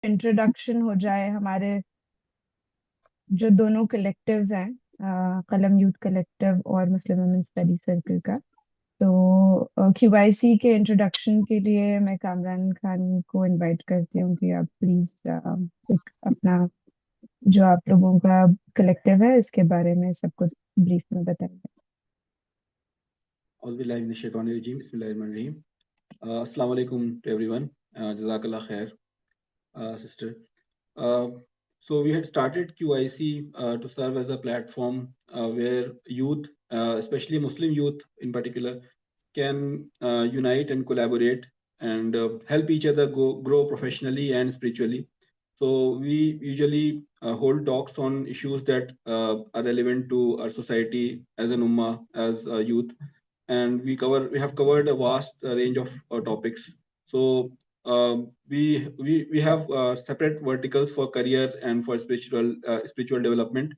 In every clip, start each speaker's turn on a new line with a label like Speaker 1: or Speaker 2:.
Speaker 1: Introduction हो जाए हमारे जो दोनों कलेक्टिव्स हैं, कलम यूथ कलेक्टिव और मुस्लिम वुमेन स्टडी सर्कल का। तो क्यूआईसी के इंट्रोडक्शन के लिए मैं कामरान खान को इनवाइट करती हूँ कि आप प्लीज एक अपना जो आप लोगों का कलेक्टिव है इसके बारे में सब कुछ ब्रीफ में बताएंगे।
Speaker 2: Bismillahirrahmanirrahim. Assalamu alaikum to everyone. Jazakallah khair, sister. Uh, so we had started QIC to serve as a platform where youth, especially Muslim youth in particular, can unite and collaborate and help each other grow professionally and spiritually. So we usually hold talks on issues that are relevant to our society as an ummah, as youth, and we have covered a vast range of topics. So we have separate verticals for career and for spiritual development.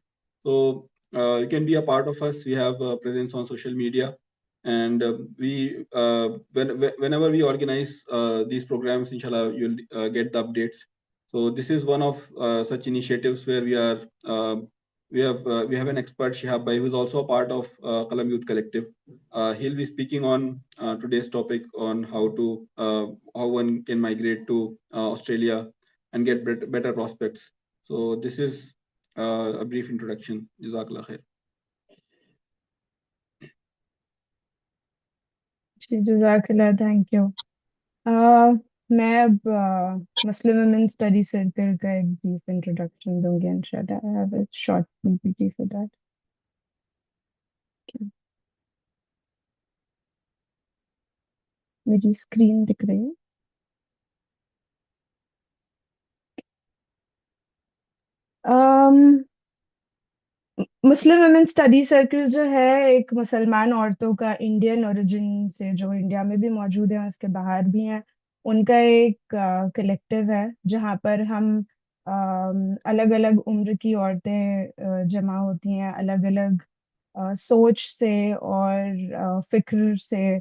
Speaker 2: So you can be a part of us. We have a presence on social media, and whenever we organize these programs, inshallah, you'll get the updates. So this is one of such initiatives where we have an expert, Shihab Bhai, who is also a part of Qalam Youth Collective. He'll be speaking on today's topic on how one can migrate to Australia and get better prospects. So this is a brief introduction. Jazakallah khair.
Speaker 1: जी जज़ाकल्लाह, thank you. मैं अब Muslim women study circle का एक brief introduction दूंगी इंशाल्लाह। I have a short PPT for that. मेरी screen दिख रही है? मुस्लिम वुमेन स्टडी सर्कल जो है एक मुसलमान औरतों का इंडियन ओरिजिन से जो इंडिया में भी मौजूद है उसके बाहर भी हैं उनका एक कलेक्टिव है जहाँ पर हम अलग अलग उम्र की औरतें जमा होती हैं, अलग अलग सोच से और फिक्र से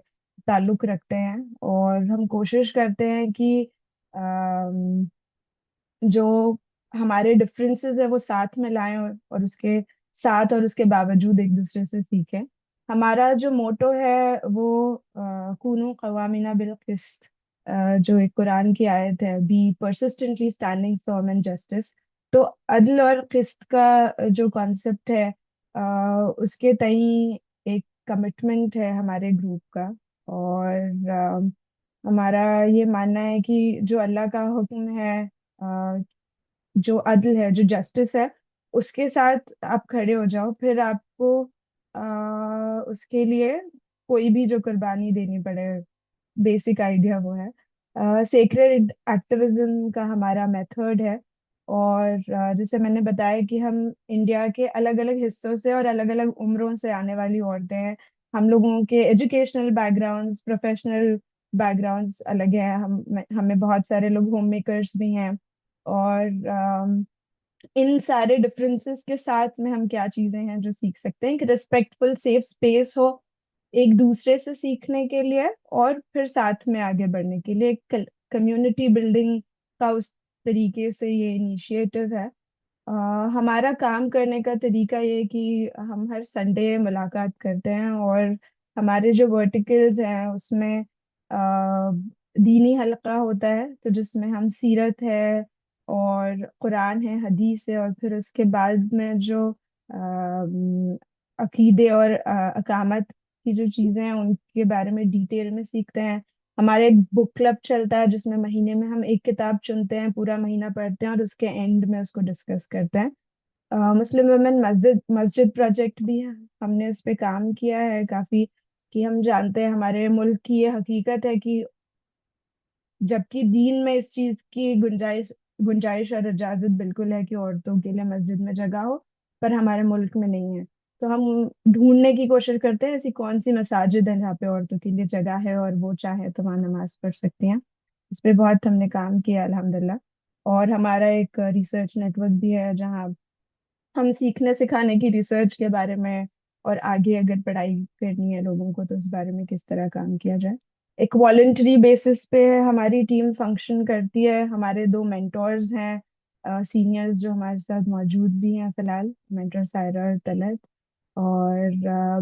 Speaker 1: ताल्लुक रखते हैं। और हम कोशिश करते हैं कि जो हमारे डिफरेंसेस है वो साथ में लाएं और उसके साथ और उसके बावजूद एक दूसरे से सीखें। हमारा जो मोटो है वो कूनू कवामिना बिल किस्त, जो एक कुरान की आयत है, be persistently standing firm and justice. तो अदल और किस्त का जो कॉन्सेप्ट है उसके तई एक कमिटमेंट है हमारे ग्रुप का। और हमारा ये मानना है कि जो अल्लाह का हुक्म है, जो अदल है, जो जस्टिस है, उसके साथ आप खड़े हो जाओ, फिर आपको उसके लिए कोई भी जो कुर्बानी देनी पड़े, बेसिक आइडिया वो है। सेक्रेड एक्टिविज्म का हमारा मेथड है। और जैसे मैंने बताया कि हम इंडिया के अलग अलग हिस्सों से और अलग अलग उम्रों से आने वाली औरतें हैं। हम लोगों के एजुकेशनल बैकग्राउंड्स, प्रोफेशनल बैकग्राउंड्स अलग हैं। हम हमें बहुत सारे लोग होम मेकर्स भी हैं। और इन सारे डिफरेंसेस के साथ में हम क्या चीजें हैं जो सीख सकते हैं, कि रिस्पेक्टफुल सेफ स्पेस हो एक दूसरे से सीखने के लिए और फिर साथ में आगे बढ़ने के लिए। एक कम्युनिटी बिल्डिंग का उस तरीके से ये इनिशिएटिव है। अ, हमारा काम करने का तरीका ये है कि हम हर संडे मुलाकात करते हैं और हमारे जो वर्टिकल्स हैं उसमें दीनी हल्का होता है, तो जिसमें हम सीरत है और कुरान है, हदीस है, और फिर उसके बाद में जो अकीदे और अकामत की जो चीजें हैं उनके बारे में डिटेल में सीखते हैं। हमारे एक बुक क्लब चलता है जिसमें महीने में हम एक किताब चुनते हैं, पूरा महीना पढ़ते हैं और उसके एंड में उसको डिस्कस करते हैं। मुस्लिम वुमेन मस्जिद मस्जिद प्रोजेक्ट भी है, हमने उस पे काम किया है काफी। कि हम जानते हैं, हमारे मुल्क की ये हकीकत है कि जबकि दीन में इस चीज की गुंजाइश गुंजाइश और इजाजत बिल्कुल है कि औरतों के लिए मस्जिद में जगह हो, पर हमारे मुल्क में नहीं है। तो हम ढूंढने की कोशिश करते हैं ऐसी कौन सी मसाजिद है जहाँ पे औरतों के लिए जगह है और वो चाहे तो वहाँ नमाज पढ़ सकती हैं। इस पे बहुत हमने काम किया अल्हम्दुलिल्लाह। और हमारा एक रिसर्च नेटवर्क भी है जहाँ हम सीखने सिखाने की रिसर्च के बारे में और आगे अगर पढ़ाई करनी है लोगों को तो उस बारे में किस तरह काम किया जाए, एक वॉलेंटरी बेसिस पे हमारी टीम फंक्शन करती है। हमारे दो मेंटोर्स हैं, सीनियर्स जो हमारे साथ मौजूद भी हैं फिलहाल, मेंटर सायरा और तलत। और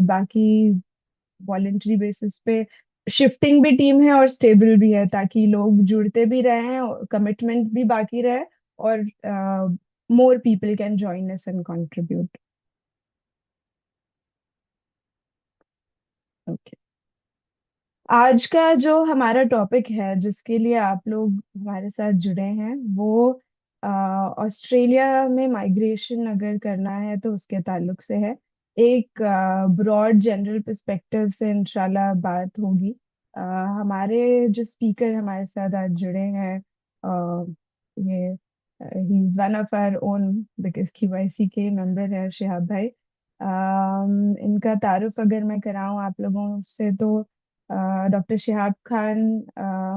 Speaker 1: बाकी वॉलेंटरी बेसिस पे शिफ्टिंग भी टीम है और स्टेबल भी है, ताकि लोग जुड़ते भी रहें और कमिटमेंट भी बाकी रहे, और more people can join us and contribute. Okay, आज का जो हमारा टॉपिक है जिसके लिए आप लोग हमारे साथ जुड़े हैं, वो ऑस्ट्रेलिया में माइग्रेशन अगर करना है तो उसके ताल्लुक से है। एक ब्रॉड जनरल पर्सपेक्टिव से इंशाल्लाह बात होगी। अ, हमारे जो स्पीकर हमारे साथ आज जुड़े हैं, ये ही is one of our own, because QIC के मेंबर है शिहाब भाई। इनका तारुफ अगर मैं कराऊं आप लोगों से, तो डॉक्टर शिहाब खान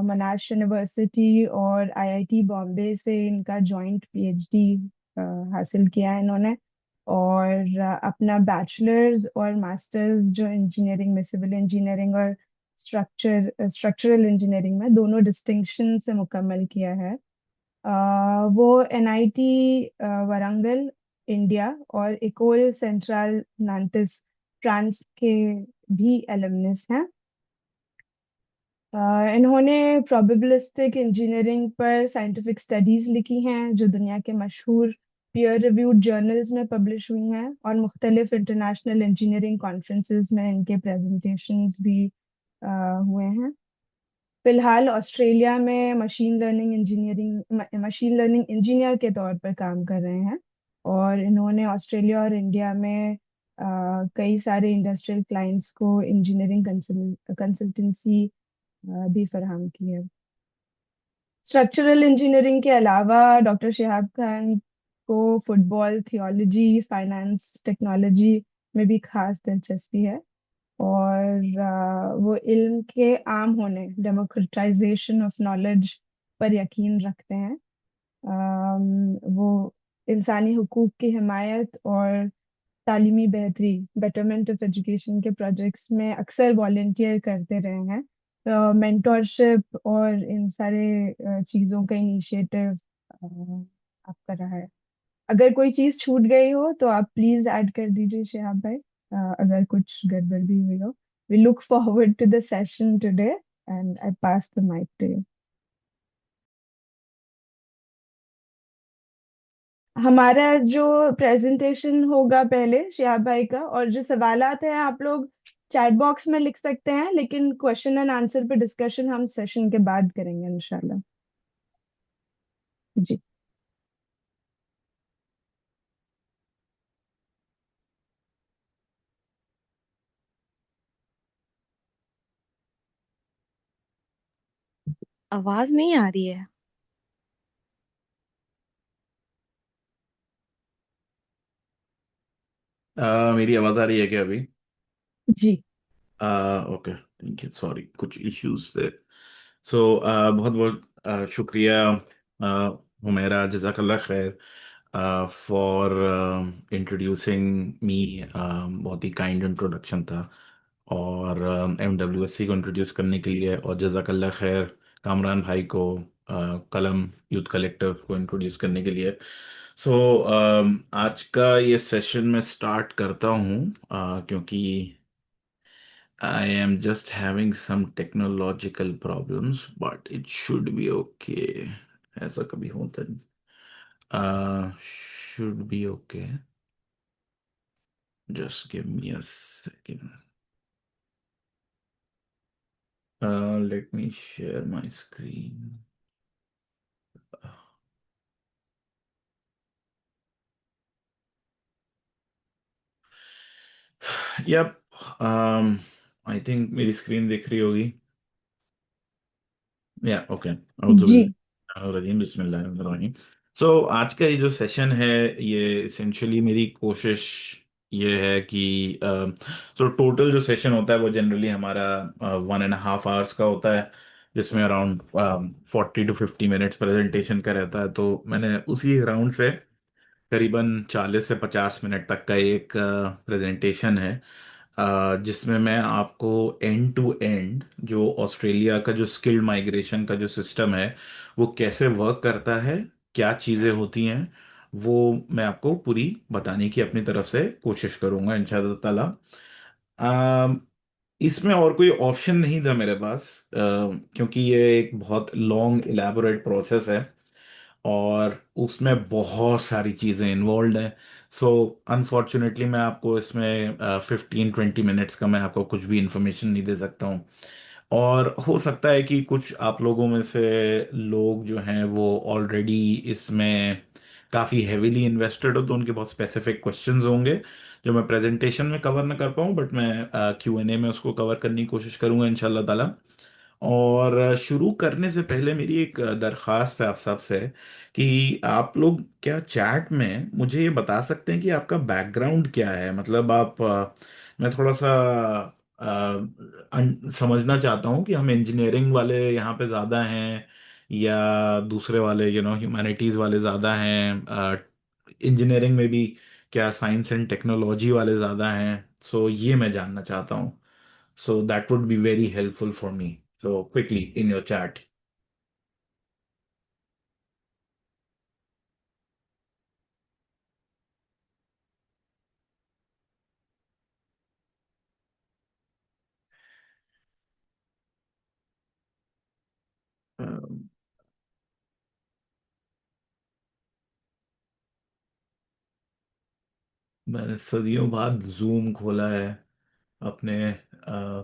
Speaker 1: मनाश यूनिवर्सिटी और आईआईटी बॉम्बे से इनका जॉइंट पीएचडी हासिल किया है इन्होंने। और अपना बैचलर्स और मास्टर्स जो इंजीनियरिंग में, सिविल इंजीनियरिंग और स्ट्रक्चरल इंजीनियरिंग में, दोनों डिस्टिंक्शन से मुकम्मल किया है। वो एनआईटी वरंगल इंडिया और इकोल सेंट्रल नांटिस फ्रांस के भी एलुमनस हैं। इन्होंने प्रोबेबिलिस्टिक इंजीनियरिंग पर साइंटिफिक स्टडीज लिखी हैं जो दुनिया के मशहूर पीयर रिव्यूड जर्नल्स में पब्लिश हुई हैं, और मुख्तलिफ इंटरनेशनल इंजीनियरिंग कॉन्फ्रेंसेस में इनके प्रेजेंटेशंस भी हुए हैं। फिलहाल ऑस्ट्रेलिया में मशीन लर्निंग इंजीनियर के तौर पर काम कर रहे हैं। और इन्होंने ऑस्ट्रेलिया और इंडिया में कई सारे इंडस्ट्रियल क्लाइंट्स को इंजीनियरिंग कंसल्टेंसी भी फराहम की है। स्ट्रक्चरल इंजीनियरिंग के अलावा डॉक्टर शिहाब खान को फुटबॉल, थियोलॉजी, फाइनेंस, टेक्नोलॉजी में भी खास दिलचस्पी है। और वो इल्म के आम होने, डेमोक्रेटाइजेशन ऑफ नॉलेज पर यकीन रखते हैं। वो इंसानी हुकूक की हिमायत और तालीमी बेहतरी, बेटरमेंट ऑफ एजुकेशन के प्रोजेक्ट्स में अक्सर वॉलेंटियर करते रहे हैं। मेंटोरशिप और इन सारे चीज़ों का इनिशिएटिव आपका रहा है। अगर कोई चीज़ छूट गई हो तो आप प्लीज ऐड कर दीजिए शिहाब भाई, अगर कुछ गड़बड़ भी हुई हो। We look forward to the session today, and I pass the mic to you. हमारा जो प्रेजेंटेशन होगा पहले शिहाब भाई का, और जो सवालात हैं आप लोग चैट बॉक्स में लिख सकते हैं, लेकिन क्वेश्चन एंड आंसर पे डिस्कशन हम सेशन के बाद करेंगे इंशाल्लाह। जी।
Speaker 3: आवाज नहीं आ रही है।
Speaker 4: मेरी आवाज आ रही है क्या अभी?
Speaker 1: जी।
Speaker 4: Okay, thank you. सॉरी, कुछ इश्यूज थे। सो बहुत बहुत शुक्रिया हुमैरा, जज़ाकल्लाह खैर फॉर इंट्रोड्यूसिंग मी। बहुत ही काइंड इंट्रोडक्शन था। और एमडब्ल्यूएससी को इंट्रोड्यूस करने के लिए, और जज़ाकल्लाह खैर कामरान भाई को कलम यूथ कलेक्टिव को इंट्रोड्यूस करने के लिए। सो आज का ये सेशन मैं स्टार्ट करता हूँ क्योंकि I am just having some technological problems, but it should be okay. ऐसा कभी होता नहीं। Should be okay. Just give me a second. Let me share my screen. Yep. I think मेरी स्क्रीन दिख रही होगी। या ओके।
Speaker 1: जी।
Speaker 4: रजीम बिस्मिल्लाहिर्रहमानिर्रहीम। सो आज का ये जो सेशन है, ये इसेंशियली मेरी कोशिश ये है कि तो टोटल जो सेशन होता है वो जनरली हमारा 1.5 आवर्स का होता है, जिसमें अराउंड 40 to 50 मिनट्स प्रेजेंटेशन का रहता है। तो मैंने उसी राउंड से करीबन 40 से 50 मिनट तक का एक प्रेजेंटेशन है जिसमें मैं आपको एंड टू एंड जो ऑस्ट्रेलिया का जो स्किल्ड माइग्रेशन का जो सिस्टम है वो कैसे वर्क करता है, क्या चीज़ें होती हैं, वो मैं आपको पूरी बताने की अपनी तरफ से कोशिश करूंगा इंशाअल्लाह ताला। अम, इसमें और कोई ऑप्शन नहीं था मेरे पास, क्योंकि ये एक बहुत लॉन्ग इलेबोरेट प्रोसेस है और उसमें बहुत सारी चीज़ें इन्वॉल्व हैं। सो अनफॉर्चुनेटली मैं आपको इसमें 15-20 मिनट्स का मैं आपको कुछ भी इंफॉर्मेशन नहीं दे सकता हूँ। और हो सकता है कि कुछ आप लोगों में से लोग जो हैं वो ऑलरेडी इसमें काफ़ी हेविली इन्वेस्टेड हो, तो उनके बहुत स्पेसिफिक क्वेश्चंस होंगे जो मैं प्रेजेंटेशन में कवर ना कर पाऊँ, बट मैं Q&A में उसको कवर करने की कोशिश करूंगा इंशाल्लाह ताला। और शुरू करने से पहले मेरी एक दरख्वास्त है आप सबसे कि आप लोग क्या चैट में मुझे ये बता सकते हैं कि आपका बैकग्राउंड क्या है, मतलब आप मैं थोड़ा सा समझना चाहता हूँ कि हम इंजीनियरिंग वाले यहाँ पे ज़्यादा हैं या दूसरे वाले ह्यूमैनिटीज़ वाले ज़्यादा हैं, इंजीनियरिंग में भी क्या साइंस एंड टेक्नोलॉजी वाले ज़्यादा हैं। सो ये मैं जानना चाहता हूँ। So that would be very helpful for me. So quickly in your chat. अम, मैंने सदियों बाद जूम खोला है अपने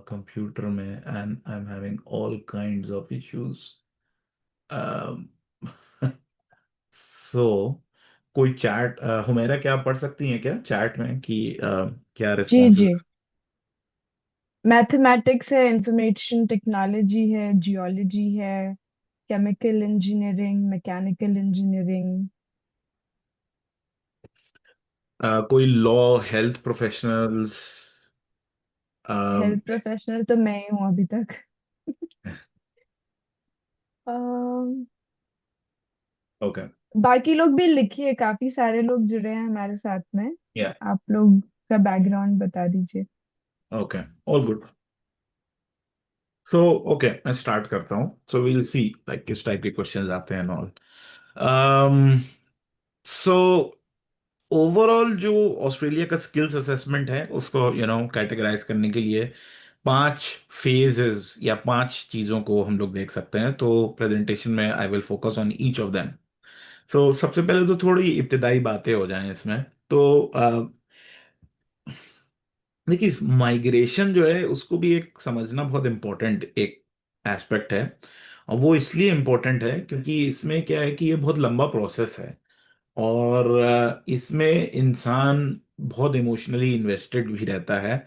Speaker 4: कंप्यूटर में and I am having all kinds of issues. So कोई चैट, हुमेरा क्या आप पढ़ सकती हैं क्या चैट में कि क्या
Speaker 1: जी
Speaker 4: रिस्पॉन्सेज।
Speaker 1: जी। मैथमेटिक्स है, इंफॉर्मेशन टेक्नोलॉजी है, जियोलॉजी है, केमिकल इंजीनियरिंग, मैकेनिकल इंजीनियरिंग।
Speaker 4: कोई law, health professionals.
Speaker 1: Health professional तो मैं ही हूँ अभी तक। अम,
Speaker 4: ओके।
Speaker 1: बाकी लोग भी लिखिए, काफी सारे लोग जुड़े हैं हमारे साथ में।
Speaker 4: या
Speaker 1: आप लोग का बैकग्राउंड बता दीजिए।
Speaker 4: Okay, all good. So okay, मैं स्टार्ट करता हूँ। सो वील सी लाइक किस टाइप के क्वेश्चंस आते हैं ऑल। सो ओवरऑल जो ऑस्ट्रेलिया का स्किल्स असेसमेंट है उसको कैटेगराइज करने के लिए 5 फेजेस या 5 चीजों को हम लोग देख सकते हैं। तो प्रेजेंटेशन में I will focus on each of them. So सबसे पहले तो थोड़ी इब्तिदाई बातें हो जाएं इसमें। तो देखिए, माइग्रेशन जो है उसको भी एक समझना बहुत इम्पोर्टेंट एक एस्पेक्ट है। और वो इसलिए इम्पोर्टेंट है क्योंकि इसमें क्या है कि ये बहुत लंबा प्रोसेस है और इसमें इंसान बहुत इमोशनली इन्वेस्टेड भी रहता है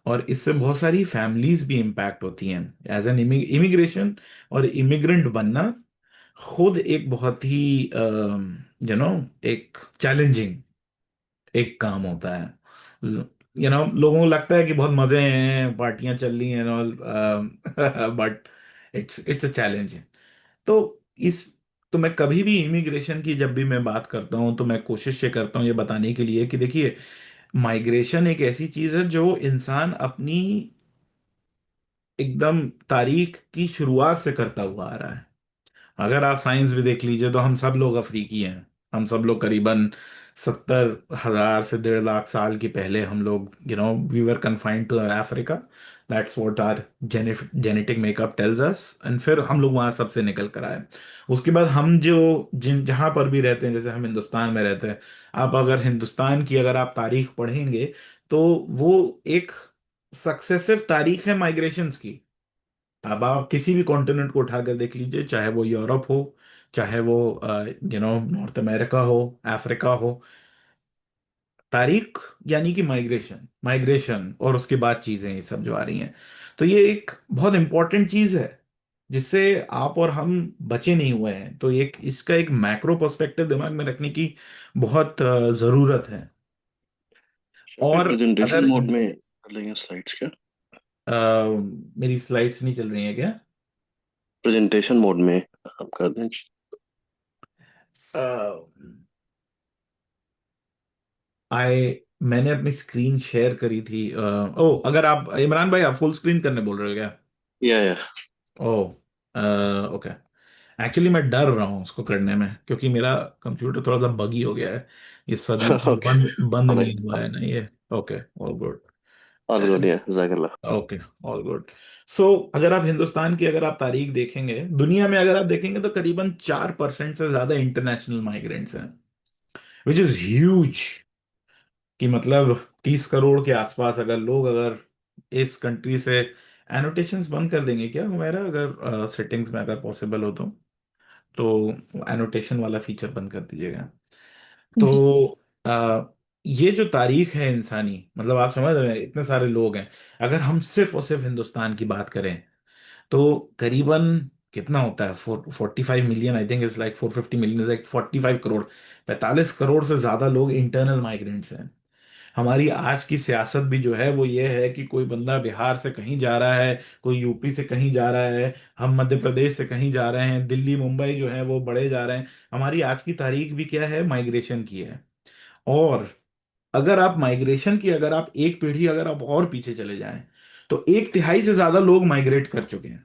Speaker 4: और इससे बहुत सारी फैमिलीज भी इम्पैक्ट होती हैं एज एन इमिग्रेशन। और इमिग्रेंट बनना खुद एक बहुत ही एक चैलेंजिंग एक काम होता है। लोगों को लगता है कि बहुत मजे हैं, पार्टियां चल रही हैं all, but it's a challenge. तो इस तो मैं कभी भी इमिग्रेशन की जब भी मैं बात करता हूं तो मैं कोशिश ये करता हूं ये बताने के लिए कि देखिए, माइग्रेशन एक ऐसी चीज है जो इंसान अपनी एकदम तारीख की शुरुआत से करता हुआ आ रहा है। अगर आप साइंस भी देख लीजिए तो हम सब लोग अफ्रीकी हैं। हम सब लोग करीबन 70,000 से 1.5 लाख साल की पहले हम लोग we were confined to Africa. That's what our genetic makeup tells us. And फिर हम लोग वहां सबसे निकल कर आए। उसके बाद हम जो जिन जहां पर भी रहते हैं, जैसे हम हिंदुस्तान में रहते हैं, आप अगर हिंदुस्तान की अगर आप तारीख पढ़ेंगे तो वो एक सक्सेसिव तारीख है माइग्रेशंस की। अब आप किसी भी कॉन्टिनेंट को उठाकर देख लीजिए, चाहे वो यूरोप हो, चाहे वो नॉर्थ अमेरिका हो, अफ्रीका हो, तारीख यानी कि माइग्रेशन माइग्रेशन और उसके बाद चीजें ये सब जो आ रही हैं। तो ये एक बहुत इंपॉर्टेंट चीज है जिससे आप और हम बचे नहीं हुए हैं। तो एक इसका एक मैक्रो पर्सपेक्टिव दिमाग में रखने की बहुत जरूरत है।
Speaker 3: फिर
Speaker 4: और
Speaker 3: प्रेजेंटेशन
Speaker 4: अगर
Speaker 3: मोड में कर लेंगे स्लाइड्स क्या?
Speaker 4: अ, मेरी स्लाइड्स नहीं चल रही हैं क्या?
Speaker 3: प्रेजेंटेशन मोड में आप कर दें।
Speaker 4: आई मैंने अपनी स्क्रीन शेयर करी थी। ओ, अगर आप इमरान भाई, आप फुल स्क्रीन करने बोल रहे हो क्या?
Speaker 3: या
Speaker 4: ओ, ओके। एक्चुअली मैं डर रहा हूँ उसको करने में, क्योंकि मेरा कंप्यूटर थोड़ा सा बगी हो गया है। ये सदियों से
Speaker 3: ओके।
Speaker 4: बंद बंद
Speaker 3: नहीं,
Speaker 4: नहीं हुआ है ना ये। Okay, all good.
Speaker 3: All good, yeah जजाकल्लाह।
Speaker 4: Okay, all good. सो अगर आप हिंदुस्तान की अगर आप तारीख देखेंगे, दुनिया में अगर आप देखेंगे, तो करीबन 4% से ज्यादा इंटरनेशनल माइग्रेंट्स हैं, विच इज ह्यूज। कि मतलब 30 करोड़ के आसपास अगर लोग, अगर इस कंट्री से एनोटेशंस बंद कर देंगे क्या हमारा, अगर सेटिंग्स में अगर पॉसिबल हो तो एनोटेशन वाला फीचर बंद कर दीजिएगा। तो आ, ये जो तारीख है इंसानी, मतलब आप समझ रहे हैं, इतने सारे लोग हैं। अगर हम सिर्फ और सिर्फ हिंदुस्तान की बात करें, तो करीबन कितना होता है, 45 million, I think is like 450 million, is like 45 crore. 45 crore से ज्यादा लोग इंटरनल माइग्रेंट्स हैं। हमारी आज की सियासत भी जो है वो ये है कि कोई बंदा बिहार से कहीं जा रहा है, कोई यूपी से कहीं जा रहा है, हम मध्य प्रदेश से कहीं जा रहे हैं, दिल्ली मुंबई जो है वो बढ़े जा रहे हैं। हमारी आज की तारीख भी क्या है, माइग्रेशन की है। और अगर आप माइग्रेशन की, अगर आप एक पीढ़ी अगर आप और पीछे चले जाएं, तो 1/3 से ज्यादा लोग माइग्रेट कर चुके हैं।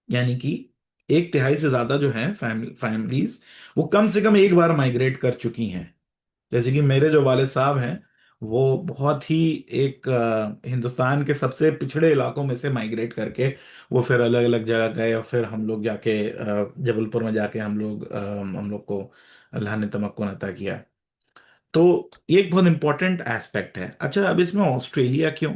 Speaker 4: यानी कि 1/3 से ज्यादा जो है फैमिलीज, वो कम से कम एक बार माइग्रेट कर चुकी हैं। जैसे कि मेरे जो वालिद साहब हैं, वो बहुत ही एक हिंदुस्तान के सबसे पिछड़े इलाकों में से माइग्रेट करके वो फिर अलग अलग जगह गए, और फिर हम लोग जाके जबलपुर में जाके हम लोग को अल्लाह ने तमक्कुन अता किया। तो ये एक बहुत इंपॉर्टेंट एस्पेक्ट है। अच्छा, अब इसमें ऑस्ट्रेलिया क्यों?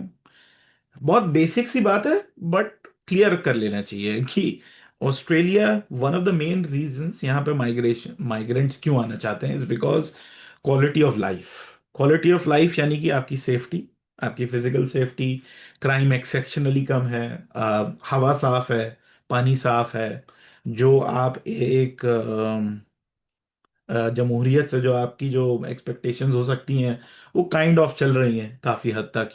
Speaker 4: बहुत बेसिक सी बात है, बट क्लियर कर लेना चाहिए कि Australia, one of the main reasons यहाँ पे माइग्रेशन माइग्रेंट्स क्यों आना चाहते हैं, is because quality of life. Quality of life यानी कि आपकी सेफ्टी, आपकी फिजिकल सेफ्टी, क्राइम एक्सेप्शनली कम है, हवा साफ है, पानी साफ है। जो आप एक जमहूरियत से जो आपकी जो एक्सपेक्टेशंस हो सकती हैं, वो काइंड ऑफ चल रही हैं काफ़ी हद तक।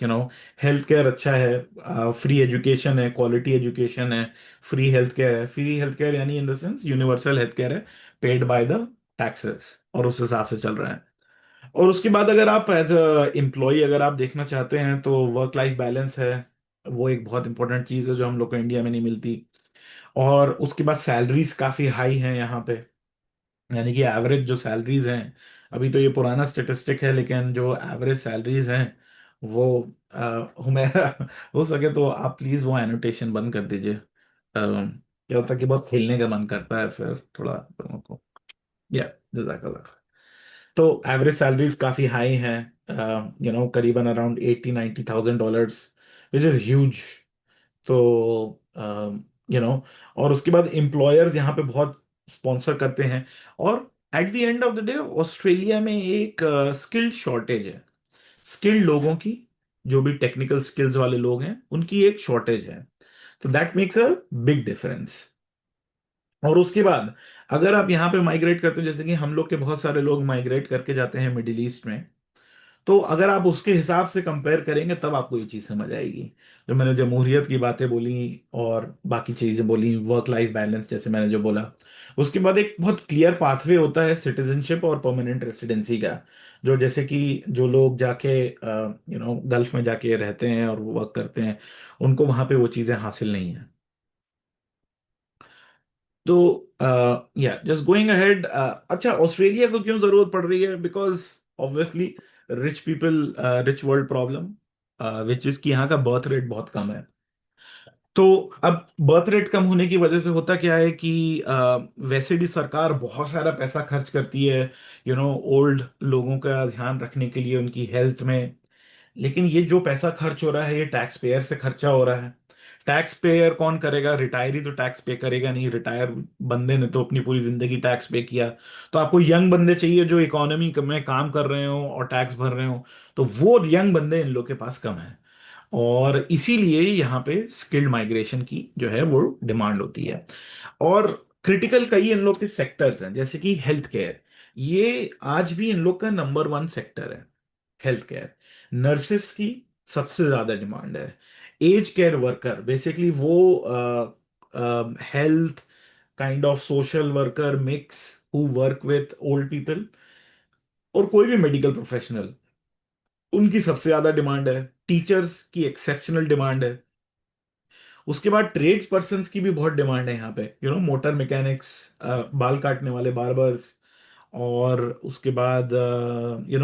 Speaker 4: हेल्थ केयर अच्छा है, फ्री एजुकेशन है, क्वालिटी एजुकेशन है, फ्री हेल्थ केयर है। फ्री हेल्थ केयर यानी इन the sense universal health care है, पेड बाय द टैक्सेस, और उस हिसाब से चल रहा है। और उसके बाद अगर आप एज अ एम्प्लॉय अगर आप देखना चाहते हैं, तो वर्क लाइफ बैलेंस है, वो एक बहुत इंपॉर्टेंट चीज़ है जो हम लोग को इंडिया में नहीं मिलती। और उसके बाद सैलरीज काफ़ी हाई हैं यहाँ पे। यानी कि एवरेज जो सैलरीज हैं, अभी तो ये पुराना स्टेटिस्टिक है, लेकिन जो एवरेज सैलरीज हैं वो हुमेरा हो सके तो आप प्लीज वो एनोटेशन बंद कर दीजिए। क्या होता है कि बहुत खेलने का मन करता है फिर थोड़ा लोगों को। या, जजाकल्लाह। तो एवरेज सैलरीज काफी हाई हैं, करीबन around 80-90 thousand dollars, which is huge. तो और उसके बाद एम्प्लॉयर्स यहाँ पे बहुत स्पॉन्सर करते हैं। और at the end of the day Australia में एक स्किल शॉर्टेज है, स्किल्ड लोगों की, जो भी टेक्निकल स्किल्स वाले लोग हैं उनकी एक शॉर्टेज है। तो that makes a big difference. और उसके बाद अगर आप यहाँ पे माइग्रेट करते हैं, जैसे कि हम लोग के बहुत सारे लोग माइग्रेट करके जाते हैं मिडिल ईस्ट में, तो अगर आप उसके हिसाब से कंपेयर करेंगे तब आपको ये चीज समझ आएगी। जो मैंने जमहूरियत की बातें बोली और बाकी चीजें बोली, वर्क लाइफ बैलेंस जैसे मैंने जो बोला, उसके बाद एक बहुत क्लियर पाथवे होता है सिटीजनशिप और परमानेंट रेसिडेंसी का। जो जैसे कि जो लोग जाके गल्फ में जाके रहते हैं और वर्क करते हैं, उनको वहां पे वो चीजें हासिल नहीं है। तो या जस्ट गोइंग अहेड, अच्छा, ऑस्ट्रेलिया को क्यों जरूरत पड़ रही है? Because obviously rich people, rich world problem, which is कि यहाँ का बर्थ रेट बहुत कम है। तो अब बर्थ रेट कम होने की वजह से होता क्या है कि वैसे भी सरकार बहुत सारा पैसा खर्च करती है ओल्ड लोगों का ध्यान रखने के लिए, उनकी हेल्थ में। लेकिन ये जो पैसा खर्च हो रहा है, ये टैक्स पेयर से खर्चा हो रहा है। टैक्स पेयर कौन करेगा? रिटायरी तो टैक्स पे करेगा नहीं, रिटायर बंदे ने तो अपनी पूरी जिंदगी टैक्स पे किया। तो आपको यंग बंदे चाहिए जो इकोनॉमी में काम कर रहे हो और टैक्स भर रहे हो। तो वो यंग बंदे इन लोग के पास कम है, और इसीलिए यहाँ पे स्किल्ड माइग्रेशन की जो है वो डिमांड होती है। और क्रिटिकल कई इन लोग के सेक्टर्स हैं, जैसे कि हेल्थ केयर। ये आज भी इन लोग का नंबर वन सेक्टर है, हेल्थ केयर। नर्सिस की सबसे ज्यादा डिमांड है। एज केयर वर्कर, बेसिकली वो health kind of social worker mix who work with old people, और कोई भी मेडिकल प्रोफेशनल उनकी सबसे ज्यादा डिमांड है। टीचर्स की एक्सेप्शनल डिमांड है। उसके बाद ट्रेड्स पर्सन की भी बहुत डिमांड है यहाँ पे, मोटर मैकेनिक्स, बाल काटने वाले बार्बर्स, और उसके बाद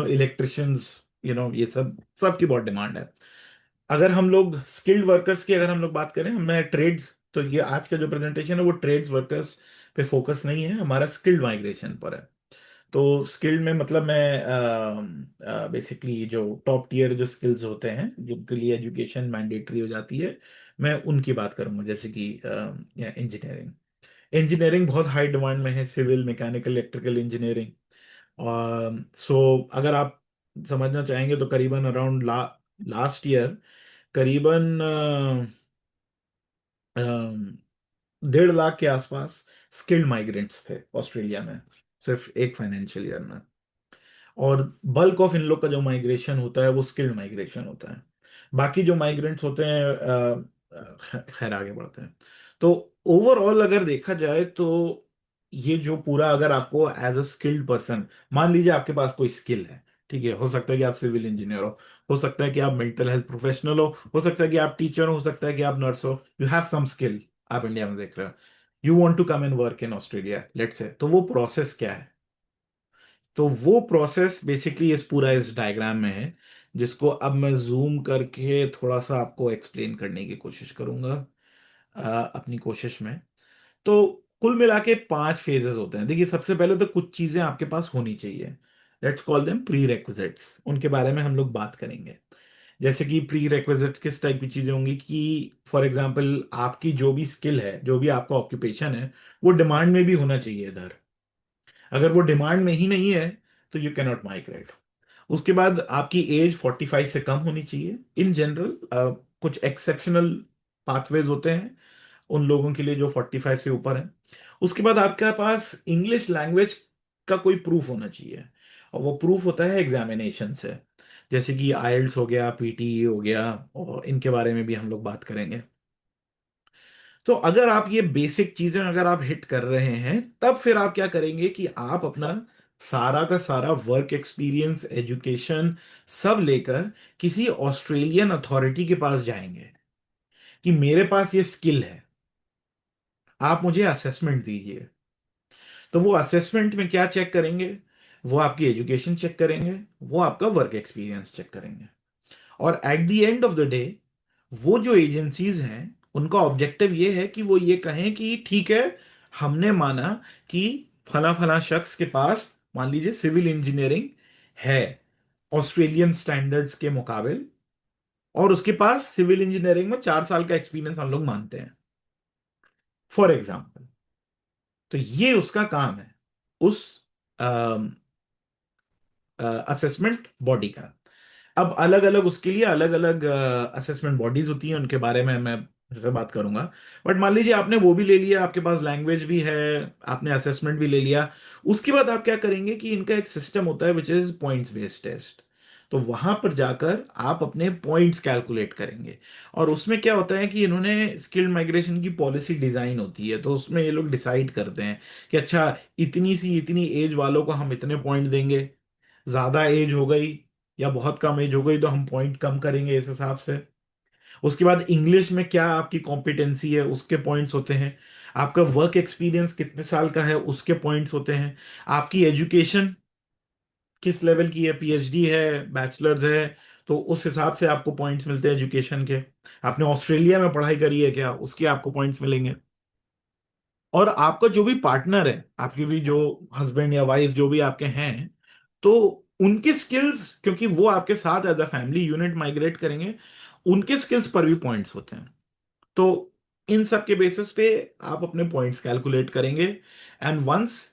Speaker 4: इलेक्ट्रिशियंस, ये सब सबकी बहुत डिमांड है। अगर हम लोग स्किल्ड वर्कर्स की अगर हम लोग बात करें, मैं ट्रेड्स, तो ये आज का जो प्रेजेंटेशन है वो ट्रेड्स वर्कर्स पे फोकस नहीं है, हमारा स्किल्ड माइग्रेशन पर है। तो स्किल्ड में मतलब मैं बेसिकली जो टॉप टियर जो स्किल्स होते हैं जिनके लिए एजुकेशन मैंडेटरी हो जाती है, मैं उनकी बात करूंगा, जैसे कि इंजीनियरिंग। इंजीनियरिंग बहुत हाई डिमांड में है, सिविल, मैकेनिकल, इलेक्ट्रिकल इंजीनियरिंग। सो अगर आप समझना चाहेंगे तो करीबन अराउंड लास्ट ईयर करीबन 1.5 लाख के आसपास स्किल्ड माइग्रेंट्स थे ऑस्ट्रेलिया में, सिर्फ एक फाइनेंशियल ईयर में। और बल्क ऑफ इन लोग का जो माइग्रेशन होता है वो स्किल्ड माइग्रेशन होता है। बाकी जो माइग्रेंट्स होते हैं खैर आगे बढ़ते हैं। तो ओवरऑल अगर देखा जाए तो ये जो पूरा, अगर आपको एज अ स्किल्ड पर्सन, मान लीजिए आपके पास कोई स्किल है, ठीक है, हो सकता है कि आप सिविल इंजीनियर हो सकता है कि आप मेंटल हेल्थ प्रोफेशनल हो सकता है कि आप टीचर हो सकता है कि आप नर्स हो, यू हैव सम स्किल, आप इंडिया में देख रहे हो, you want to come and work in Australia let's say, तो वो प्रोसेस क्या है? तो वो प्रोसेस बेसिकली इस डायग्राम में है, जिसको अब मैं जूम करके थोड़ा सा आपको एक्सप्लेन करने की कोशिश करूंगा अपनी कोशिश में। तो कुल मिला के 5 फेजेस होते हैं। देखिए, सबसे पहले तो कुछ चीजें आपके पास होनी चाहिए, let's call them pre requisites, उनके बारे में हम लोग बात करेंगे। जैसे कि प्री रेक्विजिट्स किस टाइप की चीजें होंगी कि फॉर एग्जाम्पल आपकी जो भी स्किल है, जो भी आपका ऑक्यूपेशन है, वो डिमांड में भी होना चाहिए इधर। अगर वो डिमांड में ही नहीं है तो यू कैन नॉट माइग्रेट। उसके बाद आपकी एज 45 से कम होनी चाहिए इन जनरल। कुछ एक्सेप्शनल पाथवेज होते हैं उन लोगों के लिए जो 45 से ऊपर है। उसके बाद आपके पास इंग्लिश लैंग्वेज का कोई प्रूफ होना चाहिए, और वो प्रूफ होता है एग्जामिनेशन से, जैसे कि आइल्स हो गया, पीटीई हो गया, और इनके बारे में भी हम लोग बात करेंगे। तो अगर आप ये बेसिक चीजें अगर आप हिट कर रहे हैं, तब फिर आप क्या करेंगे कि आप अपना सारा का सारा वर्क एक्सपीरियंस, एजुकेशन सब लेकर किसी ऑस्ट्रेलियन अथॉरिटी के पास जाएंगे कि मेरे पास ये स्किल है, आप मुझे असेसमेंट दीजिए। तो वो असेसमेंट में क्या चेक करेंगे? वो आपकी एजुकेशन चेक करेंगे, वो आपका वर्क एक्सपीरियंस चेक करेंगे। और at the end of the day वो जो एजेंसीज हैं, उनका ऑब्जेक्टिव ये है कि वो ये कहें कि ठीक है, हमने माना कि फला फला शख्स के पास मान लीजिए सिविल इंजीनियरिंग है ऑस्ट्रेलियन स्टैंडर्ड्स के मुकाबिल, और उसके पास सिविल इंजीनियरिंग में 4 साल का एक्सपीरियंस हम लोग मानते हैं फॉर एग्जाम्पल। तो ये उसका काम है, उस असेसमेंट बॉडी का। अब अलग अलग उसके लिए अलग अलग असेसमेंट बॉडीज होती हैं, उनके बारे में मैं जैसे बात करूंगा। बट मान लीजिए आपने वो भी ले लिया, आपके पास लैंग्वेज भी है, आपने असेसमेंट भी ले लिया। उसके बाद आप क्या करेंगे कि इनका एक सिस्टम होता है which is points based test. तो वहां पर जाकर आप अपने पॉइंट्स कैलकुलेट करेंगे, और उसमें क्या होता है कि इन्होंने स्किल्ड माइग्रेशन की पॉलिसी डिजाइन होती है, तो उसमें ये लोग डिसाइड करते हैं कि अच्छा, इतनी एज वालों को हम इतने पॉइंट देंगे, ज्यादा एज हो गई या बहुत कम एज हो गई तो हम पॉइंट कम करेंगे इस हिसाब से। उसके बाद इंग्लिश में क्या आपकी कॉम्पिटेंसी है उसके पॉइंट्स होते हैं। आपका वर्क एक्सपीरियंस कितने साल का है उसके पॉइंट्स होते हैं। आपकी एजुकेशन किस लेवल की है, पीएचडी है, बैचलर्स है, तो उस हिसाब से आपको पॉइंट्स मिलते हैं एजुकेशन के। आपने ऑस्ट्रेलिया में पढ़ाई करी है क्या, उसके आपको पॉइंट्स मिलेंगे। और आपका जो भी पार्टनर है, आपके भी जो हस्बैंड या वाइफ जो भी आपके हैं, तो उनके स्किल्स, क्योंकि वो आपके साथ as a family unit migrate करेंगे, उनके स्किल्स पर भी पॉइंट्स होते हैं। तो इन सब के बेसिस पे आप अपने पॉइंट्स कैलकुलेट करेंगे। एंड वंस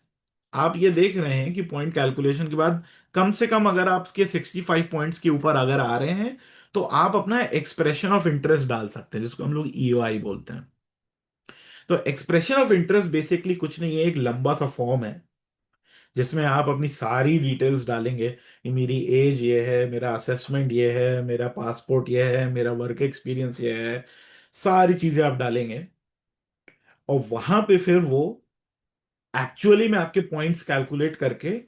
Speaker 4: आप ये देख रहे हैं कि पॉइंट कैलकुलेशन के बाद कम से कम अगर आपके 65 पॉइंट्स के ऊपर अगर आ रहे हैं, तो आप अपना एक्सप्रेशन ऑफ इंटरेस्ट डाल सकते हैं, जिसको हम लोग ईओआई बोलते हैं। तो एक्सप्रेशन ऑफ इंटरेस्ट बेसिकली कुछ नहीं है, एक लंबा सा फॉर्म है जिसमें आप अपनी सारी डिटेल्स डालेंगे कि मेरी एज ये है, मेरा असेसमेंट ये है, मेरा पासपोर्ट ये है, मेरा वर्क एक्सपीरियंस ये है, सारी चीजें आप डालेंगे। और वहां पे फिर वो एक्चुअली में आपके पॉइंट्स कैलकुलेट करके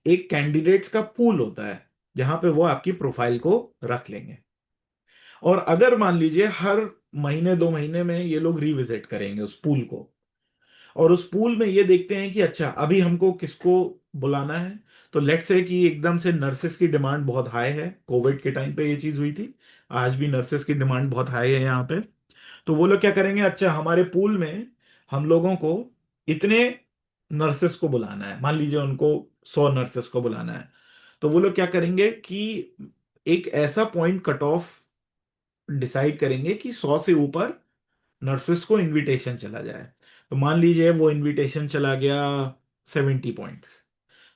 Speaker 4: एक कैंडिडेट्स का पूल होता है, जहां पे वो आपकी प्रोफाइल को रख लेंगे। और अगर मान लीजिए हर महीने 2 महीने में ये लोग रिविजिट करेंगे उस पूल को, और उस पूल में ये देखते हैं कि अच्छा अभी हमको किसको बुलाना है, तो लेट्स से कि एकदम से नर्सेस की डिमांड बहुत हाई है, कोविड के टाइम पे ये चीज हुई थी, आज भी नर्सेस की डिमांड बहुत हाई है यहाँ पे। तो वो लोग क्या करेंगे, अच्छा हमारे पूल में हम लोगों को इतने नर्सेस को बुलाना है, मान लीजिए उनको 100 नर्सेस को बुलाना है, तो वो लोग क्या करेंगे कि एक ऐसा पॉइंट कट ऑफ डिसाइड करेंगे कि 100 से ऊपर नर्सेस को इनविटेशन चला जाए। तो मान लीजिए वो इनविटेशन चला गया 70 पॉइंट्स,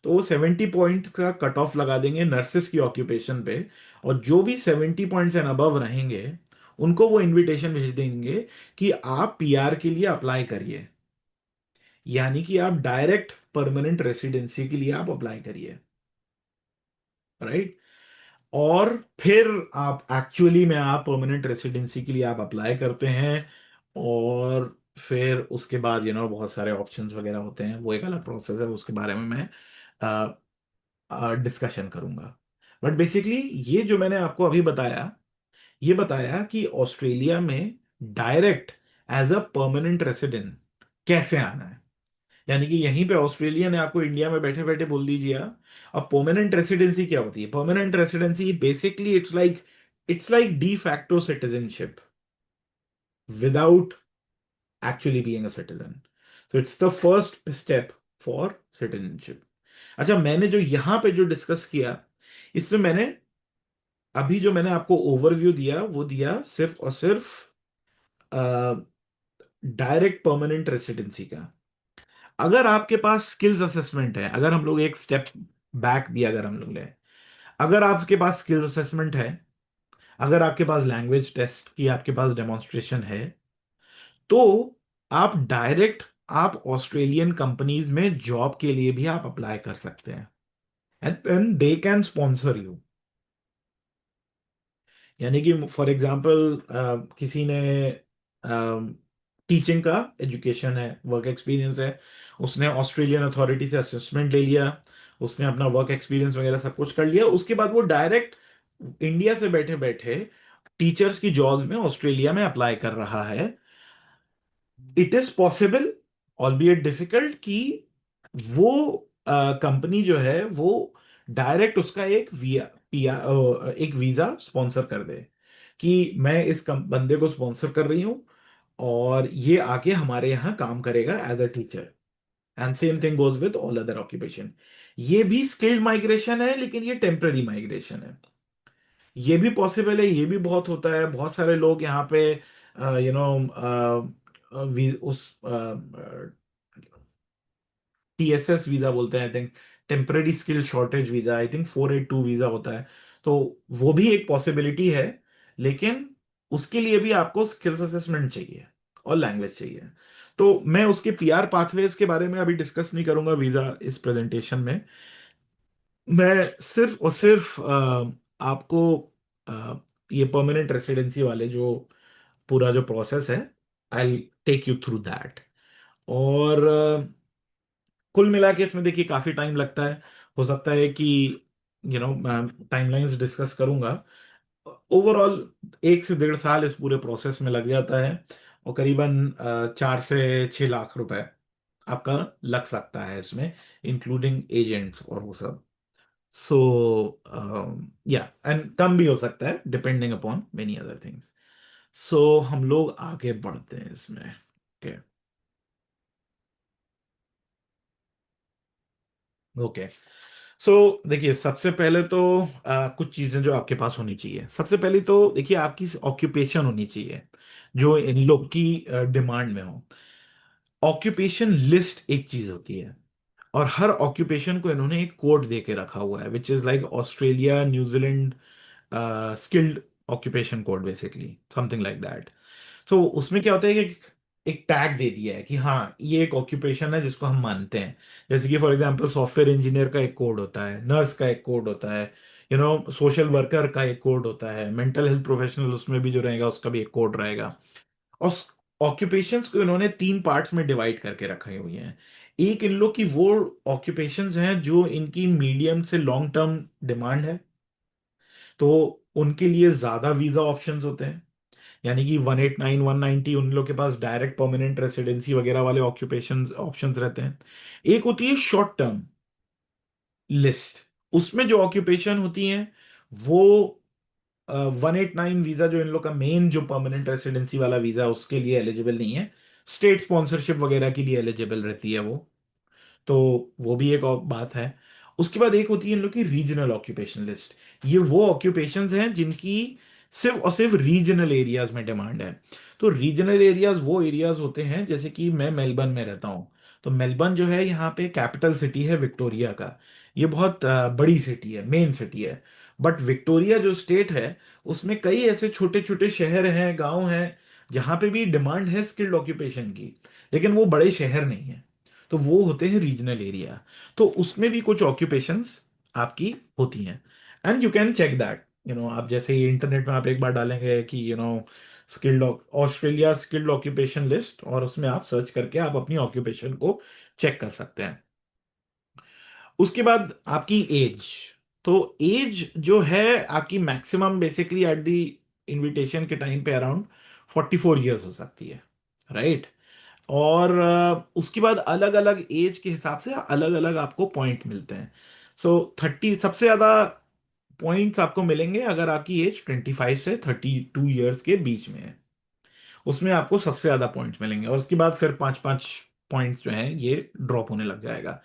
Speaker 4: तो वो 70 पॉइंट का कट ऑफ लगा देंगे नर्सेस की ऑक्यूपेशन पे, और जो भी 70 पॉइंट्स एंड अबव रहेंगे उनको वो इनविटेशन भेज देंगे कि आप पीआर के लिए अप्लाई करिए, यानी कि आप डायरेक्ट परमानेंट रेसिडेंसी के लिए आप अप्लाई करिए, राइट। और फिर आप एक्चुअली में आप परमानेंट रेसिडेंसी के लिए आप अप्लाई करते हैं, और फिर उसके बाद बहुत सारे ऑप्शंस वगैरह होते हैं, वो एक अलग प्रोसेस है, उसके बारे में मैं डिस्कशन करूंगा। बट बेसिकली ये जो मैंने आपको अभी बताया, ये बताया कि ऑस्ट्रेलिया में direct as a permanent resident कैसे आना है, यानी कि यहीं पे ऑस्ट्रेलिया ने आपको इंडिया में बैठे बैठे बोल दीजिए। अब परमानेंट रेसिडेंसी क्या होती है? Permanent residency basically it's like de facto citizenship without actually being a citizen. So it's the first step for citizenship. अच्छा, मैंने जो यहां पे जो डिस्कस किया, इसमें मैंने अभी जो मैंने आपको ओवरव्यू दिया वो दिया सिर्फ और सिर्फ डायरेक्ट परमानेंट रेसिडेंसी का। अगर आपके पास स्किल्स असेसमेंट है, अगर हम लोग एक स्टेप बैक भी अगर हम लोग लें, अगर आपके पास स्किल्स असेसमेंट है, अगर आपके पास लैंग्वेज टेस्ट की आपके पास डेमोन्स्ट्रेशन है, तो आप डायरेक्ट आप ऑस्ट्रेलियन कंपनीज में जॉब के लिए भी आप अप्लाई कर सकते हैं, and then they can sponsor you. यानी कि फॉर एग्जांपल किसी ने टीचिंग का एजुकेशन है, वर्क एक्सपीरियंस है, उसने ऑस्ट्रेलियन अथॉरिटी से असेसमेंट ले लिया, उसने अपना वर्क एक्सपीरियंस वगैरह सब कुछ कर लिया, उसके बाद वो डायरेक्ट इंडिया से बैठे बैठे टीचर्स की जॉब्स में ऑस्ट्रेलिया में अप्लाई कर रहा है। इट इज पॉसिबल, ऑल्बियट डिफिकल्ट, कि वो कंपनी जो है वो डायरेक्ट उसका एक वीजा स्पॉन्सर कर दे, कि मैं इस बंदे को स्पॉन्सर कर रही हूं और ये आके हमारे यहाँ काम करेगा as a teacher. And same thing goes with all other occupation. ये भी स्किल्ड माइग्रेशन है, लेकिन ये टेम्पररी माइग्रेशन है। ये भी पॉसिबल है, ये भी बहुत होता है, बहुत सारे लोग यहाँ पे यू नो उस टीएसएस वीजा बोलते हैं, I think, temporary skill shortage visa, I think 482 visa होता है। तो वो भी एक पॉसिबिलिटी है, लेकिन उसके लिए भी आपको स्किल्स असेसमेंट चाहिए और लैंग्वेज चाहिए। तो मैं उसके पीआर पाथवेज के बारे में अभी डिस्कस नहीं करूंगा वीजा इस प्रेजेंटेशन में। मैं सिर्फ और सिर्फ आपको ये परमानेंट रेसिडेंसी वाले जो पूरा जो प्रोसेस है, I take you through that. और कुल मिला के इसमें देखिए काफी टाइम लगता है, हो सकता है कि टाइमलाइंस डिस्कस करूंगा। ओवरऑल 1 से 1.5 साल इस पूरे प्रोसेस में लग जाता है, और करीबन 4 से 6 लाख रुपए आपका लग सकता है इसमें, इंक्लूडिंग एजेंट्स और वो सब। सो या एंड कम भी हो सकता है depending upon many other things. So हम लोग आगे बढ़ते हैं इसमें। Okay, okay. सो देखिए, सबसे पहले तो कुछ चीजें जो आपके पास होनी चाहिए। सबसे पहले तो देखिए आपकी ऑक्यूपेशन होनी चाहिए जो इन लोग की डिमांड में हो। ऑक्यूपेशन लिस्ट एक चीज होती है, और हर ऑक्यूपेशन को इन्होंने एक कोड दे के रखा हुआ है, which is like Australia New Zealand skilled occupation code, basically something like that. तो उसमें क्या होता है कि एक टैग दे दिया है कि हाँ ये एक ऑक्यूपेशन है जिसको हम मानते हैं। जैसे कि फॉर एग्जांपल सॉफ्टवेयर इंजीनियर का एक कोड होता है, नर्स का एक कोड होता है, सोशल वर्कर का एक कोड होता है, मेंटल हेल्थ प्रोफेशनल उसमें भी जो रहेगा उसका भी एक कोड रहेगा। और ऑक्यूपेशंस को इन्होंने 3 पार्ट्स में डिवाइड करके रखे हुए हैं। एक इन लोग की वो ऑक्यूपेशंस हैं जो इनकी मीडियम से लॉन्ग टर्म डिमांड है, तो उनके लिए ज्यादा वीजा ऑप्शंस होते हैं, यानी कि 189 190 उन लोग के पास डायरेक्ट परमानेंट रेसिडेंसी वगैरह वाले ऑक्यूपेशन ऑप्शंस रहते हैं। एक होती है शॉर्ट टर्म लिस्ट, उसमें जो ऑक्यूपेशन होती हैं वो 189 वीजा जो इन लोग का मेन जो परमानेंट रेसिडेंसी वाला वीजा है उसके लिए एलिजिबल नहीं है, स्टेट स्पॉन्सरशिप वगैरह के लिए एलिजिबल रहती है वो। तो वो भी एक और बात है। उसके बाद एक होती है इन लोग की रीजनल ऑक्यूपेशन लिस्ट। ये वो ऑक्यूपेशंस हैं जिनकी सिर्फ और सिर्फ रीजनल एरियाज में डिमांड है। तो रीजनल एरियाज वो एरियाज होते हैं, जैसे कि मैं मेलबर्न में रहता हूँ, तो मेलबर्न जो है यहाँ पे कैपिटल सिटी है विक्टोरिया का, ये बहुत बड़ी सिटी है, मेन सिटी है। बट विक्टोरिया जो स्टेट है उसमें कई ऐसे छोटे छोटे शहर हैं, गांव हैं, जहां पे भी डिमांड है स्किल्ड ऑक्यूपेशन की, लेकिन वो बड़े शहर नहीं है, तो वो होते हैं रीजनल एरिया। तो उसमें भी कुछ ऑक्यूपेशंस आपकी होती हैं, and you can check that, आप जैसे ही इंटरनेट में आप एक बार डालेंगे कि skilled Australia skilled occupation list, और उसमें आप सर्च करके आप अपनी ऑक्यूपेशन को चेक कर सकते हैं। उसके बाद आपकी एज, तो एज जो है आपकी maximum basically at the invitation के टाइम पे अराउंड 44 ईयर्स हो सकती है, राइट। और उसके बाद अलग अलग एज के हिसाब से अलग अलग आपको पॉइंट मिलते हैं। सो 30 सबसे ज्यादा पॉइंट्स आपको मिलेंगे अगर आपकी एज 25 से 32 ईयर्स के बीच में है, उसमें आपको सबसे ज्यादा पॉइंट्स मिलेंगे, और उसके बाद फिर 5-5 पॉइंट्स जो हैं ये ड्रॉप होने लग जाएगा।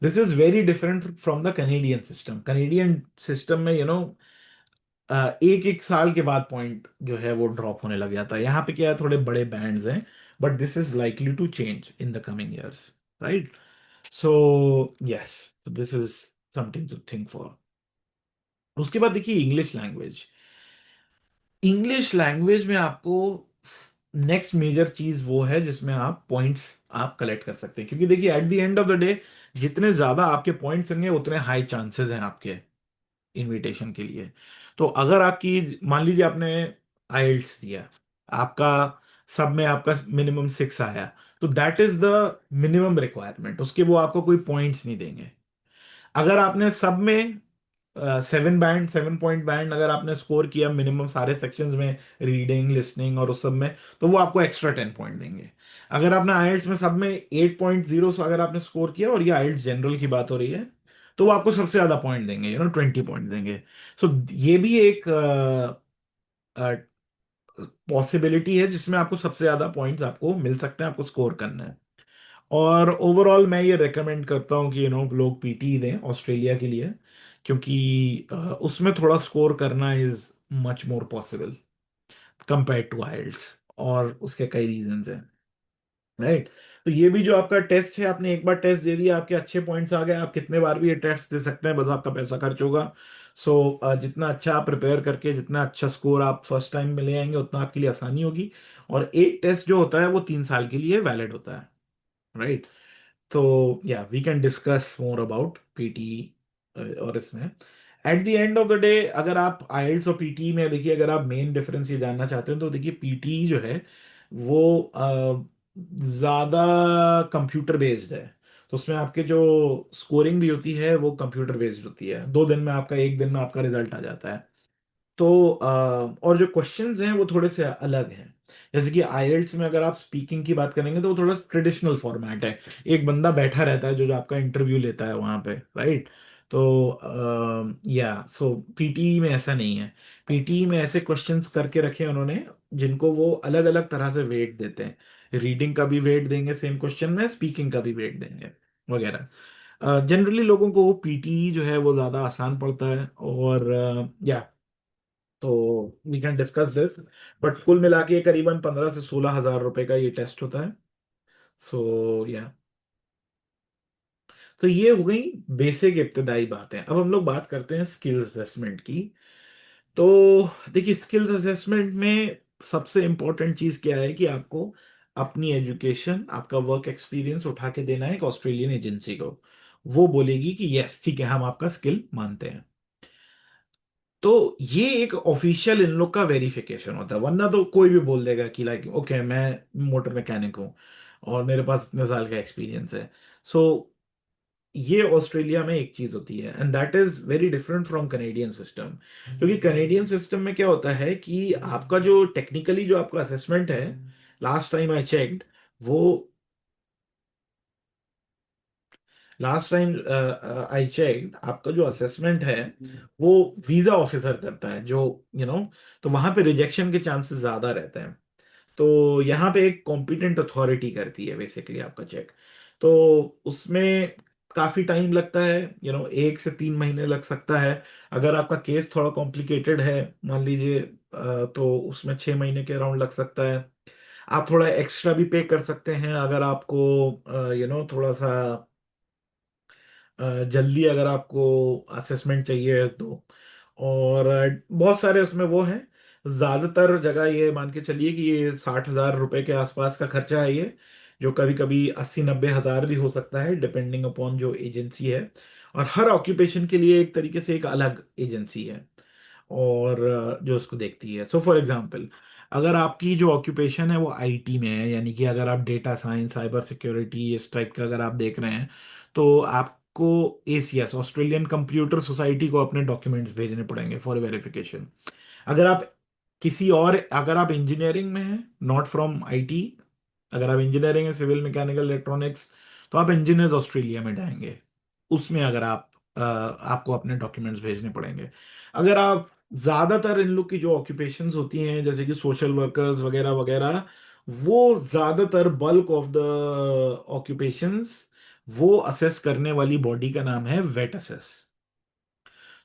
Speaker 4: This is very different from the Canadian system. Canadian system में एक एक साल के बाद पॉइंट जो है वो ड्रॉप होने लग जाता है। यहाँ पे क्या है, थोड़े बड़े बैंड्स हैं, but this is likely to change in the coming years, right. So yes, this is something to think for. उसके बाद देखिए इंग्लिश लैंग्वेज। इंग्लिश लैंग्वेज में आपको नेक्स्ट मेजर चीज वो है जिसमें आप पॉइंट्स आप कलेक्ट कर सकते हैं, क्योंकि देखिए at the end of the day जितने ज्यादा आपके पॉइंट्स होंगे उतने हाई चांसेस हैं आपके इनविटेशन के लिए। तो अगर आपकी मान लीजिए आपने आइल्स दिया, आपका सब में आपका मिनिमम 6 आया, तो that is the minimum requirement, उसके वो आपको कोई पॉइंट्स नहीं देंगे। अगर आपने सब में 7 पॉइंट बैंड अगर आपने स्कोर किया मिनिमम सारे सेक्शंस में, रीडिंग लिसनिंग और उस सब में, तो वो आपको एक्स्ट्रा 10 पॉइंट देंगे। अगर आपने आइल्स में सब में 8.0 अगर आपने स्कोर किया, और ये आइल्स जनरल की बात हो रही है, तो वो आपको सबसे ज्यादा पॉइंट देंगे, 20 पॉइंट देंगे। सो ये भी एक पॉसिबिलिटी है जिसमें आपको सबसे ज्यादा पॉइंट्स आपको मिल सकते हैं, आपको स्कोर करना है। और ओवरऑल मैं ये रेकमेंड करता हूँ कि लोग पीटी दें ऑस्ट्रेलिया के लिए, क्योंकि उसमें थोड़ा स्कोर करना is much more possible compare to IELTS, और उसके कई रीजंस हैं, राइट। तो ये भी जो आपका टेस्ट है, आपने एक बार टेस्ट दे दिया, आपके अच्छे पॉइंट्स आ गए, आप कितने बार भी ये टेस्ट दे सकते हैं, बस आपका पैसा खर्च होगा। सो जितना अच्छा आप प्रिपेयर करके जितना अच्छा स्कोर आप फर्स्ट टाइम में ले आएंगे उतना आपके लिए आसानी होगी। और एक टेस्ट जो होता है वो 3 साल के लिए वैलिड होता है, राइट। तो या we can discuss more about PT. और इसमें at the end of the day अगर आप आइल्स और पीटी में देखिए, अगर आप मेन डिफरेंस ये जानना चाहते हैं तो देखिए पीटी जो है वो ज्यादा कंप्यूटर बेस्ड है। तो उसमें आपके जो स्कोरिंग भी होती है वो कंप्यूटर बेस्ड होती है, 2 दिन में आपका, 1 दिन में आपका रिजल्ट आ जाता है। तो और जो क्वेश्चंस हैं वो थोड़े से अलग हैं। जैसे कि आईएलटीएस में अगर आप स्पीकिंग की बात करेंगे तो वो थोड़ा ट्रेडिशनल फॉर्मेट है, एक बंदा बैठा रहता है जो जो आपका इंटरव्यू लेता है वहां पे, राइट। तो या सो पीटी में ऐसा नहीं है। पीटी में ऐसे क्वेश्चंस करके रखे हैं उन्होंने जिनको वो अलग अलग तरह से वेट देते हैं, रीडिंग का भी वेट देंगे सेम क्वेश्चन में, स्पीकिंग का भी वेट देंगे वगैरह। जनरली लोगों को पीटी जो है वो ज्यादा आसान पड़ता है, और या तो we can discuss this, but कुल मिला के करीबन 15 से 16 हजार रुपए का ये टेस्ट होता है। सो या तो ये हो गई बेसिक इब्तदाई बातें। अब हम लोग बात करते हैं स्किल्स असेसमेंट की। तो देखिए स्किल्स असेसमेंट में सबसे इंपॉर्टेंट चीज क्या है कि आपको अपनी एजुकेशन, आपका वर्क एक्सपीरियंस उठा के देना है एक ऑस्ट्रेलियन एजेंसी को, वो बोलेगी कि यस ठीक है हम आपका स्किल मानते हैं। तो ये एक ऑफिशियल इन लोग का वेरिफिकेशन होता है, वरना तो कोई भी बोल देगा कि लाइक ओके मैं मोटर मैकेनिक हूँ और मेरे पास इतने साल का एक्सपीरियंस है। सो ये ऑस्ट्रेलिया में एक चीज होती है, and that is very different from Canadian system. क्योंकि कनेडियन सिस्टम में क्या होता है कि आपका जो टेक्निकली जो आपका असेसमेंट है, लास्ट टाइम आई चेक्ड, वो लास्ट टाइम आई चेक, आपका जो असेसमेंट है वो वीजा ऑफिसर करता है, जो तो वहां पे रिजेक्शन के चांसेस ज्यादा रहते हैं। तो यहाँ पे एक कॉम्पिटेंट अथॉरिटी करती है बेसिकली आपका चेक। तो उसमें काफी टाइम लगता है, 1 से 3 महीने लग सकता है। अगर आपका केस थोड़ा कॉम्प्लिकेटेड है, मान लीजिए, तो उसमें 6 महीने के अराउंड लग सकता है। आप थोड़ा एक्स्ट्रा भी पे कर सकते हैं अगर आपको थोड़ा सा जल्दी अगर आपको असेसमेंट चाहिए तो। और बहुत सारे उसमें वो हैं। ज्यादातर जगह ये मान के चलिए कि ये 60,000 रुपए के आसपास का खर्चा है ये, जो कभी कभी 80-90 हजार भी हो सकता है, डिपेंडिंग अपॉन जो एजेंसी है। और हर ऑक्यूपेशन के लिए एक तरीके से एक अलग एजेंसी है, और जो उसको देखती है। सो फॉर एग्जांपल, अगर आपकी जो ऑक्यूपेशन है वो आईटी में है, यानी कि अगर आप डेटा साइंस, साइबर सिक्योरिटी, इस टाइप का अगर आप देख रहे हैं, तो आपको एसीएस, ऑस्ट्रेलियन कंप्यूटर सोसाइटी को अपने डॉक्यूमेंट्स भेजने पड़ेंगे फॉर वेरिफिकेशन। अगर आप अगर आप इंजीनियरिंग में हैं, नॉट फ्रॉम आईटी, अगर आप इंजीनियरिंग है, सिविल, मैकेनिकल, इलेक्ट्रॉनिक्स, तो आप इंजीनियर्स ऑस्ट्रेलिया में जाएंगे। उसमें अगर आपको अपने डॉक्यूमेंट्स भेजने पड़ेंगे। अगर आप ज्यादातर इन लोग की जो ऑक्यूपेशंस होती हैं, जैसे कि सोशल वर्कर्स वगैरह वगैरह, वो ज्यादातर बल्क ऑफ द ऑक्यूपेशंस, वो असेस करने वाली बॉडी का नाम है वेट असेस।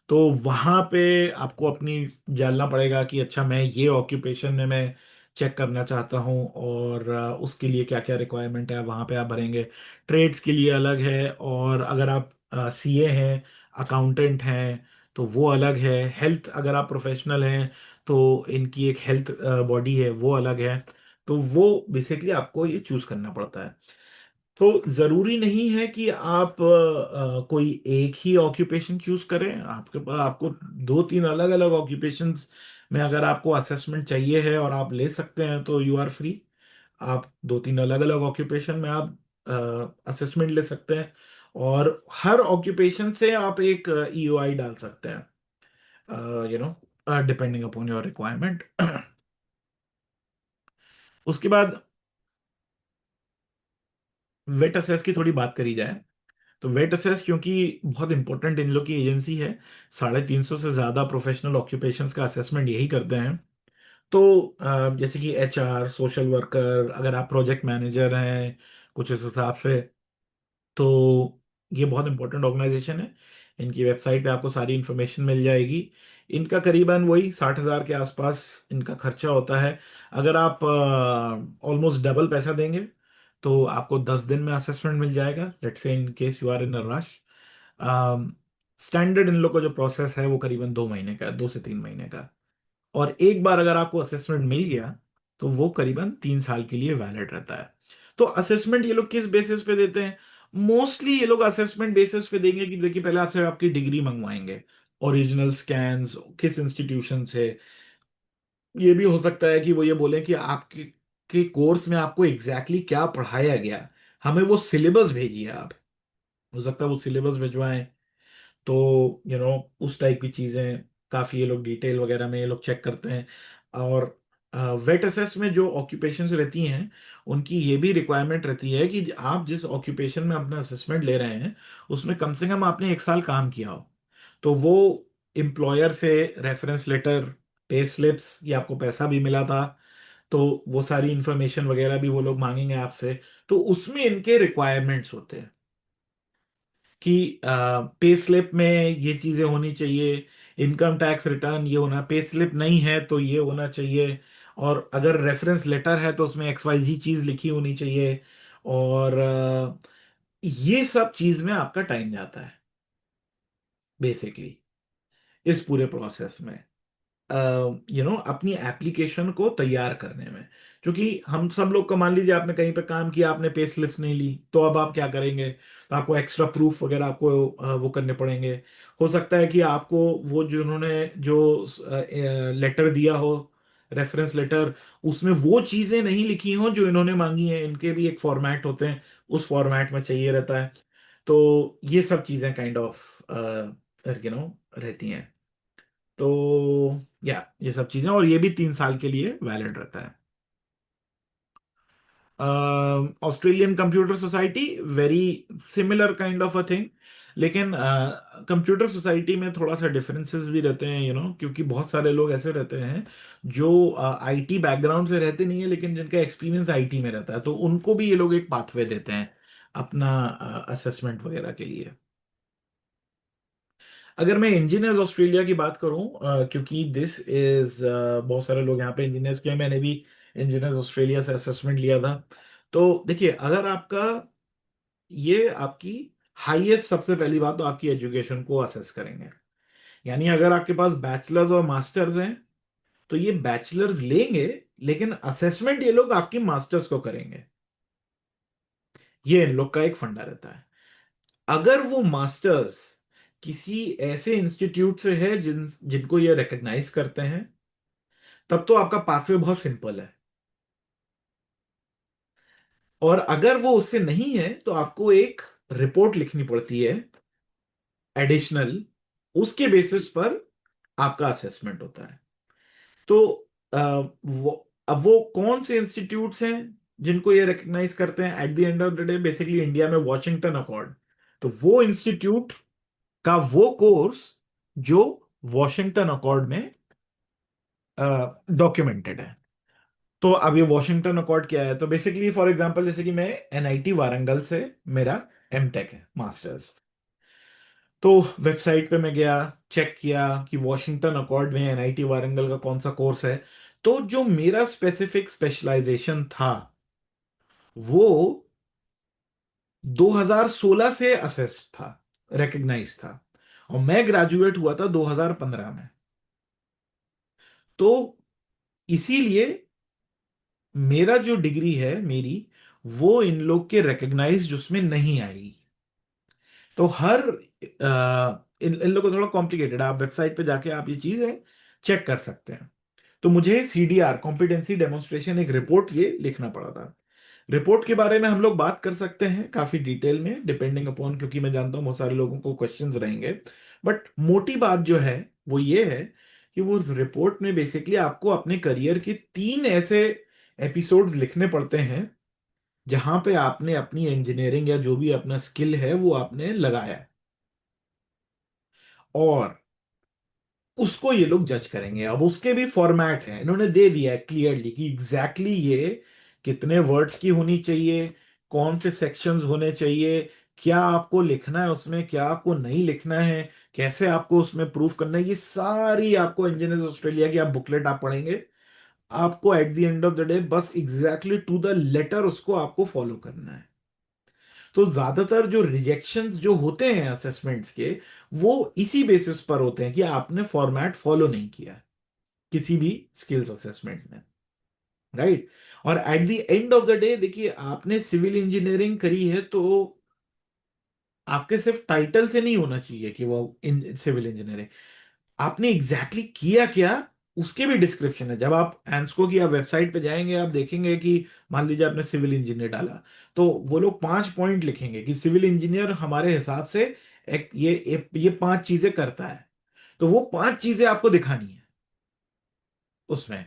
Speaker 4: तो वहां पे आपको अपनी जानना पड़ेगा कि अच्छा, मैं ये ऑक्यूपेशन में मैं चेक करना चाहता हूँ, और उसके लिए क्या क्या रिक्वायरमेंट है, वहां पे आप भरेंगे। ट्रेड्स के लिए अलग है, और अगर आप सीए हैं, अकाउंटेंट हैं, तो वो अलग है। हेल्थ, अगर आप प्रोफेशनल हैं, तो इनकी एक हेल्थ बॉडी है, वो अलग है। तो वो बेसिकली आपको ये चूज करना पड़ता है। तो जरूरी नहीं है कि आप कोई एक ही ऑक्यूपेशन चूज करें। आपके पास आपको 2-3 अलग अलग ऑक्यूपेशंस में अगर आपको असेसमेंट चाहिए है और आप ले सकते हैं, तो यू आर फ्री। आप 2-3 अलग अलग ऑक्यूपेशन में आप असेसमेंट ले सकते हैं, और हर ऑक्यूपेशन से आप एक ईओआई डाल सकते हैं, डिपेंडिंग अपॉन योर रिक्वायरमेंट। उसके बाद वेट असेस की थोड़ी बात करी जाए, तो वेट असेस क्योंकि बहुत इंपॉर्टेंट इन लोग की एजेंसी है, 350 से ज्यादा प्रोफेशनल ऑक्यूपेशंस का असेसमेंट यही करते हैं। तो जैसे कि एचआर, सोशल वर्कर, अगर आप प्रोजेक्ट मैनेजर हैं कुछ इस हिसाब से, तो ये बहुत इंपॉर्टेंट ऑर्गेनाइजेशन है। इनकी वेबसाइट पे आपको सारी इंफॉर्मेशन मिल जाएगी। इनका करीबन वही 60,000 के आसपास इनका खर्चा होता है। अगर आप ऑलमोस्ट डबल पैसा देंगे, तो आपको 10 दिन में असेसमेंट मिल जाएगा, let's say in case you are in a rush. Standard इन लोग का जो प्रोसेस है वो करीबन 2 महीने का है, 2 से 3 महीने का। और एक बार अगर आपको असेसमेंट मिल गया, तो वो करीबन 3 साल के लिए वैलिड रहता है। तो असेसमेंट ये लोग किस बेसिस पे देते हैं? मोस्टली ये लोग असेसमेंट बेसिस पे देंगे कि देखिए, पहले आपसे आपकी डिग्री मंगवाएंगे, ओरिजिनल स्कैन्स, किस इंस्टीट्यूशन से। ये भी हो सकता है कि वो ये बोले कि आपके के कोर्स में आपको एग्जैक्टली exactly क्या पढ़ाया गया, हमें वो सिलेबस भेजिए आप। हो सकता है वो सिलेबस भिजवाएं। तो उस टाइप की चीजें काफी ये लोग डिटेल वगैरह में ये लोग चेक करते हैं। और वेट असेस में जो ऑक्यूपेशंस रहती हैं, उनकी ये भी रिक्वायरमेंट रहती है कि आप जिस ऑक्यूपेशन में अपना असेसमेंट ले रहे हैं, उसमें कम से कम आपने 1 साल काम किया हो। तो वो एम्प्लॉयर से रेफरेंस लेटर, पे स्लिप्स, ये आपको पैसा भी मिला था, तो वो सारी इंफॉर्मेशन वगैरह भी वो लोग मांगेंगे आपसे। तो उसमें इनके रिक्वायरमेंट्स होते हैं कि पे स्लिप में ये चीजें होनी चाहिए, इनकम टैक्स रिटर्न ये होना, पे स्लिप नहीं है तो ये होना चाहिए, और अगर रेफरेंस लेटर है तो उसमें XYZ चीज लिखी होनी चाहिए। और ये सब चीज में आपका टाइम जाता है बेसिकली, इस पूरे प्रोसेस में, अपनी एप्लीकेशन को तैयार करने में। क्योंकि हम सब लोग का, मान लीजिए आपने कहीं पे काम किया, आपने पे स्लिप्स नहीं ली, तो अब आप क्या करेंगे? तो आपको एक्स्ट्रा प्रूफ वगैरह आपको वो करने पड़ेंगे। हो सकता है कि आपको वो जो उन्होंने जो लेटर दिया हो, रेफरेंस लेटर, उसमें वो चीजें नहीं लिखी हो जो इन्होंने मांगी हैं। इनके भी एक फॉर्मेट होते हैं, उस फॉर्मेट में चाहिए रहता है। तो ये सब चीजें काइंड ऑफ रहती हैं। तो या ये सब चीजें, और ये भी 3 साल के लिए वैलिड रहता है। Australian computer society, very similar kind of a thing, लेकिन कंप्यूटर सोसाइटी में थोड़ा सा डिफरेंसेस भी रहते हैं, क्योंकि बहुत सारे लोग ऐसे रहते हैं जो आईटी बैकग्राउंड से रहते नहीं है, लेकिन जिनका एक्सपीरियंस आईटी में रहता है, तो उनको भी ये लोग एक पाथवे देते हैं अपना असेसमेंट वगैरह के लिए। अगर मैं इंजीनियर्स ऑस्ट्रेलिया की बात करूं, क्योंकि दिस इज बहुत सारे लोग यहाँ पे इंजीनियर्स के हैं, मैंने भी इंजीनियर्स ऑस्ट्रेलिया से असेसमेंट लिया था। तो देखिए, अगर आपका ये आपकी हाईएस्ट, सबसे पहली बात तो आपकी एजुकेशन को असेस करेंगे। यानी अगर आपके पास बैचलर्स और मास्टर्स हैं तो ये बैचलर्स लेंगे, लेकिन असेसमेंट ये लोग आपकी मास्टर्स को करेंगे। ये इन लोग का एक फंडा रहता है। अगर वो मास्टर्स किसी ऐसे इंस्टीट्यूट से है जिनको ये रिकॉग्नाइज करते हैं, तब तो आपका पाथवे बहुत सिंपल है। और अगर वो उससे नहीं है तो आपको एक रिपोर्ट लिखनी पड़ती है एडिशनल, उसके बेसिस पर आपका असेसमेंट होता है। तो वो, अब वो कौन से इंस्टीट्यूट्स हैं जिनको ये रिकॉग्नाइज करते हैं at the end of the day? Basically India में वॉशिंगटन अकॉर्ड। तो वो इंस्टीट्यूट का वो कोर्स जो वॉशिंगटन अकॉर्ड में डॉक्यूमेंटेड है। तो अब ये वॉशिंगटन अकॉर्ड क्या है? तो बेसिकली फॉर एग्जांपल, जैसे कि मैं एनआईटी वारंगल से, मेरा एमटेक है, मास्टर्स। तो वेबसाइट पे मैं गया, चेक किया कि वॉशिंगटन अकॉर्ड में एनआईटी वारंगल का कौन सा कोर्स है। तो जो मेरा स्पेसिफिक स्पेशलाइजेशन था वो 2016 से असेस था, रिकग्नाइज था, और मैं ग्रेजुएट हुआ था 2015 में। तो इसीलिए मेरा जो डिग्री है मेरी, वो इन लोग के रिकग्नाइज उसमें नहीं आई। तो हर इन लोगों को थोड़ा कॉम्प्लिकेटेड है, आप वेबसाइट पे जाके आप ये चीजें चेक कर सकते हैं। तो मुझे सीडीआर, कॉम्पिटेंसी डेमोन्स्ट्रेशन, एक रिपोर्ट ये लिखना पड़ा था। रिपोर्ट के बारे में हम लोग बात कर सकते हैं काफी डिटेल में, डिपेंडिंग अपॉन, क्योंकि मैं जानता हूं बहुत सारे लोगों को क्वेश्चंस रहेंगे। बट मोटी बात जो है वो ये है कि वो रिपोर्ट में बेसिकली आपको अपने करियर के 3 ऐसे एपिसोड्स लिखने पड़ते हैं जहां पे आपने अपनी इंजीनियरिंग या जो भी अपना स्किल है वो आपने लगाया है, और उसको ये लोग जज करेंगे। अब उसके भी फॉर्मेट है, इन्होंने दे दिया है क्लियरली कि एग्जैक्टली ये कितने वर्ड्स की होनी चाहिए, कौन से सेक्शंस होने चाहिए, क्या आपको लिखना है उसमें, क्या आपको नहीं लिखना है, कैसे आपको उसमें प्रूफ करना है। ये सारी आपको इंजीनियर्स ऑस्ट्रेलिया की आप बुकलेट आप पढ़ेंगे, आपको eight the end of the day बस एग्जैक्टली टू द लेटर उसको आपको फॉलो करना है। तो ज्यादातर जो रिजेक्शंस जो होते हैं असेसमेंट्स के, वो इसी बेसिस पर होते हैं कि आपने फॉर्मेट फॉलो नहीं किया किसी भी स्किल्स असेसमेंट में, राइट? और at the end of the day देखिए, आपने सिविल इंजीनियरिंग करी है तो आपके सिर्फ टाइटल से नहीं होना चाहिए कि वो सिविल इंजीनियरिंग, आपने एग्जैक्टली exactly किया क्या, उसके भी डिस्क्रिप्शन है। जब आप एंस्को की आप वेबसाइट पे जाएंगे, आप देखेंगे कि मान लीजिए आपने सिविल इंजीनियर डाला, तो वो लोग 5 पॉइंट लिखेंगे कि सिविल इंजीनियर हमारे हिसाब से एक ये 5 चीजें करता है। तो वो 5 चीजें आपको दिखानी है उसमें।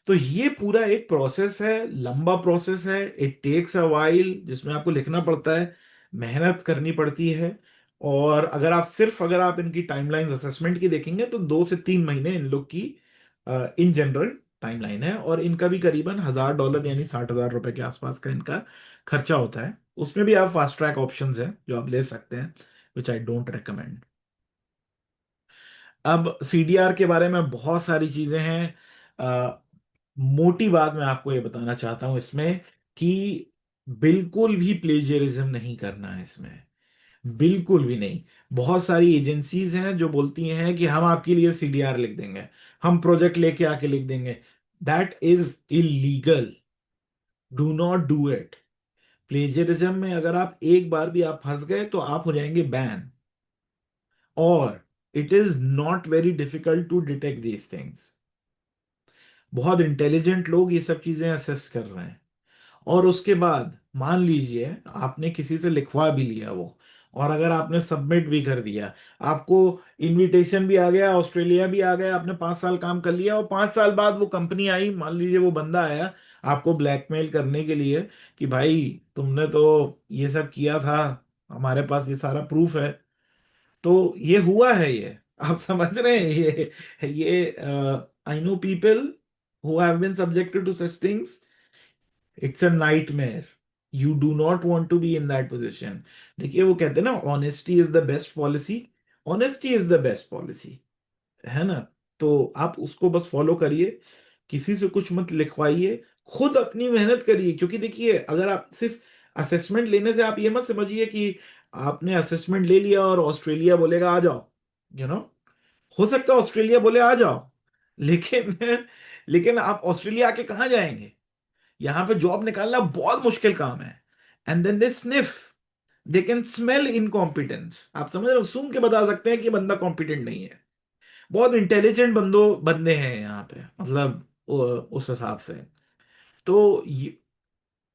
Speaker 4: तो ये पूरा एक प्रोसेस है, लंबा प्रोसेस है, इट टेक्स अ वाइल, जिसमें आपको लिखना पड़ता है, मेहनत करनी पड़ती है। और अगर आप इनकी टाइमलाइन असेसमेंट की देखेंगे तो 2 से 3 महीने इन लोग की इन जनरल टाइमलाइन है, और इनका भी करीबन $1000 यानी 60,000 रुपए के आसपास का इनका खर्चा होता है। उसमें भी आप फास्ट ट्रैक ऑप्शंस हैं जो आप ले सकते हैं, विच आई डोंट रिकमेंड। अब सीडीआर के बारे में बहुत सारी चीजें हैं। मोटी बात मैं आपको ये बताना चाहता हूं इसमें कि बिल्कुल भी प्लेजियरिज्म नहीं करना है इसमें, बिल्कुल भी नहीं। बहुत सारी एजेंसीज हैं जो बोलती हैं कि हम आपके लिए सीडीआर लिख देंगे, हम प्रोजेक्ट लेके आके लिख देंगे। That is illegal, do not do it. Plagiarism में अगर आप एक बार भी आप फंस गए तो आप हो जाएंगे बैन, और it is not very difficult to detect these things. बहुत इंटेलिजेंट लोग ये सब चीजें असेस कर रहे हैं। और उसके बाद मान लीजिए आपने किसी से लिखवा भी लिया वो, और अगर आपने सबमिट भी कर दिया, आपको इनविटेशन भी आ गया, ऑस्ट्रेलिया भी आ गया, आपने 5 साल काम कर लिया, और 5 साल बाद वो कंपनी आई, मान लीजिए वो बंदा आया आपको ब्लैकमेल करने के लिए कि भाई तुमने तो ये सब किया था, हमारे पास ये सारा प्रूफ है, तो ये हुआ है ये, आप समझ रहे हैं, ये I know people who have been subjected to such things. It's a nightmare, you do not want to be in that position. देखिए वो कहते हैं ना, honesty is the best policy, honesty is the best policy, है ना। तो आप उसको बस फॉलो करिए, किसी से कुछ मत लिखवाइए, खुद अपनी मेहनत करिए, क्योंकि देखिए अगर आप सिर्फ असेसमेंट लेने से, आप ये मत समझिए कि आपने असेसमेंट ले लिया और ऑस्ट्रेलिया बोलेगा आ जाओ, यू नो। हो सकता है ऑस्ट्रेलिया बोले आ जाओ, लेकिन लेकिन आप ऑस्ट्रेलिया आके कहाँ जाएंगे? यहां पे जॉब निकालना बहुत मुश्किल काम है। And then they sniff, they can smell incompetence, आप समझ रहे हो, सूंघ के बता सकते हैं कि बंदा कॉम्पिटेंट नहीं है। बहुत इंटेलिजेंट बंदे हैं यहाँ पे, मतलब उस हिसाब से। तो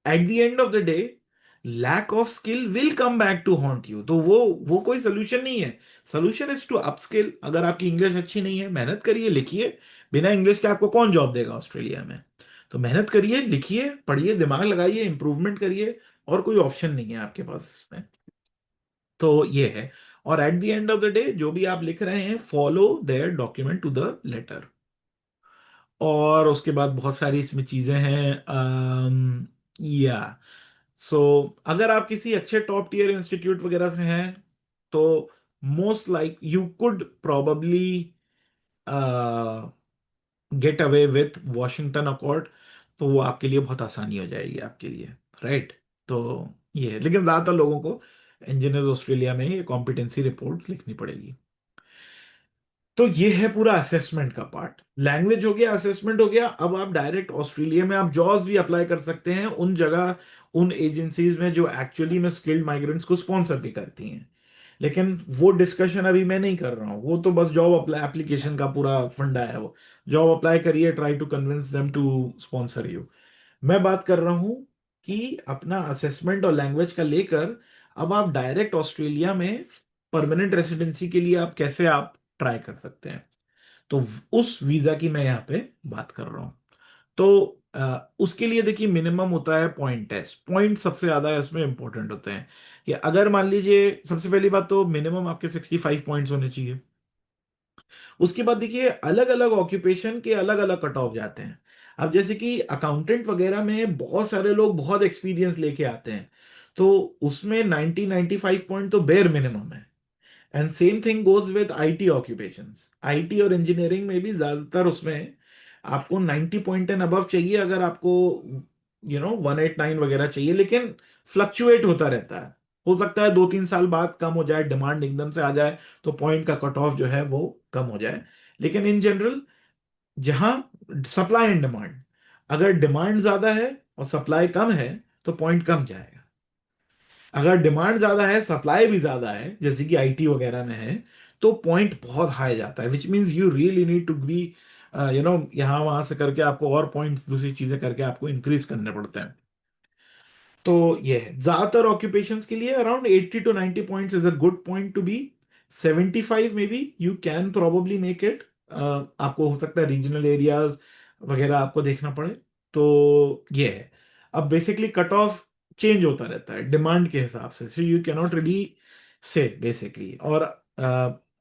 Speaker 4: at the end of the day, lack of skill will come back to haunt you, तो वो कोई सोल्यूशन नहीं है। Solution is to upskill. अगर आपकी इंग्लिश अच्छी नहीं है, मेहनत करिए, लिखिए। बिना इंग्लिश के आपको कौन जॉब देगा ऑस्ट्रेलिया में? तो मेहनत करिए, लिखिए, पढ़िए, दिमाग लगाइए, इंप्रूवमेंट करिए, और कोई ऑप्शन नहीं है आपके पास इसमें। तो ये है। और at the end of the day जो भी आप लिख रहे हैं, follow their document to the letter. और उसके बाद बहुत सारी इसमें चीजें हैं, या सो अगर आप किसी अच्छे टॉप टियर इंस्टीट्यूट वगैरह से हैं, तो most like you could probably get away with Washington accord, तो वो आपके लिए बहुत आसानी हो जाएगी आपके लिए, राइट। तो ये है, लेकिन ज्यादातर लोगों को इंजीनियर्स ऑस्ट्रेलिया में ये कॉम्पिटेंसी रिपोर्ट लिखनी पड़ेगी। तो ये है पूरा असेसमेंट का पार्ट। लैंग्वेज हो गया, असेसमेंट हो गया। अब आप डायरेक्ट ऑस्ट्रेलिया में आप जॉब्स भी अप्लाई कर सकते हैं उन जगह, उन एजेंसीज में जो एक्चुअली में स्किल्ड माइग्रेंट्स को स्पॉन्सर भी करती हैं। लेकिन वो डिस्कशन अभी मैं नहीं कर रहा हूँ, वो तो बस जॉब अप्लाई एप्लीकेशन का पूरा फंडा है वो। जॉब अप्लाई करिए, try to convince them to sponsor you. मैं बात कर रहा हूँ कि अपना असेसमेंट और लैंग्वेज का लेकर अब आप डायरेक्ट ऑस्ट्रेलिया में परमानेंट रेसिडेंसी के लिए आप कैसे आप ट्राई कर सकते हैं। तो उस वीजा की मैं यहाँ पे बात कर रहा हूँ। तो उसके लिए देखिए मिनिमम होता है पॉइंट टेस्ट, पॉइंट सबसे ज्यादा इसमें इंपॉर्टेंट होते हैं। कि अगर मान लीजिए, सबसे पहली बात तो मिनिमम आपके 65 पॉइंट्स होने चाहिए। उसके बाद देखिए अलग अलग ऑक्यूपेशन के अलग अलग कट ऑफ जाते हैं। अब जैसे कि अकाउंटेंट वगैरह में बहुत सारे लोग बहुत एक्सपीरियंस लेके आते हैं, तो उसमें 90-95 पॉइंट तो बेयर मिनिमम है। And same thing goes with IT occupations, IT और इंजीनियरिंग में भी ज्यादातर उसमें आपको 90 पॉइंट एंड अबव चाहिए, अगर आपको 189 वगैरह चाहिए। लेकिन फ्लक्चुएट होता रहता है, हो सकता है 2-3 साल बाद कम हो जाए, डिमांड एकदम से आ जाए तो पॉइंट का कट ऑफ जो है वो कम हो जाए। लेकिन इन जनरल, जहां सप्लाई एंड डिमांड, अगर डिमांड ज्यादा है और सप्लाई कम है तो पॉइंट कम जाएगा। अगर डिमांड ज्यादा है, सप्लाई भी ज्यादा है, जैसे कि आईटी वगैरह में है, तो पॉइंट बहुत हाई जाता है, which means you really need to be यहां वहां से करके आपको और पॉइंट्स, दूसरी चीजें करके आपको इंक्रीज करने पड़ते हैं। तो ये है ज्यादातर ऑक्यूपेशंस के लिए around 80-90 points is a good point to be. 75 में भी you can probably make it. आपको हो सकता है रीजनल एरियाज वगैरह आपको देखना पड़े। तो ये है। अब बेसिकली कट ऑफ चेंज होता रहता है डिमांड के हिसाब से, so you can not really say basically. और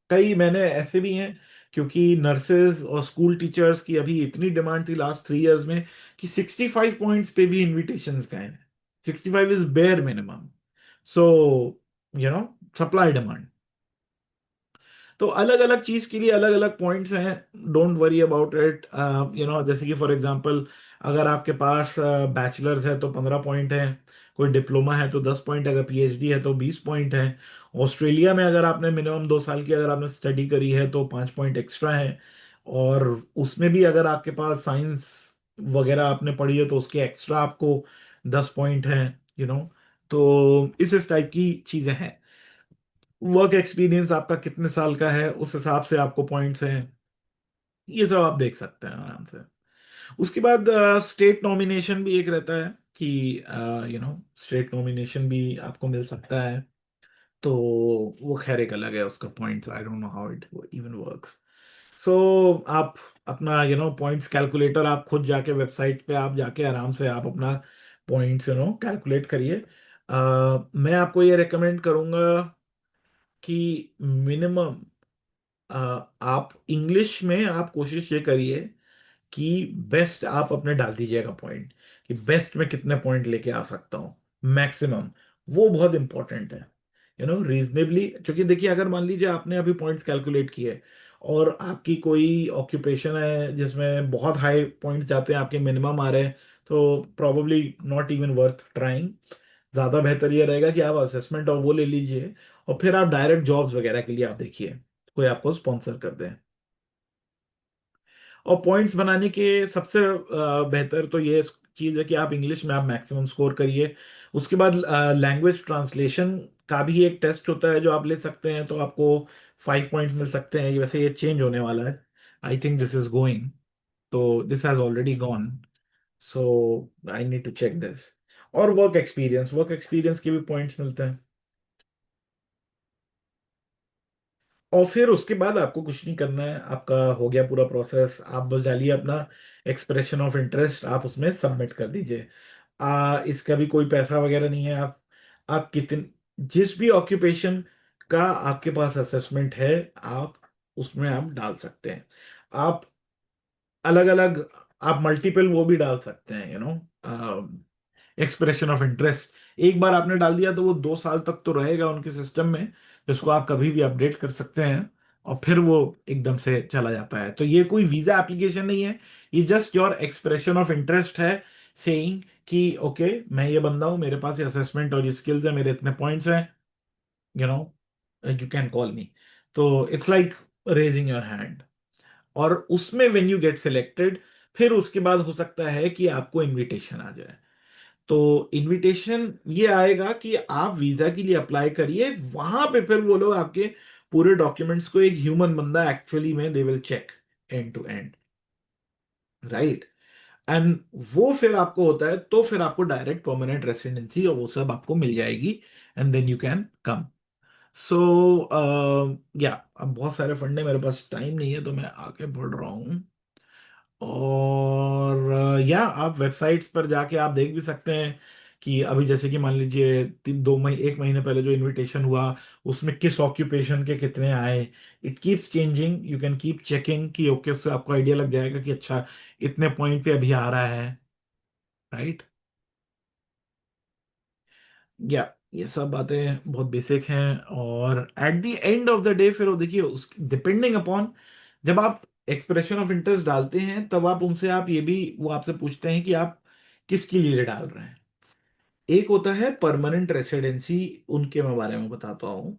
Speaker 4: कई मैंने ऐसे भी हैं, क्योंकि नर्सेज और स्कूल टीचर्स की अभी इतनी डिमांड थी लास्ट 3 इयर्स में कि 65 पॉइंट्स पे भी इनविटेशंस गए हैं। 65 is bare minimum. So, supply demand. तो अलग अलग चीज के लिए अलग अलग पॉइंट्स हैं, डोंट वरी अबाउट इट। जैसे कि फॉर एग्जांपल, अगर आपके पास बैचलर्स है तो 15 पॉइंट है, कोई डिप्लोमा है तो 10 पॉइंट, अगर पीएचडी है तो 20 पॉइंट है। ऑस्ट्रेलिया में अगर आपने मिनिमम 2 साल की अगर आपने स्टडी करी है तो 5 पॉइंट एक्स्ट्रा है। और उसमें भी अगर आपके पास साइंस वगैरह आपने पढ़ी है तो उसके एक्स्ट्रा आपको 10 पॉइंट है। यू नो तो इस टाइप की चीजें हैं। वर्क एक्सपीरियंस आपका कितने साल का है, उस हिसाब से आपको पॉइंट्स हैं। ये सब आप देख सकते हैं आराम से। उसके बाद स्टेट नॉमिनेशन भी एक रहता है कि स्टेट नॉमिनेशन भी आपको मिल सकता है। तो वो खैर एक अलग है उसका points, I don't know how it even works. So आप अपना पॉइंट्स कैलकुलेटर आप खुद जाके वेबसाइट पे आप जाके आराम से आप अपना पॉइंट्स कैलकुलेट करिए। मैं आपको ये रेकमेंड करूंगा कि मिनिमम आप इंग्लिश में आप कोशिश ये करिए कि बेस्ट आप अपने डाल दीजिएगा पॉइंट, कि बेस्ट में कितने पॉइंट लेके आ सकता हूँ मैक्सिमम। वो बहुत इंपॉर्टेंट है, रीजनेबली। क्योंकि देखिए अगर मान लीजिए आपने अभी पॉइंट्स कैलकुलेट किए और आपकी कोई ऑक्यूपेशन है जिसमें बहुत हाई पॉइंट्स जाते हैं, आपके मिनिमम आ रहे हैं, तो probably not even worth trying. ज़्यादा बेहतर ये रहेगा कि आप असेसमेंट और वो ले लीजिए, और फिर आप डायरेक्ट जॉब्स वगैरह के लिए आप देखिए कोई आपको स्पॉन्सर कर दे। और पॉइंट्स बनाने के सबसे बेहतर तो ये चीज़ है कि आप इंग्लिश में आप मैक्सिमम स्कोर करिए। उसके बाद लैंग्वेज ट्रांसलेशन का भी एक टेस्ट होता है जो आप ले सकते हैं, तो आपको 5 पॉइंट्स मिल सकते हैं। वैसे ये चेंज होने वाला है, I think this is going, तो this has already gone, so I need to check this. और वर्क एक्सपीरियंस के भी पॉइंट्स मिलते हैं। और फिर उसके बाद आपको कुछ नहीं करना है, आपका हो गया पूरा प्रोसेस। आप बस डालिए अपना एक्सप्रेशन ऑफ इंटरेस्ट, आप उसमें सबमिट कर दीजिए। इसका भी कोई पैसा वगैरह नहीं है। आप कितने जिस भी ऑक्यूपेशन का आपके पास असेसमेंट है, आप उसमें आप डाल सकते हैं। आप अलग अलग आप मल्टीपल वो भी डाल सकते हैं, एक्सप्रेशन ऑफ इंटरेस्ट। एक बार आपने डाल दिया तो वो 2 साल तक तो रहेगा उनके सिस्टम में, जिसको आप कभी भी अपडेट कर सकते हैं, और फिर वो एकदम से चला जाता है। तो ये कोई वीजा एप्लीकेशन नहीं है, ये just your expression of interest है, सेइंग कि ओके मैं ये बंदा हूं, मेरे पास ये असेसमेंट और ये स्किल्स है, मेरे इतने पॉइंट्स हैं, you know you can call me. तो it's like raising your hand. और उसमें व्हेन यू गेट सिलेक्टेड, फिर उसके बाद हो सकता है कि आपको इनविटेशन आ जाए। तो इनविटेशन ये आएगा कि आप वीजा के लिए अप्लाई करिए, वहां पे फिर वो लोग आपके पूरे डॉक्यूमेंट्स को एक ह्यूमन बंदा एक्चुअली में they will check end to end, right. And वो फिर आपको होता है, तो फिर आपको डायरेक्ट परमानेंट रेसिडेंसी और वो सब आपको मिल जाएगी, and then you can come. So yeah अब बहुत सारे फंडे, मेरे पास टाइम नहीं है तो मैं आगे बढ़ रहा हूँ। और या आप वेबसाइट्स पर जाके आप देख भी सकते हैं कि अभी जैसे कि मान लीजिए 1 महीने पहले जो इनविटेशन हुआ, उसमें किस ऑक्यूपेशन के कितने आए। It keeps changing, you can keep checking कि ओके, उससे आपको आइडिया लग जाएगा कि अच्छा इतने पॉइंट पे अभी आ रहा है, राइट। या ये सब बातें बहुत बेसिक हैं। और at the end of the day फिर वो देखिए उस डिपेंडिंग अपॉन, जब आप एक्सप्रेशन ऑफ इंटरेस्ट डालते हैं तब आप उनसे आप ये भी वो आपसे पूछते हैं कि आप किसके लिए डाल रहे हैं। एक होता है परमानेंट रेसिडेंसी, उनके मैं बारे में बताता हूँ,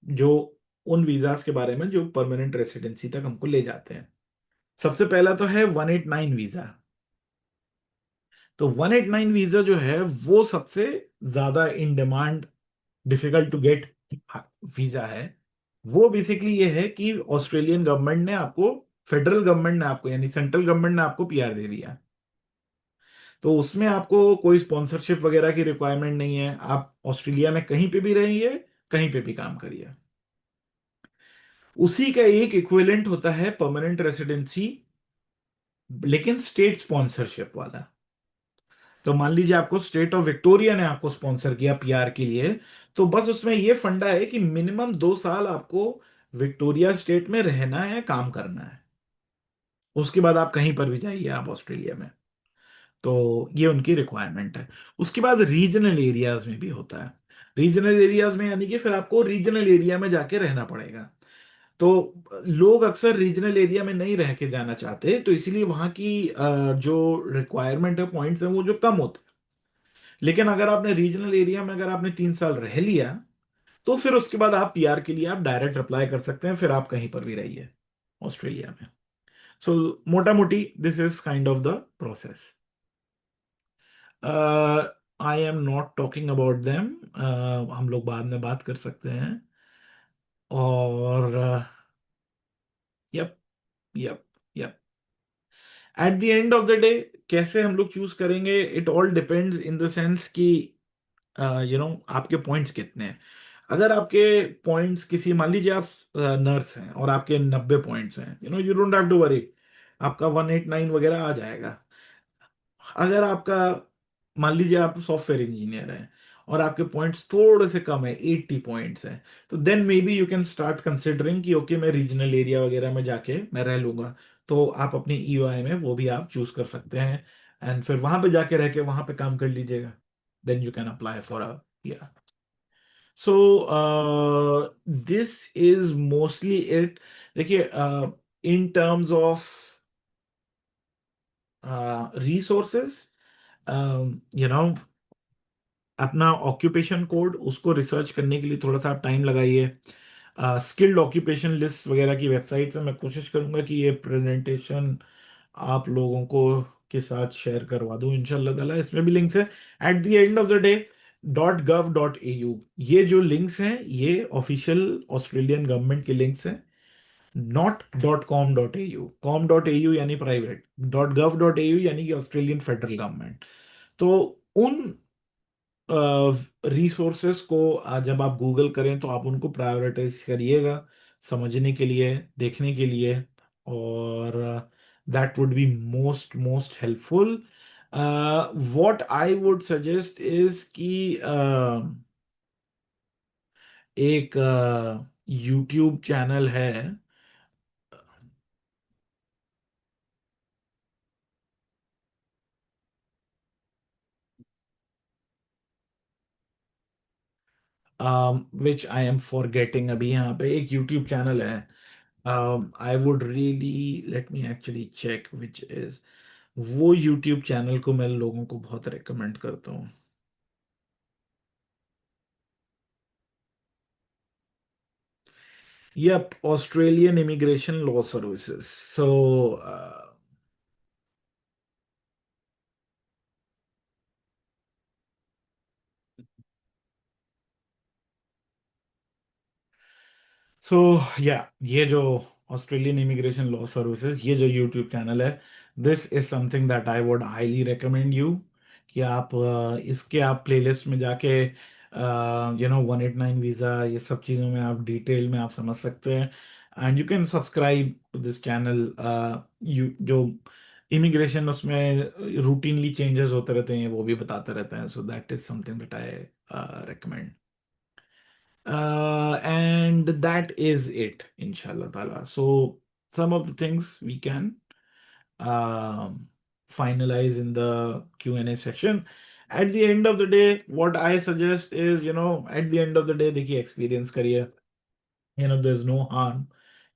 Speaker 4: जो उन वीजास के बारे में जो परमानेंट रेसिडेंसी तक हमको ले जाते हैं। सबसे पहला तो है 189 वीजा। तो 189 वीजा जो है वो सबसे ज्यादा in demand, difficult to get visa है। वो बेसिकली ये है कि ऑस्ट्रेलियन गवर्नमेंट ने आपको, फेडरल गवर्नमेंट ने आपको, यानी सेंट्रल गवर्नमेंट ने आपको पीआर दे दिया। तो उसमें आपको कोई स्पॉन्सरशिप वगैरह की रिक्वायरमेंट नहीं है, आप ऑस्ट्रेलिया में कहीं पे भी रहिए, कहीं पे भी काम करिए। उसी का एक इक्विवेलेंट होता है परमानेंट रेसिडेंसी, लेकिन स्टेट स्पॉन्सरशिप वाला। तो मान लीजिए आपको स्टेट ऑफ विक्टोरिया ने आपको स्पॉन्सर किया पीआर के लिए, तो बस उसमें यह फंडा है कि मिनिमम 2 साल आपको विक्टोरिया स्टेट में रहना है, काम करना है। उसके बाद आप कहीं पर भी जाइए आप ऑस्ट्रेलिया में, तो ये उनकी रिक्वायरमेंट है। उसके बाद रीजनल एरियाज में भी होता है। रीजनल एरियाज में यानी कि फिर आपको रीजनल एरिया में जाके रहना पड़ेगा। तो लोग अक्सर रीजनल एरिया में नहीं रह के जाना चाहते, तो इसीलिए वहां की जो रिक्वायरमेंट है, पॉइंट्स है, वो जो कम होते हैं। लेकिन अगर आपने रीजनल एरिया में अगर आपने 3 साल रह लिया, तो फिर उसके बाद आप पीआर के लिए आप डायरेक्ट अप्लाई कर सकते हैं, फिर आप कहीं पर भी रहिए ऑस्ट्रेलिया में। सो मोटा मोटी this is kind of the process. I am not talking about them, हम लोग बाद में बात कर सकते हैं। और yup yup yup at the end of the day कैसे हम लोग चूज करेंगे, it all depends in the sense कि आपके पॉइंट्स कितने हैं। अगर आपके पॉइंट्स किसी, मान लीजिए आप नर्स हैं और आपके 90 पॉइंट्स हैं, you don't have to worry, आपका 189 वगैरह आ जाएगा। अगर आपका, मान लीजिए आप सॉफ्टवेयर इंजीनियर हैं और आपके पॉइंट्स थोड़े से कम है, 80 पॉइंट्स हैं, तो then may B you can start considering कि ओके मैं रीजनल एरिया वगैरह में जाके मैं रह लूंगा। तो आप अपनी ईओआई में वो भी आप चूज कर सकते हैं, एंड फिर वहां पे जाके रह के वहां पे काम कर लीजिएगा, then you can apply for a, yeah. So this is mostly it. देखिए, in terms of resources, you know, अपना ऑक्यूपेशन कोड उसको रिसर्च करने के लिए थोड़ा सा आप टाइम लगाइए। स्किल्ड ऑक्यूपेशन लिस्ट वगैरह की वेबसाइट से मैं कोशिश करूंगा कि ये प्रेजेंटेशन आप लोगों को के साथ शेयर करवा दूं इंशाल्लाह ताला। इसमें भी लिंक्स है eight the end of the day. .gov.au, ये जो लिंक्स हैं ये ऑफिशियल ऑस्ट्रेलियन गवर्नमेंट के लिंक्स हैं, नॉट .com.au। com.au यानी प्राइवेट, .gov.au यानी कि ऑस्ट्रेलियन फेडरल गवर्नमेंट। तो उन रिसोर्सेस को जब आप गूगल करें तो आप उनको प्रायोरिटाइज करिएगा, समझने के लिए, देखने के लिए, और that would be most most helpful. What I would suggest is कि एक यूट्यूब चैनल है, विच आई एम फॉरगेटिंग, अभी यहाँ पे एक यूट्यूब चैनल है। I would really, let me actually check which is, वो यूट्यूब चैनल को मैं लोगों को बहुत रेकमेंड करता हूँ। Yep, Australian immigration law services. So so yeah, ये जो ऑस्ट्रेलियन इमिग्रेशन लॉ सर्विसेज, ये जो यूट्यूब चैनल है, this is something that I would highly recommend you कि आप इसके आप प्लेलिस्ट में जाके 189 वीज़ा, ये सब चीज़ों में आप डिटेल में आप समझ सकते हैं। And you can subscribe to this channel. You जो इमिग्रेशन उसमें रूटीनली चेंजेस होते रहते हैं, वो भी बताते रहते हैं, so that is something that I recommend. And that is it, inshallah ta'ala. So, some of the things we can um, finalize in the Q&A session. At the end of the day, what I suggest is, at the end of the day, देखिए, experience करिए, there's no harm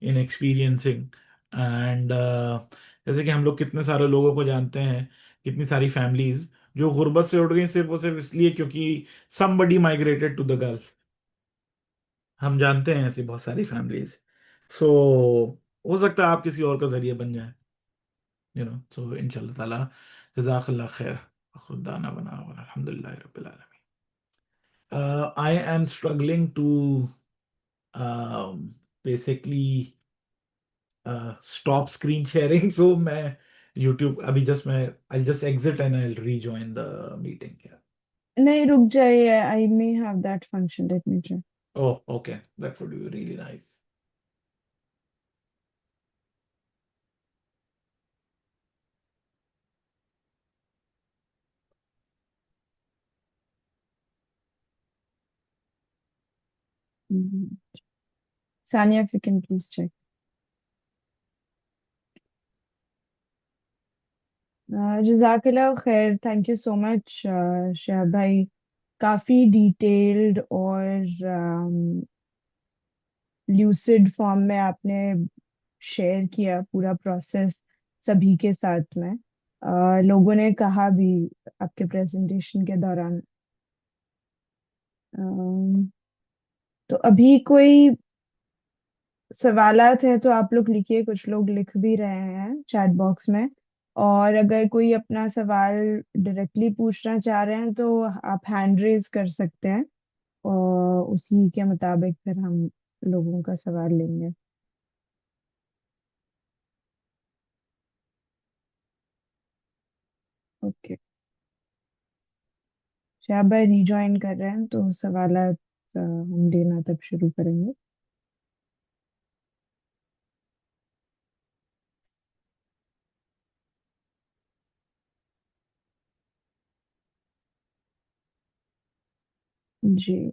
Speaker 4: in experiencing. And जैसे कि हम लोग कितने सारे लोगों को जानते हैं, कितनी सारी फैमिलीज जो गुर्बत से उठ गई सिर्फ और सिर्फ इसलिए क्योंकि somebody migrated to the Gulf। हम जानते हैं ऐसी बहुत सारी फैमिलीज। सो हो सकता है आप किसी और का जरिए बन जाए, सो इंशाल्लाह ताला। जज़ाकल्लाह खैर। खुदाना बना अल्हम्दुलिल्लाह रब्बिल आलमीन। I am struggling to basically stop screen sharing, so मैं यूट्यूब अभी जस्ट मैं I just exit and I rejoin the meeting.
Speaker 1: नहीं, रुक जाइए, I may have that function, let me check.
Speaker 4: Oh okay, that would be really nice.
Speaker 1: Sania, if you can please check. जज़ाकल्लाह खैर, thank you so much Shahab भाई। काफी detailed और lucid form में आपने शेयर किया पूरा प्रोसेस सभी के साथ में। लोगों ने कहा भी आपके प्रेजेंटेशन के दौरान। अम, तो अभी कोई सवालात है तो आप लोग लिखिए, कुछ लोग लिख भी रहे हैं चैट बॉक्स में। और अगर कोई अपना सवाल डायरेक्टली पूछना चाह रहे हैं तो आप हैंड रेज कर सकते हैं, और उसी के मुताबिक फिर हम लोगों का सवाल लेंगे। ओके, शायद भाई रिजॉइन कर रहे हैं तो सवाल हम लेना तब शुरू करेंगे। जी।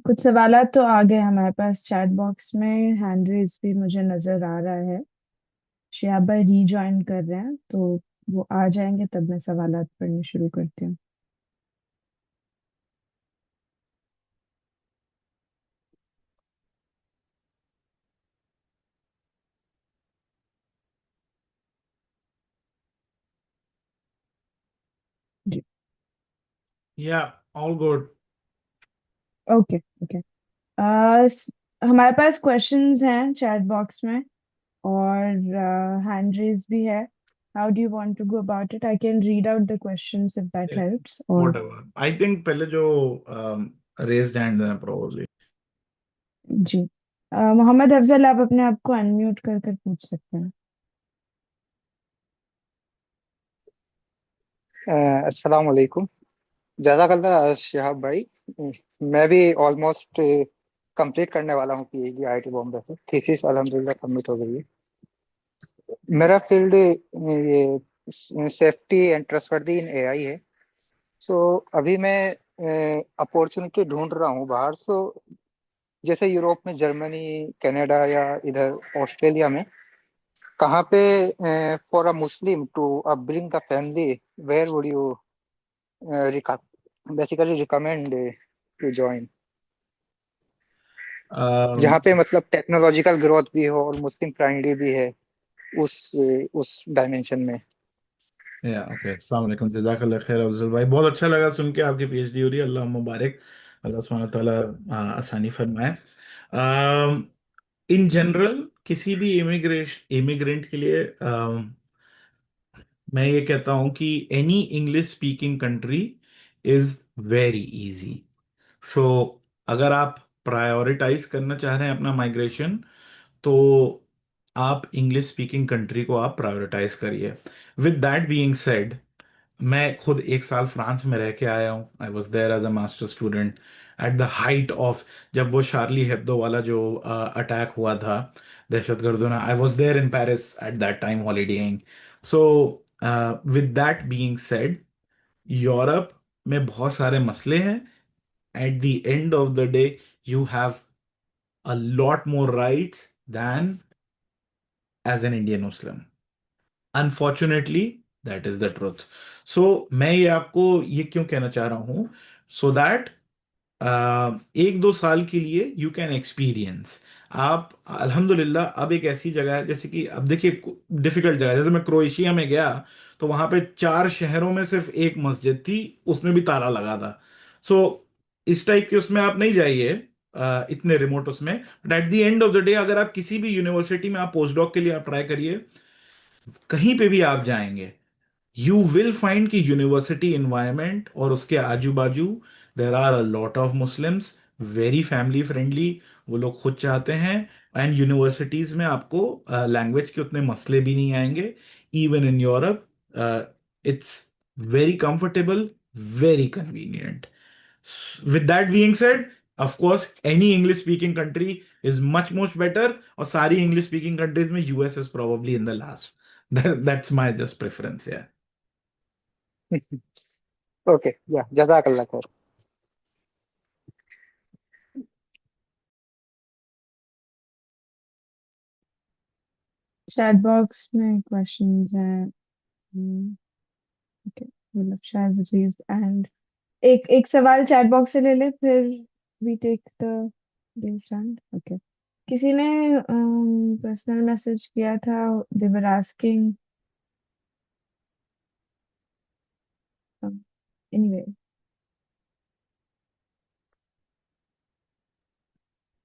Speaker 1: कुछ सवालात तो आ गए हमारे पास चैट बॉक्स में। हैंड रेज भी मुझे नजर आ रहा है। शिहाब भाई रीजॉइन कर रहे हैं, तो वो आ जाएंगे तब मैं सवालात पढ़ने शुरू करती हूँ। जी।
Speaker 4: Yeah, all good.
Speaker 1: Okay okay. हमारे पास क्वेश्चंस हैं चैट बॉक्स में, और हैंड रेज भी है। How do you want to go about it? I can read out the questions if that
Speaker 4: Yeah,
Speaker 1: helps. और
Speaker 4: whatever. I think पहले जो raised hand है probably.
Speaker 1: जी, मोहम्मद अफजल, आप अपने आप को अनम्यूट कर कर पूछ सकते हैं।
Speaker 5: अस्सलाम वालेकुम। जज़ाकल्लाह शिहाब भाई। मैं भी ऑलमोस्ट कंप्लीट करने वाला हूँ पीएचडी आईआईटी बॉम्बे से। थीसिस अल्हम्दुलिल्लाह सबमिट हो गई है। मेरा फील्ड ये safety and trustworthy in AI है। सो अभी मैं अपॉर्चुनिटी ढूंढ रहा हूँ बाहर। सो जैसे यूरोप में जर्मनी, कनाडा या इधर ऑस्ट्रेलिया में कहाँ पे for a Muslim to upbring the family, where would you basically recommend to join, जहाँ
Speaker 4: Um,
Speaker 5: पे मतलब टेक्नोलॉजिकल ग्रोथ भी हो और मुस्लिम फ्रेंडली भी है उस डायमेंशन में।
Speaker 4: या ओके, अस्सलाम वालेकुम, जज़ाकल्लाह खैर अफजल भाई, बहुत अच्छा लगा सुन के आपकी पीएचडी हो रही है, अल्लाह मुबारक, अल्लाह सुब्हानहू व तआला आसानी फरमाए। इन जनरल किसी भी इमिग्रेंट के लिए मैं ये कहता हूँ कि any English speaking country is very easy. So अगर आप प्रायोरिटाइज करना चाह रहे हैं अपना माइग्रेशन, तो आप इंग्लिश स्पीकिंग कंट्री को आप प्रायोरिटाइज करिए। विद दैट बीइंग सेड, मैं खुद एक साल फ्रांस में रह के आया हूँ। I was there as a master student at the height of, जब वो शार्ली हेब्दो वाला जो अटैक हुआ था, दहशतगर्दों ने, I was there in Paris at that time holidaying. So with that being said, Europe में बहुत सारे मसले हैं। At the end of the day you have a lot more rights than as an Indian Muslim. Unfortunately, that is the truth. So मैं ये आपको ये क्यों कहना चाह रहा हूं, सो दैट एक दो साल के लिए यू कैन एक्सपीरियंस। आप अल्हम्दुलिल्लाह अब एक ऐसी जगह है, जैसे कि अब देखिए डिफिकल्ट जगह है, जैसे मैं क्रोएशिया में गया तो वहां पे 4 शहरों में सिर्फ एक मस्जिद थी, उसमें भी ताला लगा था। सो इस टाइप के उसमें आप नहीं जाइए, इतने रिमोट उसमें। But at the end of the day, अगर आप किसी भी यूनिवर्सिटी में आप पोस्ट डॉक के लिए आप ट्राई करिए, कहीं पे भी आप जाएंगे, यू विल फाइंड कि यूनिवर्सिटी इन्वायरमेंट और उसके आजू बाजू there are a lot of Muslims, very family friendly. वो लोग खुद चाहते हैं, एंड यूनिवर्सिटीज में आपको लैंग्वेज के उतने मसले भी नहीं आएंगे। Even in Europe it's very comfortable, very convenient. With that being said, of course any English speaking country is much much better, और सारी इंग्लिश स्पीकिंग कंट्रीज में US is probably in the last. That's my just preference.
Speaker 5: Okay, या जज़ाकल्लाह खैर।
Speaker 1: Chat box में questions हैं। Okay, मतलब शायद अजीज एंड एक एक सवाल चैट बॉक्स से ले ले, फिर we take the stand. Okay. किसी ने पर्सनल मैसेज किया था, they were asking anyway,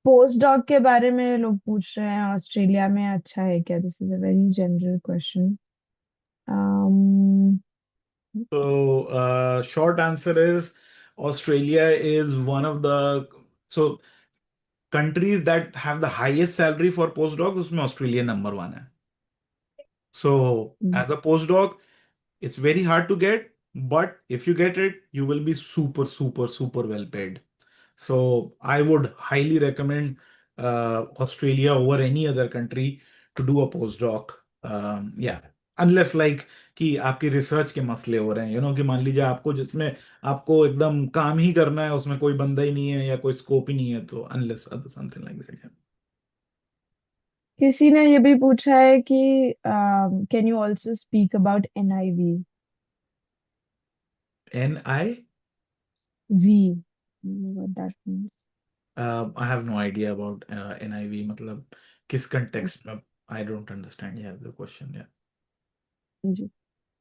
Speaker 1: postdoc के बारे में लोग पूछ रहे हैं, ऑस्ट्रेलिया में अच्छा है क्या? This is a very general question.
Speaker 4: So, short answer is Australia is one of the so countries that have the highest salary for postdoc उसमें ऑस्ट्रेलिया नंबर वन है. So as a postdoc it's very hard to get, but if you get it, you will be super, super, super well paid. So I would highly recommend Australia over any other country to do a postdoc. Yeah, unless like कि आपकी research के मसले हो रहे हैं, कि मान लीजिए आपको जिसमें आपको एकदम काम ही करना है, उसमें कोई बंदा ही नहीं है या कोई स्कोप ही नहीं है, तो unless other something like that.
Speaker 1: किसी ने ये भी पूछा है कि can you also speak about NIV.
Speaker 4: NI?
Speaker 1: V. What that means.
Speaker 4: I have no idea about NIV. मतलब किस context में? I don't understand. Yeah, the question. Yeah.
Speaker 1: जी.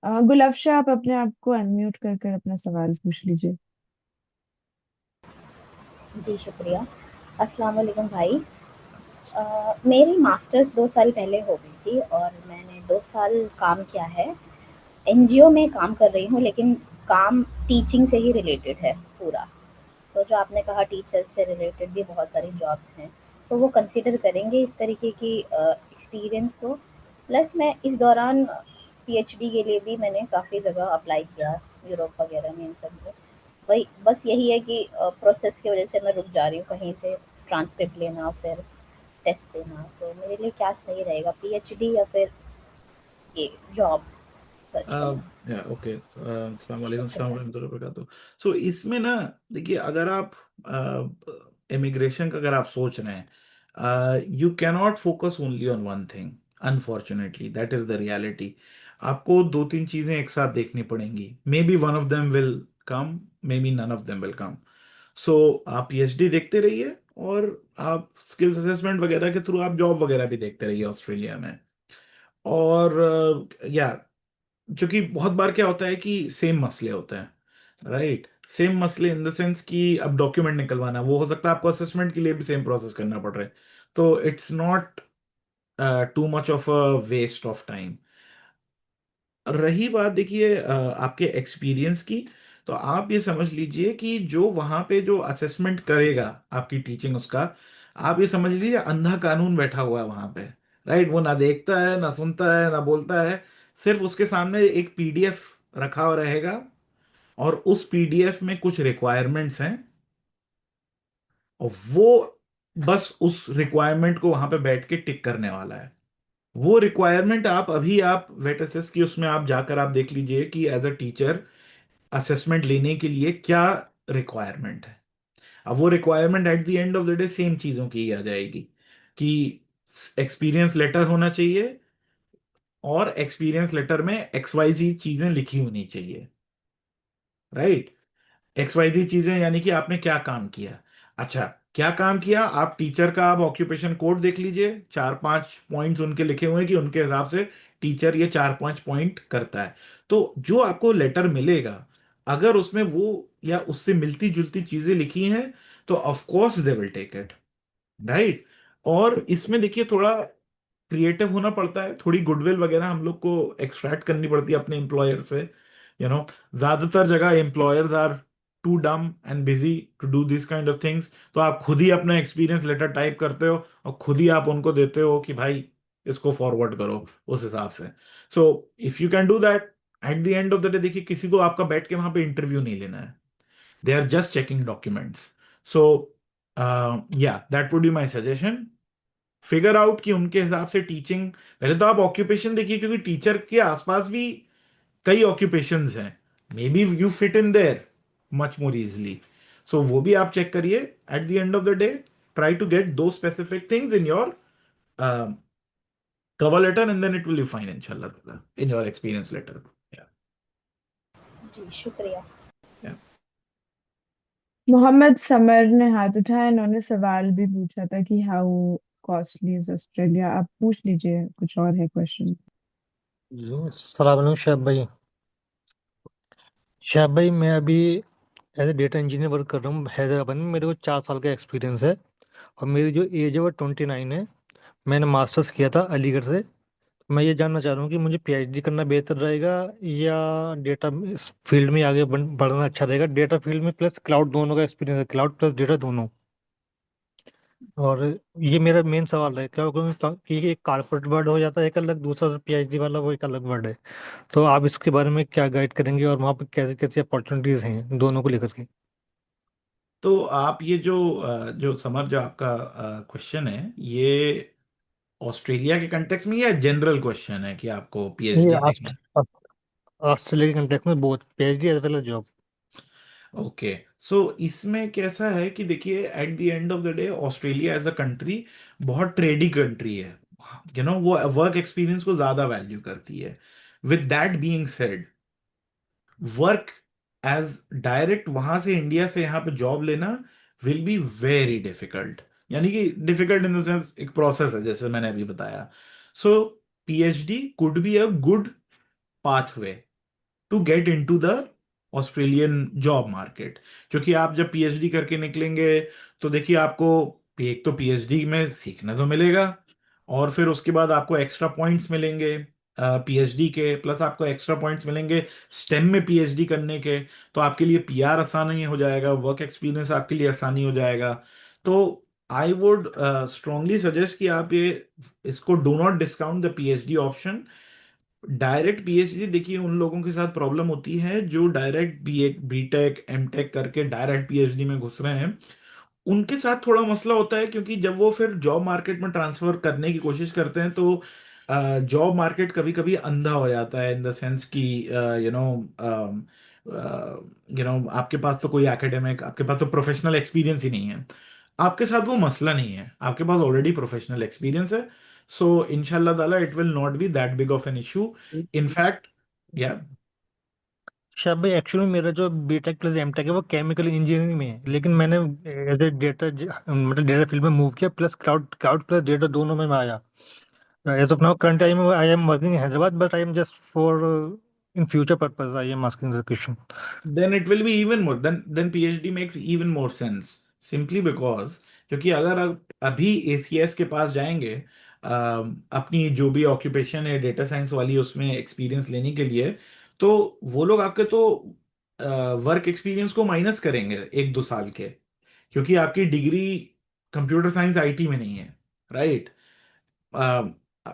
Speaker 1: गुलफ्शा, आप अपने आप को अनम्यूट कर अपना सवाल पूछ लीजिए.
Speaker 6: जी शुक्रिया. अस्सलाम वालेकुम भाई. मेरी मास्टर्स 2 साल पहले हो गई थी और मैंने 2 साल काम किया है. NGO में काम कर रही हूँ, लेकिन काम टीचिंग से ही रिलेटेड है पूरा. तो जो आपने कहा टीचर से रिलेटेड भी बहुत सारी जॉब्स हैं, तो वो कंसिडर करेंगे इस तरीके की एक्सपीरियंस को. प्लस मैं इस दौरान PhD के लिए भी मैंने काफ़ी जगह अप्लाई किया, यूरोप वगैरह में, इन सब में. वही बस यही है कि प्रोसेस की वजह से मैं रुक जा रही हूँ, कहीं से ट्रांसक्रिप्ट लेना फिर टेस्ट देना. तो मेरे लिए क्या सही रहेगा, PhD या फिर ये जॉब सर्च करना?
Speaker 4: Yeah, okay. अस्सलाम वालेकुम, अस्सलाम वालेकुम warahmatullahi wabarakatuh. So इसमें ना देखिए, अगर आप इमिग्रेशन का अगर आप सोच रहे हैं, you cannot focus only on one thing. Unfortunately that is the reality. आपको दो तीन चीजें एक साथ देखनी पड़ेंगी. Maybe one of them will come, maybe none of them will come. So आप PhD देखते रहिए और आप स्किल्स असेसमेंट वगैरह के थ्रू आप जॉब वगैरह भी देखते रहिए ऑस्ट्रेलिया में. और या क्योंकि बहुत बार क्या होता है कि सेम मसले होते हैं, राइट. सेम मसले इन द सेंस कि अब डॉक्यूमेंट निकलवाना, वो हो सकता है आपको असेसमेंट के लिए भी सेम प्रोसेस करना पड़ रहा है. तो it's not too much of a waste of time. रही बात देखिए आपके एक्सपीरियंस की, तो आप ये समझ लीजिए कि जो वहां पे जो असेसमेंट करेगा आपकी टीचिंग, उसका आप ये समझ लीजिए अंधा कानून बैठा हुआ है वहां पे, राइट. वो ना देखता है, ना सुनता है, ना बोलता है. सिर्फ उसके सामने एक PDF रखा हुआ रहेगा और उस PDF में कुछ रिक्वायरमेंट्स हैं और वो बस उस रिक्वायरमेंट को वहां पे बैठ के टिक करने वाला है. वो रिक्वायरमेंट आप वेट एसेस की उसमें आप जाकर आप देख लीजिए कि एज अ टीचर असेसमेंट लेने के लिए क्या रिक्वायरमेंट है. अब वो requirement eight the end of the day same चीजों की आ जाएगी कि एक्सपीरियंस लेटर होना चाहिए और एक्सपीरियंस लेटर में XYZ चीजें लिखी होनी चाहिए, राइट. XYZ चीजें यानी कि आपने क्या काम किया. अच्छा, क्या काम किया, आप टीचर का आप ऑक्यूपेशन कोड देख लीजिए, 4-5 पॉइंट्स उनके लिखे हुए हैं कि उनके हिसाब से टीचर ये 4-5 पॉइंट करता है. तो जो आपको लेटर मिलेगा, अगर उसमें वो या उससे मिलती जुलती चीजें लिखी हैं, तो of course they will take it, right. और इसमें देखिए थोड़ा क्रिएटिव होना पड़ता है, थोड़ी गुडविल वगैरह हम लोग को एक्सट्रैक्ट करनी पड़ती है अपने एम्प्लॉयर से. यू नो ज्यादातर जगह employers are too dumb and busy to do this kind of things. तो आप खुद ही अपना एक्सपीरियंस लेटर टाइप करते हो और खुद ही आप उनको देते हो कि भाई इसको फॉरवर्ड करो उस हिसाब से. So if you can do that, eight the end of the day देखिए किसी को आपका बैठ के वहां पे इंटरव्यू नहीं लेना है. They are just checking documents. So yeah that would be my suggestion. Figure out कि उनके हिसाब से टीचिंग, पहले तो आप ऑक्यूपेशन देखिए, क्योंकि टीचर के आसपास भी कई ऑक्यूपेशंस हैं. May be you fit in there much more easily. So वो भी आप चेक करिए. At the end of the day try to get two specific things in your cover letter and then it will be fine इंशाल्लाह in your experience letter.
Speaker 6: जी शुक्रिया.
Speaker 1: Mohammad summer ने हाथ उठाया, इन्होंने सवाल भी पूछा था कि हाउ कॉस्टली इज ऑस्ट्रेलिया. आप पूछ लीजिए, कुछ और है क्वेश्चन.
Speaker 7: सलाम अलैकुम शहब भाई. शहब भाई, मैं अभी as a data engineer work कर रहा हूँ हैदराबाद में. मेरे को 4 साल का एक्सपीरियंस है और मेरी जो एज है वो 29 है. मैंने मास्टर्स किया था अलीगढ़ से. मैं ये जानना चाह रहा हूँ कि मुझे PhD करना बेहतर रहेगा या डेटा इस फील्ड में आगे बढ़ना अच्छा रहेगा. डेटा फील्ड में प्लस क्लाउड दोनों का एक्सपीरियंस है, क्लाउड प्लस डेटा दोनों. और ये मेरा मेन सवाल है, क्या क्योंकि एक कारपोरेट वर्ड हो जाता है एक अलग, दूसरा पीएचडी वाला वो एक अलग वर्ड है। तो आप इसके बारे में क्या गाइड करेंगे, और वहाँ पे कैसे कैसे अपॉर्चुनिटीज हैं दोनों को लेकर के?
Speaker 4: तो आप ये जो समर जो आपका क्वेश्चन है, ये ऑस्ट्रेलिया के कंटेक्स में या जनरल क्वेश्चन है कि आपको
Speaker 7: ये
Speaker 4: पीएचडी देखना है?
Speaker 7: ऑस्ट्रेलिया के कंटेक्ट में both PhD as well as job.
Speaker 4: Okay. So इसमें कैसा है कि देखिए, at the end of the day Australia as a country बहुत ट्रेडी कंट्री है। वो वर्क एक्सपीरियंस को ज्यादा वैल्यू करती है। With that being said, work as direct वहां से इंडिया से यहाँ पे जॉब लेना विल बी वेरी डिफिकल्ट। यानी कि डिफिकल्ट इन द सेंस एक प्रोसेस है, जैसे मैंने अभी बताया। So PhD could be a good pathway to get into the Australian job market. क्योंकि आप जब पीएचडी करके निकलेंगे, तो देखिए आपको एक तो पीएचडी में सीखना तो मिलेगा, और फिर उसके बाद आपको एक्स्ट्रा पॉइंट्स मिलेंगे पीएचडी के, प्लस आपको एक्स्ट्रा पॉइंट्स मिलेंगे स्टेम में पीएचडी करने के। तो आपके लिए पीआर आसानी हो जाएगा, वर्क एक्सपीरियंस आपके लिए आसानी हो जाएगा। तो आई वुड स्ट्रांगली सजेस्ट कि आप ये इसको do not discount the PhD option. Direct PhD देखिए उन लोगों के साथ प्रॉब्लम होती है जो डायरेक्ट बीटेक एमटेक करके डायरेक्ट पीएचडी में घुस रहे हैं। उनके साथ थोड़ा मसला होता है, क्योंकि जब वो फिर जॉब मार्केट में ट्रांसफर करने की कोशिश करते हैं, तो जॉब मार्केट कभी कभी अंधा हो जाता है, इन द सेंस कि यू नो आपके पास तो कोई एकेडमिक, आपके पास तो प्रोफेशनल एक्सपीरियंस ही नहीं है। आपके साथ वो मसला नहीं है, आपके पास ऑलरेडी प्रोफेशनल एक्सपीरियंस है। सो इंशाल्लाह ताला it will not be that big of an issue. In fact, या
Speaker 7: शायद भाई एक्चुअली मेरा जो बीटेक प्लस एमटेक है वो केमिकल इंजीनियरिंग में है, लेकिन मैंने एज ए डेटा मतलब डेटा फील्ड में मूव किया, plus cloud cloud plus data दोनों में मैं आया। As of now current I am working in Hyderabad, but I am just for in future purpose I am asking the question.
Speaker 4: then it will be even more, then PhD makes even more sense, simply because क्योंकि अगर आप अभी ACS के पास जाएंगे, अपनी जो भी occupation है डेटा साइंस वाली उसमें एक्सपीरियंस लेने के लिए, तो वो लोग आपके तो वर्क एक्सपीरियंस को माइनस करेंगे 1-2 साल के, क्योंकि आपकी डिग्री कंप्यूटर साइंस आईटी में नहीं है, right?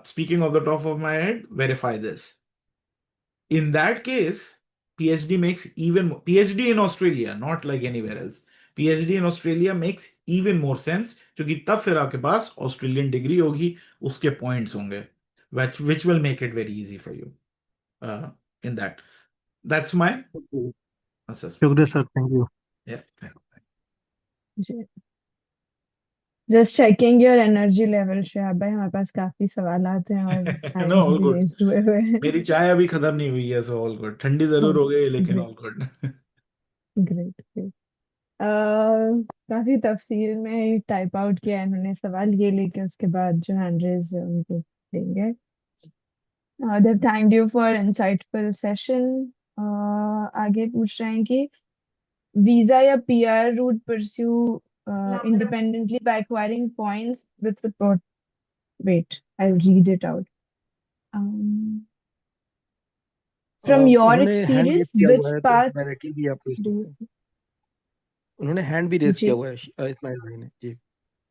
Speaker 4: Speaking of the top of my head, verify this. In that case, PhD makes even more, PhD in Australia, not like anywhere else. PhD in Australia makes even more sense, क्योंकि तब फिर आपके पास Australian degree होगी, उसके points होंगे, which will make it very easy for you in that. That's my assessment.
Speaker 7: शुक्रिया sir, thank you.
Speaker 4: Yeah.
Speaker 1: Just checking your energy level Shahab भाई, हमारे पास काफी सवाल आते हैं और
Speaker 4: No,
Speaker 1: टाइम्स
Speaker 4: all
Speaker 1: भी
Speaker 4: good.
Speaker 1: वेस्ट हुए हुए हैं।
Speaker 4: मेरी चाय अभी खत्म नहीं हुई है, so all good. ठंडी जरूर हो गई, लेकिन all good.
Speaker 1: Great great. काफी तफसील में टाइप आउट किया है इन्होंने सवाल, ये लेके उसके बाद जो हैंड रेज उनको देंगे। Dev thank you for insightful session. आगे पूछ रहे हैं कि वीजा या PR route pursue independently by acquiring points with support. Wait, I'll read it out. Um, from your
Speaker 8: उन्होंने हैंड रेज
Speaker 1: experience,
Speaker 8: किया
Speaker 1: which
Speaker 8: हुआ है, तो
Speaker 1: path
Speaker 8: डायरेक्टली भी आप पूछ
Speaker 1: do
Speaker 8: सकते हैं। उन्होंने हैंड भी रेज
Speaker 1: जी
Speaker 8: किया हुआ है इस्माइल भाई ने जी,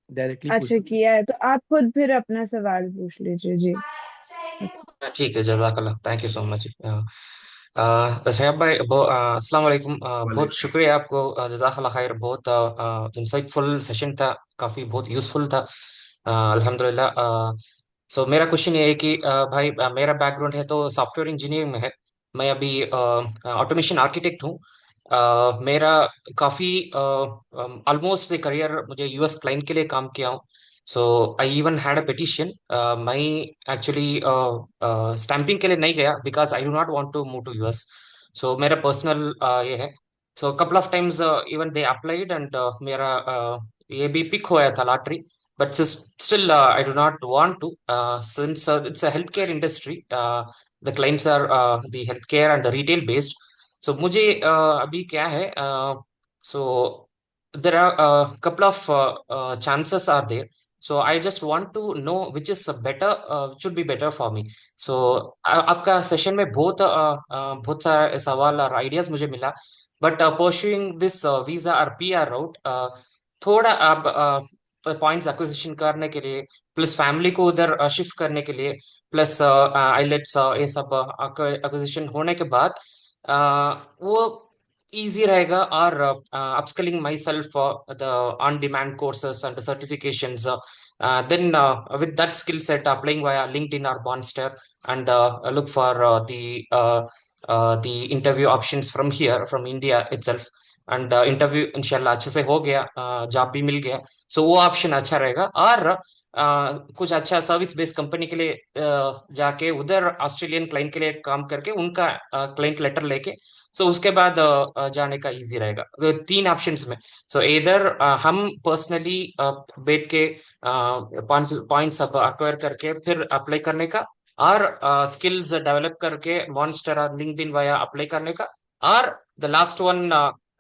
Speaker 8: डायरेक्टली पूछ
Speaker 1: अच्छा
Speaker 8: सकते
Speaker 1: किया है, तो आप खुद फिर अपना सवाल पूछ लीजिए जी।
Speaker 9: ठीक है, जजाकल्लाह, thank you so much. Shihab भाई, अस्सलाम वालेकुम। बहुत
Speaker 4: वालेकुम।
Speaker 9: शुक्रिया आपको, जजाकल्लाह खैर, बहुत इंसाइटफुल सेशन था, काफ़ी बहुत यूजफुल था, अल्हम्दुलिल्लाह। सो मेरा क्वेश्चन ये है कि भाई, मेरा बैकग्राउंड है तो सॉफ्टवेयर इंजीनियरिंग में है। मैं अभी ऑटोमेशन आर्किटेक्ट हूँ। मेरा काफ़ी ऑलमोस्ट करियर मुझे यूएस क्लाइंट के लिए काम किया हूँ। So I even had a petition. मैं एक्चुअली स्टैंपिंग के लिए नहीं गया because I do not want to move to US. So मेरा पर्सनल ये है। So couple of times even they applied and मेरा ये भी पिक होया था lottery, but still I do not want to, since it's a healthcare industry. The clients are the healthcare and the retail based. So मुझे अभी क्या है, so there are a couple of chances are there. So I just want to know which is a better, should be better for me. So आपका session में बहुत सारे सवाल और आइडियाज मुझे मिला, but pursuing this visa or PR route, थोड़ा आप पॉइंट्स एक्विजिशन करने के लिए, प्लस फैमिली को उधर शिफ्ट करने के लिए, प्लस आइलेट्स ये सब एक्विजिशन होने के बाद वो easy रहेगा, और upskilling myself the on demand courses and certifications, then with that skill set applying via LinkedIn or Monster, and look for the interview options from here from India itself, and interview इंशाल्लाह अच्छे से हो गया, job भी मिल गया, सो वो option अच्छा रहेगा। और कुछ अच्छा सर्विस बेस्ड कंपनी के लिए जाके उधर ऑस्ट्रेलियन क्लाइंट के लिए काम करके उनका क्लाइंट लेटर लेके, सो उसके बाद जाने का इजी रहेगा। तो तीन ऑप्शंस में, सो इधर हम पर्सनली बैठ के पॉइंट्स अब अक्वायर करके फिर अप्लाई करने का, और स्किल्स डेवलप करके मॉन्स्टर और लिंक्डइन वाया अप्लाई करने का, और द लास्ट वन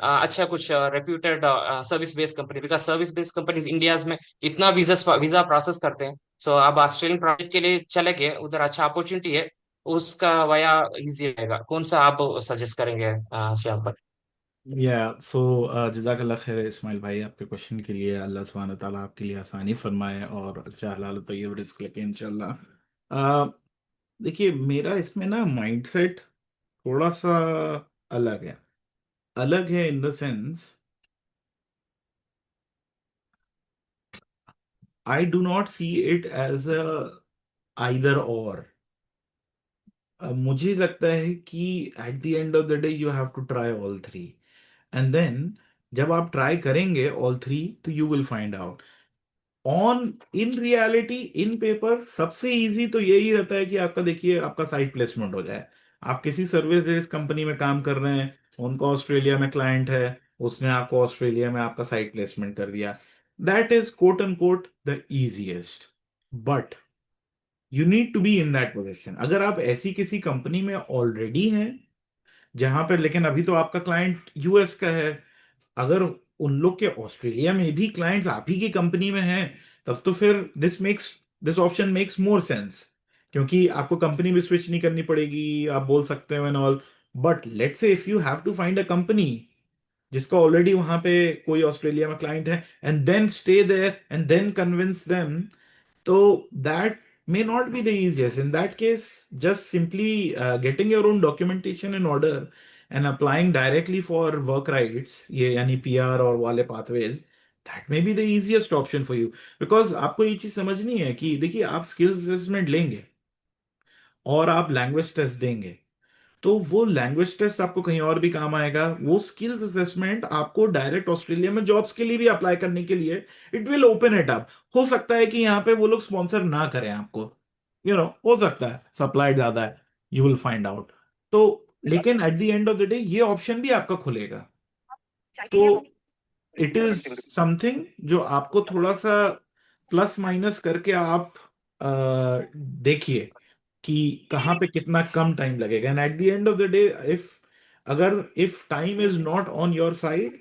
Speaker 9: अच्छा कुछ reputed service based company, because service based company India में इतना वीजा प्रोसेस करते हैं, सो अब ऑस्ट्रेलियन प्रोजेक्ट के लिए चले गए उधर, अच्छा अपॉर्चुनिटी है उसका, वया इजी रहेगा। कौन सा आप सजेस्ट करेंगे श्याम पर?
Speaker 4: या सो जज़ाकल्लाह खैर इस्माइल भाई, आपके क्वेश्चन के लिए अल्लाह सुब्हानहू व तआला आपके लिए आसानी फरमाए और अच्छा हलाल तय्यब रिस्क लेके इंशाल्लाह। देखिए, मेरा इसमें ना माइंडसेट थोड़ा सा अलग है। अलग है in the sense, I do not see it as a either or. मुझे लगता है कि at the end of the day you have to try all three, and then जब आप ट्राई करेंगे ऑल थ्री तो you will find out. On in reality, in paper सबसे easy तो यही रहता है कि आपका, देखिए, आपका साइट प्लेसमेंट हो जाए। आप किसी सर्विस बेस्ड कंपनी में काम कर रहे हैं, उनका ऑस्ट्रेलिया में क्लाइंट है, उसने आपको ऑस्ट्रेलिया में आपका साइट प्लेसमेंट कर दिया। That is quote and quote the easiest, but you need to be in that position. अगर आप ऐसी किसी कंपनी में ऑलरेडी हैं जहां पर, लेकिन अभी तो आपका क्लाइंट यूएस का है, अगर उन लोग के ऑस्ट्रेलिया में भी क्लाइंट्स आप ही की कंपनी में हैं, तब तो फिर this option makes more sense, क्योंकि आपको कंपनी भी स्विच नहीं करनी पड़ेगी, आप बोल सकते हो and all. But let's say if you have to find a company जिसका ऑलरेडी वहां पे कोई ऑस्ट्रेलिया में क्लाइंट है, and then stay there and then convince them, so that may not be the easiest. In that case, just simply getting your own documentation in order and applying directly for work rights, ये यानी PR और वाले pathways, that may be the easiest option for you. Because आपको ये चीज समझनी है कि देखिए, आप skills assessment लेंगे और आप लैंग्वेज टेस्ट देंगे, तो वो लैंग्वेज टेस्ट आपको कहीं और भी काम आएगा। वो स्किल्स असेसमेंट आपको डायरेक्ट ऑस्ट्रेलिया में जॉब्स के लिए भी अप्लाई करने के लिए it will open it up. हो सकता है कि यहाँ पे वो लोग स्पॉन्सर ना करें आपको, हो सकता है सप्लाई ज्यादा है, यू विल फाइंड आउट। तो लेकिन eight the end of the day ये ऑप्शन भी आपका खुलेगा। तो इट इज समथिंग जो आपको थोड़ा सा प्लस माइनस करके आप देखिए कि कहाँ पे कितना कम टाइम लगेगा। And at the end of the day, if time is not on your side,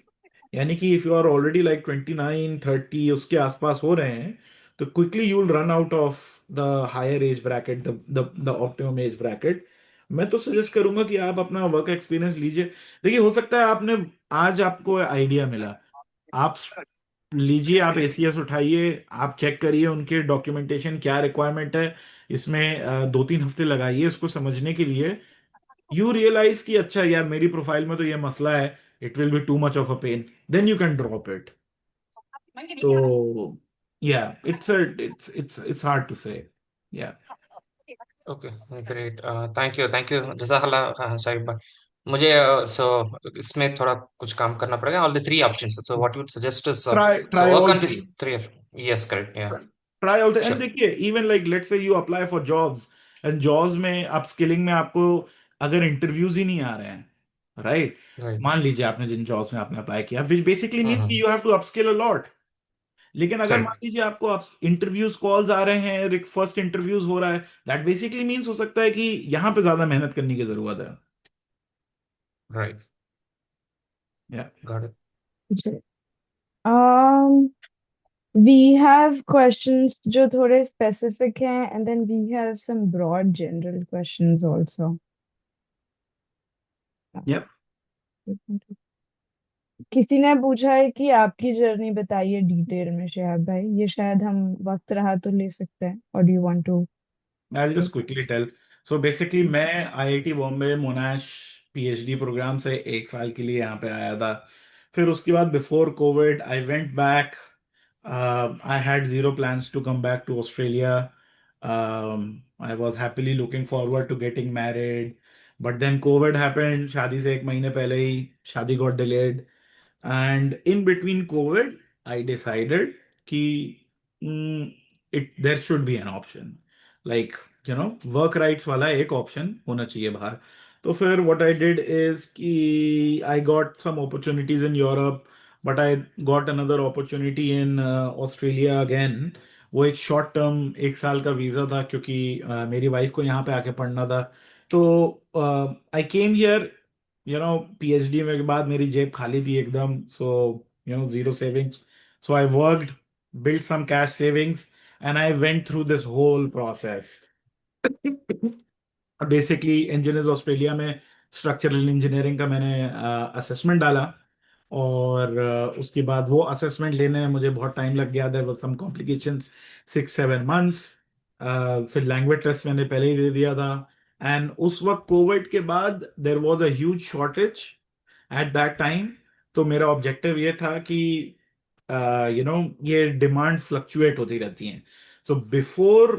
Speaker 4: यानी कि if you are already like 29-30 उसके आसपास हो रहे हैं, तो quickly you will run out of the higher age bracket, the optimum age bracket. मैं तो सजेस्ट करूंगा कि आप अपना वर्क एक्सपीरियंस लीजिए। देखिए, हो सकता है आपने आज आपको आइडिया मिला, आप लीजिए, आप एसीएस उठाइए, आप चेक करिए उनके डॉक्यूमेंटेशन क्या रिक्वायरमेंट है, इसमें 2-3 हफ्ते लगाइए उसको समझने के लिए। यू रियलाइज कि अच्छा यार, मेरी प्रोफाइल में तो ये मसला है, it will be too much of a pain, then you can drop it. तो या इट्स हार्ड टू से। या
Speaker 9: ओके, ग्रेट, थैंक यू जज़ाकल्लाह साहिब भाई। मुझे सो इसमें थोड़ा कुछ काम करना पड़ेगा। All the three options, so what you suggest is
Speaker 4: try
Speaker 9: so
Speaker 4: try
Speaker 9: work
Speaker 4: all
Speaker 9: on
Speaker 4: three.
Speaker 9: This three. Yes, correct, या
Speaker 4: ट्राई ऑल, एंड
Speaker 9: श्योर।
Speaker 4: देखिए, even like let's say you apply for jobs, and jobs में आप skilling में आपको अगर interviews ही नहीं आ रहे हैं, राइट,
Speaker 9: राइट।
Speaker 4: मान लीजिए आपने जिन जॉब्स में आपने अप्लाई किया, विच बेसिकली मीन्स कि you have to upskill a lot. लेकिन अगर मान
Speaker 9: करेक्ट।
Speaker 4: लीजिए आपको इंटरव्यूज कॉल्स आ रहे हैं, फर्स्ट इंटरव्यूज हो रहा है, दैट बेसिकली मीन्स हो सकता है कि यहाँ पे ज्यादा मेहनत करने की जरूरत है।
Speaker 9: राइट,
Speaker 4: या
Speaker 9: गॉट इट।
Speaker 1: जी। um we have questions जो थोड़े specific हैं, and then we have some broad general questions also.
Speaker 4: Yep.
Speaker 1: किसी ने पूछा है कि आपकी जर्नी बताइए डिटेल में शिहाब भाई, ये शायद हम वक्त रहा तो ले सकते हैं, और do you want to?
Speaker 4: I'll just quickly tell. So basically मैं IIT Bombay Monash PhD programme से 1 साल के लिए यहाँ पे आया था। फिर उसके बाद before Covid I went back. I had zero plans to come back to Australia. I was happily looking forward to getting married, but then Covid happened. शादी से 1 महीने पहले ही शादी got delayed. And in between COVID, I decided कि there should be an option. Like, work rights वाला एक option होना चाहिए बाहर। तो फिर what I did is कि I got some opportunities in Europe, but I got another opportunity in Australia again. वो एक शॉर्ट टर्म 1 साल का वीज़ा था, क्योंकि मेरी वाइफ को यहाँ पे आके पढ़ना था। तो आई केम हियर, पीएचडी में के बाद मेरी जेब खाली थी एकदम। So zero savings. So I worked, built some cash savings, and I went through this whole process. Basically engineers Australia में स्ट्रक्चरल इंजीनियरिंग का मैंने असेसमेंट डाला, और उसके बाद वो असेसमेंट लेने में मुझे बहुत टाइम लग गया। There were some complications, 6-7 months। फिर लैंग्वेज टेस्ट मैंने पहले ही दे दिया था। एंड उस वक्त कोविड के बाद there was a huge shortage at that time. तो मेरा ऑब्जेक्टिव ये था कि ये डिमांड्स फ्लक्चुएट होती रहती हैं। सो बिफोर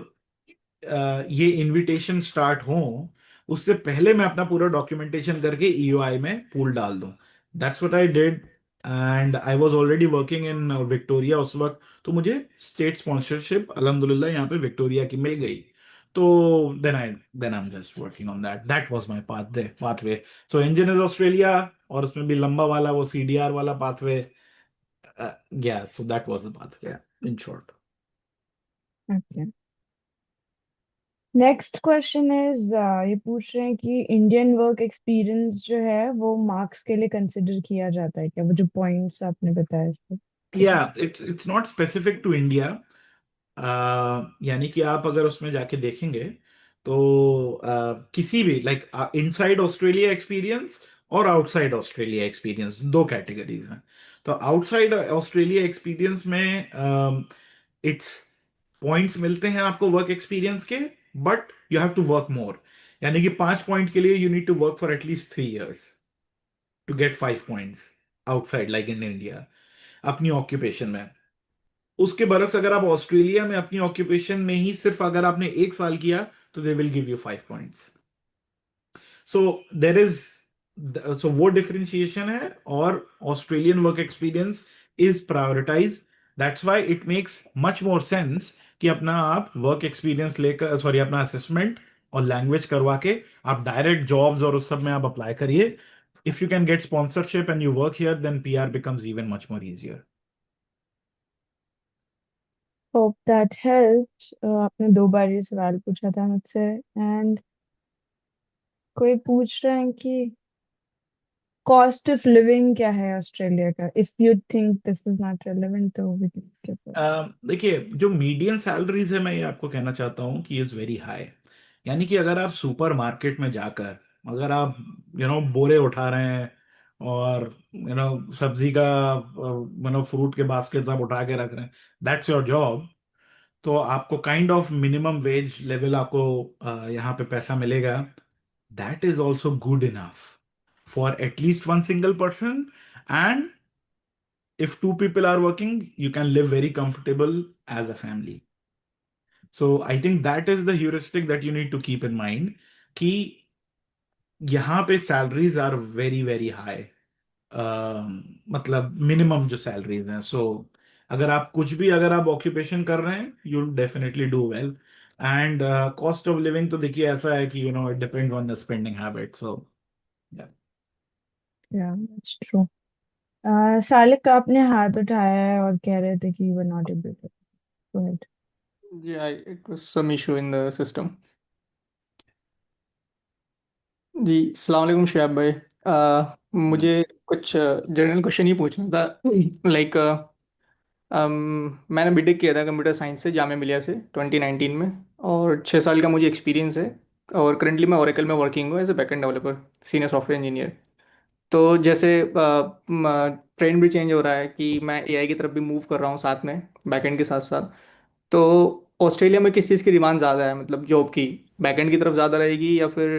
Speaker 4: ये इनविटेशन स्टार्ट हो, उससे पहले मैं अपना पूरा डॉक्यूमेंटेशन करके ईओआई में पूल डाल दूं। That's what I did. And I was already working in Victoria उस वक्त। तो मुझे स्टेट स्पॉन्सरशिप अल्हम्दुलिल्लाह यहाँ पे विक्टोरिया की मिल गई। तो then I am just working on that was my pathway. So engineers Australia, और उसमें भी लंबा वाला वो सीडीआर वाला pathway. Yeah, so that was the pathway, in short.
Speaker 1: Okay, next question is, ये पूछ रहे हैं कि इंडियन वर्क एक्सपीरियंस जो है वो मार्क्स के लिए कंसिडर किया जाता है क्या, वो जो पॉइंट्स आपने बताया उसको?
Speaker 4: Yeah, it's not specific to India. यानी कि आप अगर उसमें जाके देखेंगे तो किसी भी लाइक इनसाइड ऑस्ट्रेलिया एक्सपीरियंस और आउटसाइड ऑस्ट्रेलिया एक्सपीरियंस, दो कैटेगरीज हैं। तो आउटसाइड ऑस्ट्रेलिया एक्सपीरियंस में इट्स पॉइंट्स मिलते हैं आपको वर्क एक्सपीरियंस के, but you have to work more. यानी कि 5 पॉइंट के लिए you need to work for at least 3 years to get 5 points outside like in India, अपनी ऑक्यूपेशन में। उसके बरस अगर आप ऑस्ट्रेलिया में अपनी ऑक्यूपेशन में ही सिर्फ अगर आपने 1 साल किया, तो they will give you 5 points. So there is so वो डिफरेंशिएशन है, और Australian work experience is prioritize. That's why it makes much more sense कि अपना आप वर्क एक्सपीरियंस लेकर, सॉरी, अपना असेसमेंट और लैंग्वेज करवा के आप डायरेक्ट जॉब्स और उस सब में आप अप्लाई करिए। If you can get sponsorship and you work here, then PR becomes even much more easier.
Speaker 1: Hope that helped. आपने 2 बार ये सवाल पूछा था मुझसे, एंड कोई पूछ रहे हैं कि कॉस्ट ऑफ लिविंग क्या है ऑस्ट्रेलिया का। If you think this is not relevant तो वी कैन स्किप।
Speaker 4: देखिए, जो मीडियन सैलरीज है, मैं ये आपको कहना चाहता हूँ कि इज वेरी हाई। यानी कि अगर आप सुपर मार्केट में जाकर, अगर आप बोरे उठा रहे हैं, और सब्जी का फ्रूट के बास्केट आप उठा के रख रहे हैं, दैट्स योर जॉब। तो आपको kind of minimum wage level आपको यहाँ पे पैसा मिलेगा। That is also good enough for at least one single person. And if two people are working, you can live very comfortable as a family. So I think that is the heuristic that you need to keep in mind, कि यहाँ पे salaries are very very high. मतलब minimum जो salaries हैं। सो अगर आप कुछ भी, अगर आप ऑक्यूपेशन कर रहे हैं, you definitely do well. And cost of living तो देखिए ऐसा है कि it depends on the spending habit. So
Speaker 1: yeah that's true. Salik, आपने हाथ उठाया है और कह रहे थे कि you were not able to go ahead.
Speaker 10: Yeah, it was some issue in the system. जी, अस्सलाम वालेकुम शिहाब भाई। मुझे कुछ जनरल क्वेश्चन ही पूछना था। लाइक मैंने बीटेक किया था कंप्यूटर साइंस से जामिया मिलिया से 2019 में, और 6 साल का मुझे एक्सपीरियंस है। और करंटली मैं ओरेकल में वर्किंग हूँ as a backend developer, senior software engineer. तो जैसे ट्रेंड भी चेंज हो रहा है कि मैं एआई की तरफ भी मूव कर रहा हूँ साथ में, बैकएंड के साथ साथ। तो ऑस्ट्रेलिया में किस चीज़ की डिमांड ज़्यादा है, मतलब जॉब की? बैकएंड की तरफ ज़्यादा रहेगी या फिर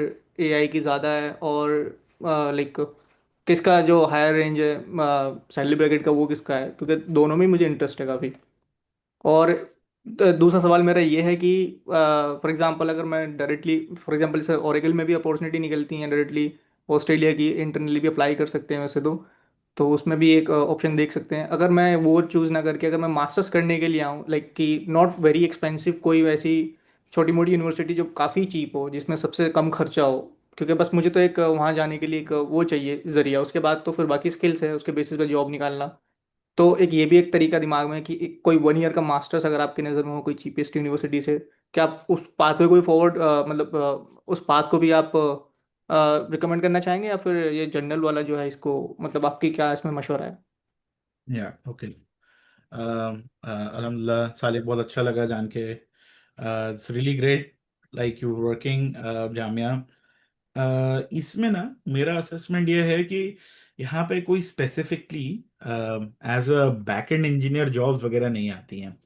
Speaker 10: एआई की ज़्यादा है? और लाइक किसका जो हायर रेंज है सैलरी ब्रैकेट का, वो किसका है? क्योंकि दोनों में मुझे इंटरेस्ट है काफ़ी। और दूसरा सवाल मेरा ये है कि फॉर एग्जांपल अगर मैं डायरेक्टली, फॉर एग्जांपल जैसे ओरेकल में भी अपॉर्चुनिटी निकलती हैं डायरेक्टली, ऑस्ट्रेलिया की इंटरनली भी अप्लाई कर सकते हैं वैसे तो उसमें भी एक ऑप्शन देख सकते हैं। अगर मैं वो चूज़ ना करके अगर मैं मास्टर्स करने के लिए आऊँ, लाइक कि नॉट वेरी एक्सपेंसिव, कोई वैसी छोटी मोटी यूनिवर्सिटी जो काफ़ी चीप हो, जिसमें सबसे कम खर्चा हो, क्योंकि बस मुझे तो एक वहाँ जाने के लिए एक वो चाहिए जरिया, उसके बाद तो फिर बाकी स्किल्स है उसके बेसिस पे जॉब निकालना। तो एक ये भी एक तरीका दिमाग में है कि कोई 1 ईयर का मास्टर्स अगर आपकी नज़र में हो कोई चीपेस्ट यूनिवर्सिटी से, क्या आप उस पाथ पे कोई फॉरवर्ड, मतलब उस पाथ को भी आप रिकमेंड करना चाहेंगे, या फिर ये जनरल वाला जो है इसको, मतलब आपकी क्या इसमें मशवरा है?
Speaker 4: या ओके। अल्हम्दुलिल्लाह सालिक, बहुत अच्छा लगा जान के। It's really great like you working Jamia. इसमें ना मेरा असेसमेंट ये है कि यहाँ पे कोई specifically as a back end engineer jobs वगैरह नहीं आती हैं।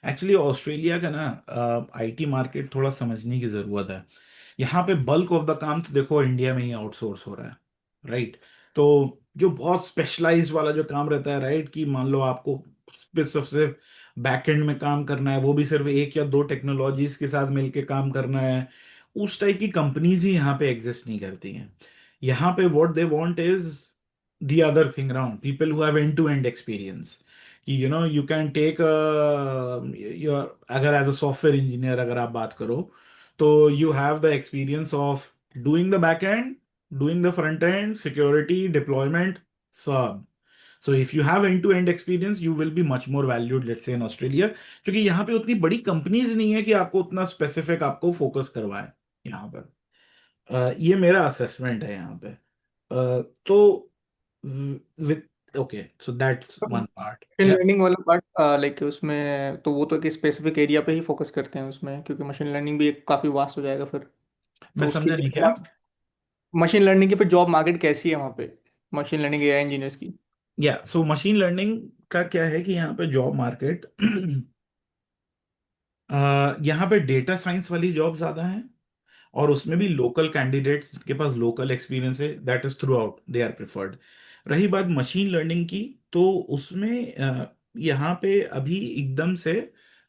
Speaker 4: एक्चुअली ऑस्ट्रेलिया का ना आईटी मार्केट थोड़ा समझने की ज़रूरत है। यहाँ पे बल्क ऑफ द काम तो देखो इंडिया में ही आउटसोर्स हो रहा है, राइट। तो जो बहुत स्पेशलाइज्ड वाला जो काम रहता है, राइट, कि मान लो आपको सिर्फ सिर्फ बैकएंड में काम करना है, वो भी सिर्फ एक या दो टेक्नोलॉजीज के साथ मिलके काम करना है, उस टाइप की कंपनीज ही यहाँ पे एग्जिस्ट नहीं करती हैं। यहाँ पे what they want is the other thing around, people who have end to end experience, कि you can take your, अगर एज अ सॉफ्टवेयर इंजीनियर अगर आप बात करो, तो you have the experience of doing the back end, doing the front end, security, deployment, सब। So if you have end to end experience you will be much more valued, let's say in Australia, क्योंकि यहाँ पे उतनी बड़ी companies नहीं है कि आपको उतना स्पेसिफिक आपको फोकस करवाए यहाँ पर। ये मेरा असेसमेंट है यहाँ पे। तो with okay, so that's one part
Speaker 10: machine
Speaker 4: या।
Speaker 10: लर्निंग वाला पार्ट, लाइक उसमें तो वो तो एक स्पेसिफिक एरिया पे ही फोकस करते हैं उसमें, क्योंकि मशीन लर्निंग भी एक काफ़ी वास्ट हो जाएगा फिर।
Speaker 4: मैं
Speaker 10: तो उसकी
Speaker 4: समझा नहीं क्या।
Speaker 10: मशीन लर्निंग की फिर जॉब मार्केट कैसी है वहाँ पे, मशीन लर्निंग एआई इंजीनियर्स की?
Speaker 4: या सो मशीन लर्निंग का क्या है कि यहाँ पे जॉब मार्केट यहाँ पे डेटा साइंस वाली जॉब ज्यादा है, और उसमें भी लोकल कैंडिडेट्स के पास लोकल एक्सपीरियंस है, that is throughout they are preferred. रही बात मशीन लर्निंग की, तो उसमें यहाँ पे अभी एकदम से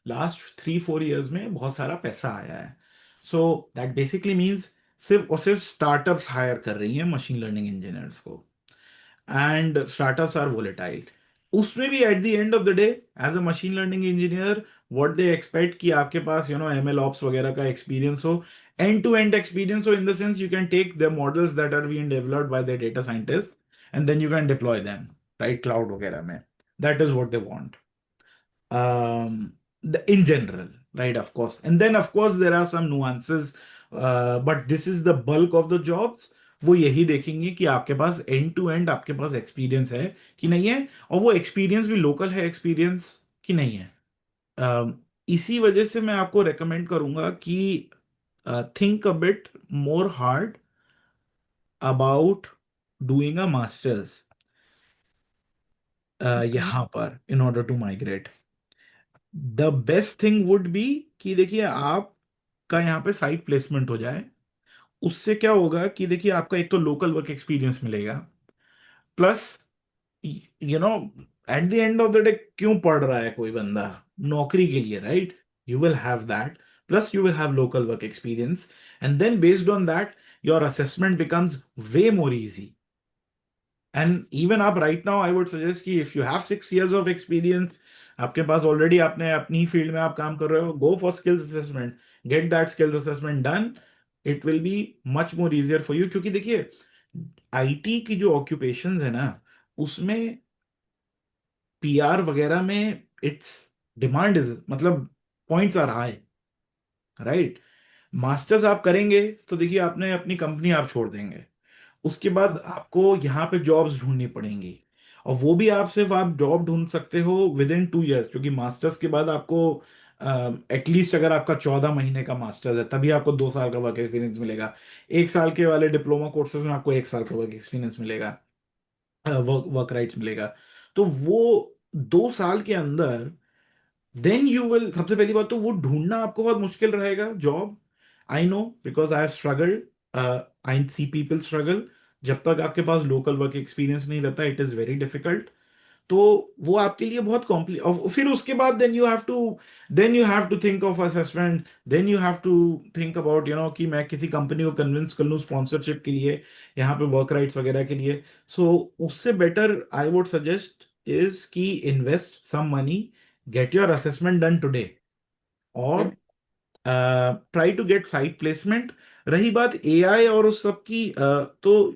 Speaker 4: लास्ट 3-4 इयर्स में बहुत सारा पैसा आया है। सो दैट बेसिकली मीन्स सिर्फ और सिर्फ स्टार्टअप्स हायर कर रही हैं मशीन लर्निंग इंजीनियर्स को, एंड स्टार्टअप्स आर वोलेटाइल। उसमें भी at the end of the day as a machine learning engineer what they expect कि आपके पास एमएल ऑप्स वगैरह का एक्सपीरियंस हो, एंड टू एंड एक्सपीरियंस हो, in the sense you can take the models that are being developed by the data scientist and then you can deploy them, right, cloud वगैरह में। That is what they want in general, right? Of course, and then of course there are some nuances, but this is the bulk of the jobs। वो यही देखेंगे कि आपके पास and to and आपके पास experience है कि नहीं है, और वो एक्सपीरियंस भी लोकल है एक्सपीरियंस कि नहीं है। इसी वजह से मैं आपको रेकमेंड करूंगा कि think a bit more hard about doing a masters
Speaker 10: okay.
Speaker 4: यहाँ पर in order to migrate. The best thing would be कि देखिए आपका यहाँ पे साइट प्लेसमेंट हो जाए। उससे क्या होगा कि देखिए आपका एक तो लोकल वर्क एक्सपीरियंस मिलेगा, plus no at the end of the day क्यों पढ़ रहा है कोई बंदा नौकरी के लिए, right? You will have that, plus you will have local work experience, and then based on that your assessment becomes way more easy. And even आप right now I would suggest कि if you have 6 years of experience, आपके पास already आपने अपनी field में आप काम कर रहे हो, go for skills assessment, get that skills assessment done. It will be much more easier for you, क्योंकि देखिए आईटी की जो ऑक्यूपेशंस है ना, उसमें पीआर वगैरह में इट्स डिमांड इज मतलब points are high, right? Masters आप करेंगे तो देखिए आपने अपनी कंपनी आप छोड़ देंगे, उसके बाद आपको यहाँ पे जॉब्स ढूंढनी पड़ेंगी, और वो भी आप सिर्फ आप जॉब ढूंढ सकते हो विद इन 2 years, क्योंकि मास्टर्स के बाद आपको एटलीस्ट अगर आपका 14 महीने का मास्टर्स है तभी आपको 2 साल का वर्क एक्सपीरियंस मिलेगा। 1 साल के वाले डिप्लोमा कोर्सेज में आपको 1 साल का वर्क एक्सपीरियंस मिलेगा। वर्क राइट्स मिलेगा। तो वो 2 साल के अंदर देन यू विल, सबसे पहली बात तो वो ढूंढना आपको बहुत मुश्किल रहेगा job. I know, because I have struggled, I see people struggle. जब तक आपके पास लोकल वर्क एक्सपीरियंस नहीं रहता, इट इज वेरी डिफिकल्ट। तो वो आपके लिए बहुत कॉम्प्ली, और फिर उसके बाद then you have to think of assessment, then you have to think about कि मैं किसी कंपनी को कन्विंस कर लूँ स्पॉन्सरशिप के लिए, यहाँ पे वर्क राइट्स वगैरह के लिए। सो उससे better I would suggest is कि invest some money, get your assessment done today, और try to get site placement. रही बात एआई और उस सब की, तो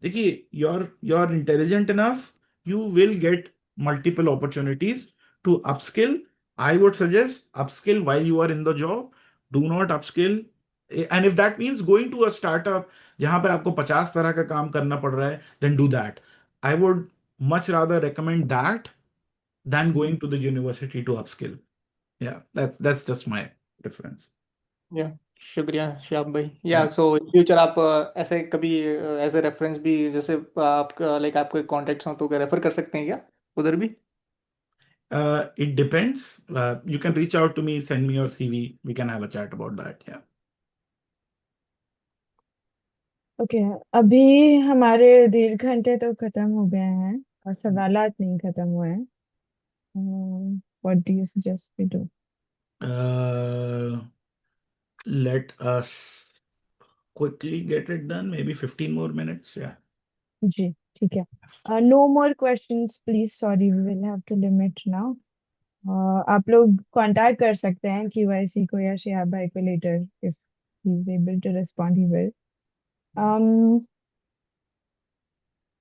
Speaker 4: देखिए, you're intelligent enough, you will get multiple opportunities to upskill. I would suggest upskill while you are in the job. Do not upskill, and if that means going to a startup जहां पे आपको 50 तरह का काम करना पड़ रहा है, then do that. I would much rather recommend that than going to the university to upskill. Yeah, that's just my preference.
Speaker 10: या शुक्रिया शिहाब भाई। या
Speaker 4: Yeah.
Speaker 10: सो इन फ्यूचर आप ऐसे कभी एज ए रेफरेंस भी, जैसे आप लाइक आपके कॉन्टेक्ट्स हो तो रेफर कर सकते हैं क्या उधर भी?
Speaker 4: It depends. You can reach out to me, send me your CV. We can have a chat about that. Yeah.
Speaker 1: Okay, अभी हमारे 1.5 घंटे तो खत्म हो गए हैं और सवालात नहीं खत्म हुए हैं। What do you suggest we do?
Speaker 4: Uh, let us quickly get it done. Maybe 15 more minutes. Yeah.
Speaker 1: जी, ठीक है। No more questions please, sorry, we will have to limit now. आप लोग कांटेक्ट कर सकते हैं क्यूआईसी को या शिहाब भाई को letter, if he is able to respond he will.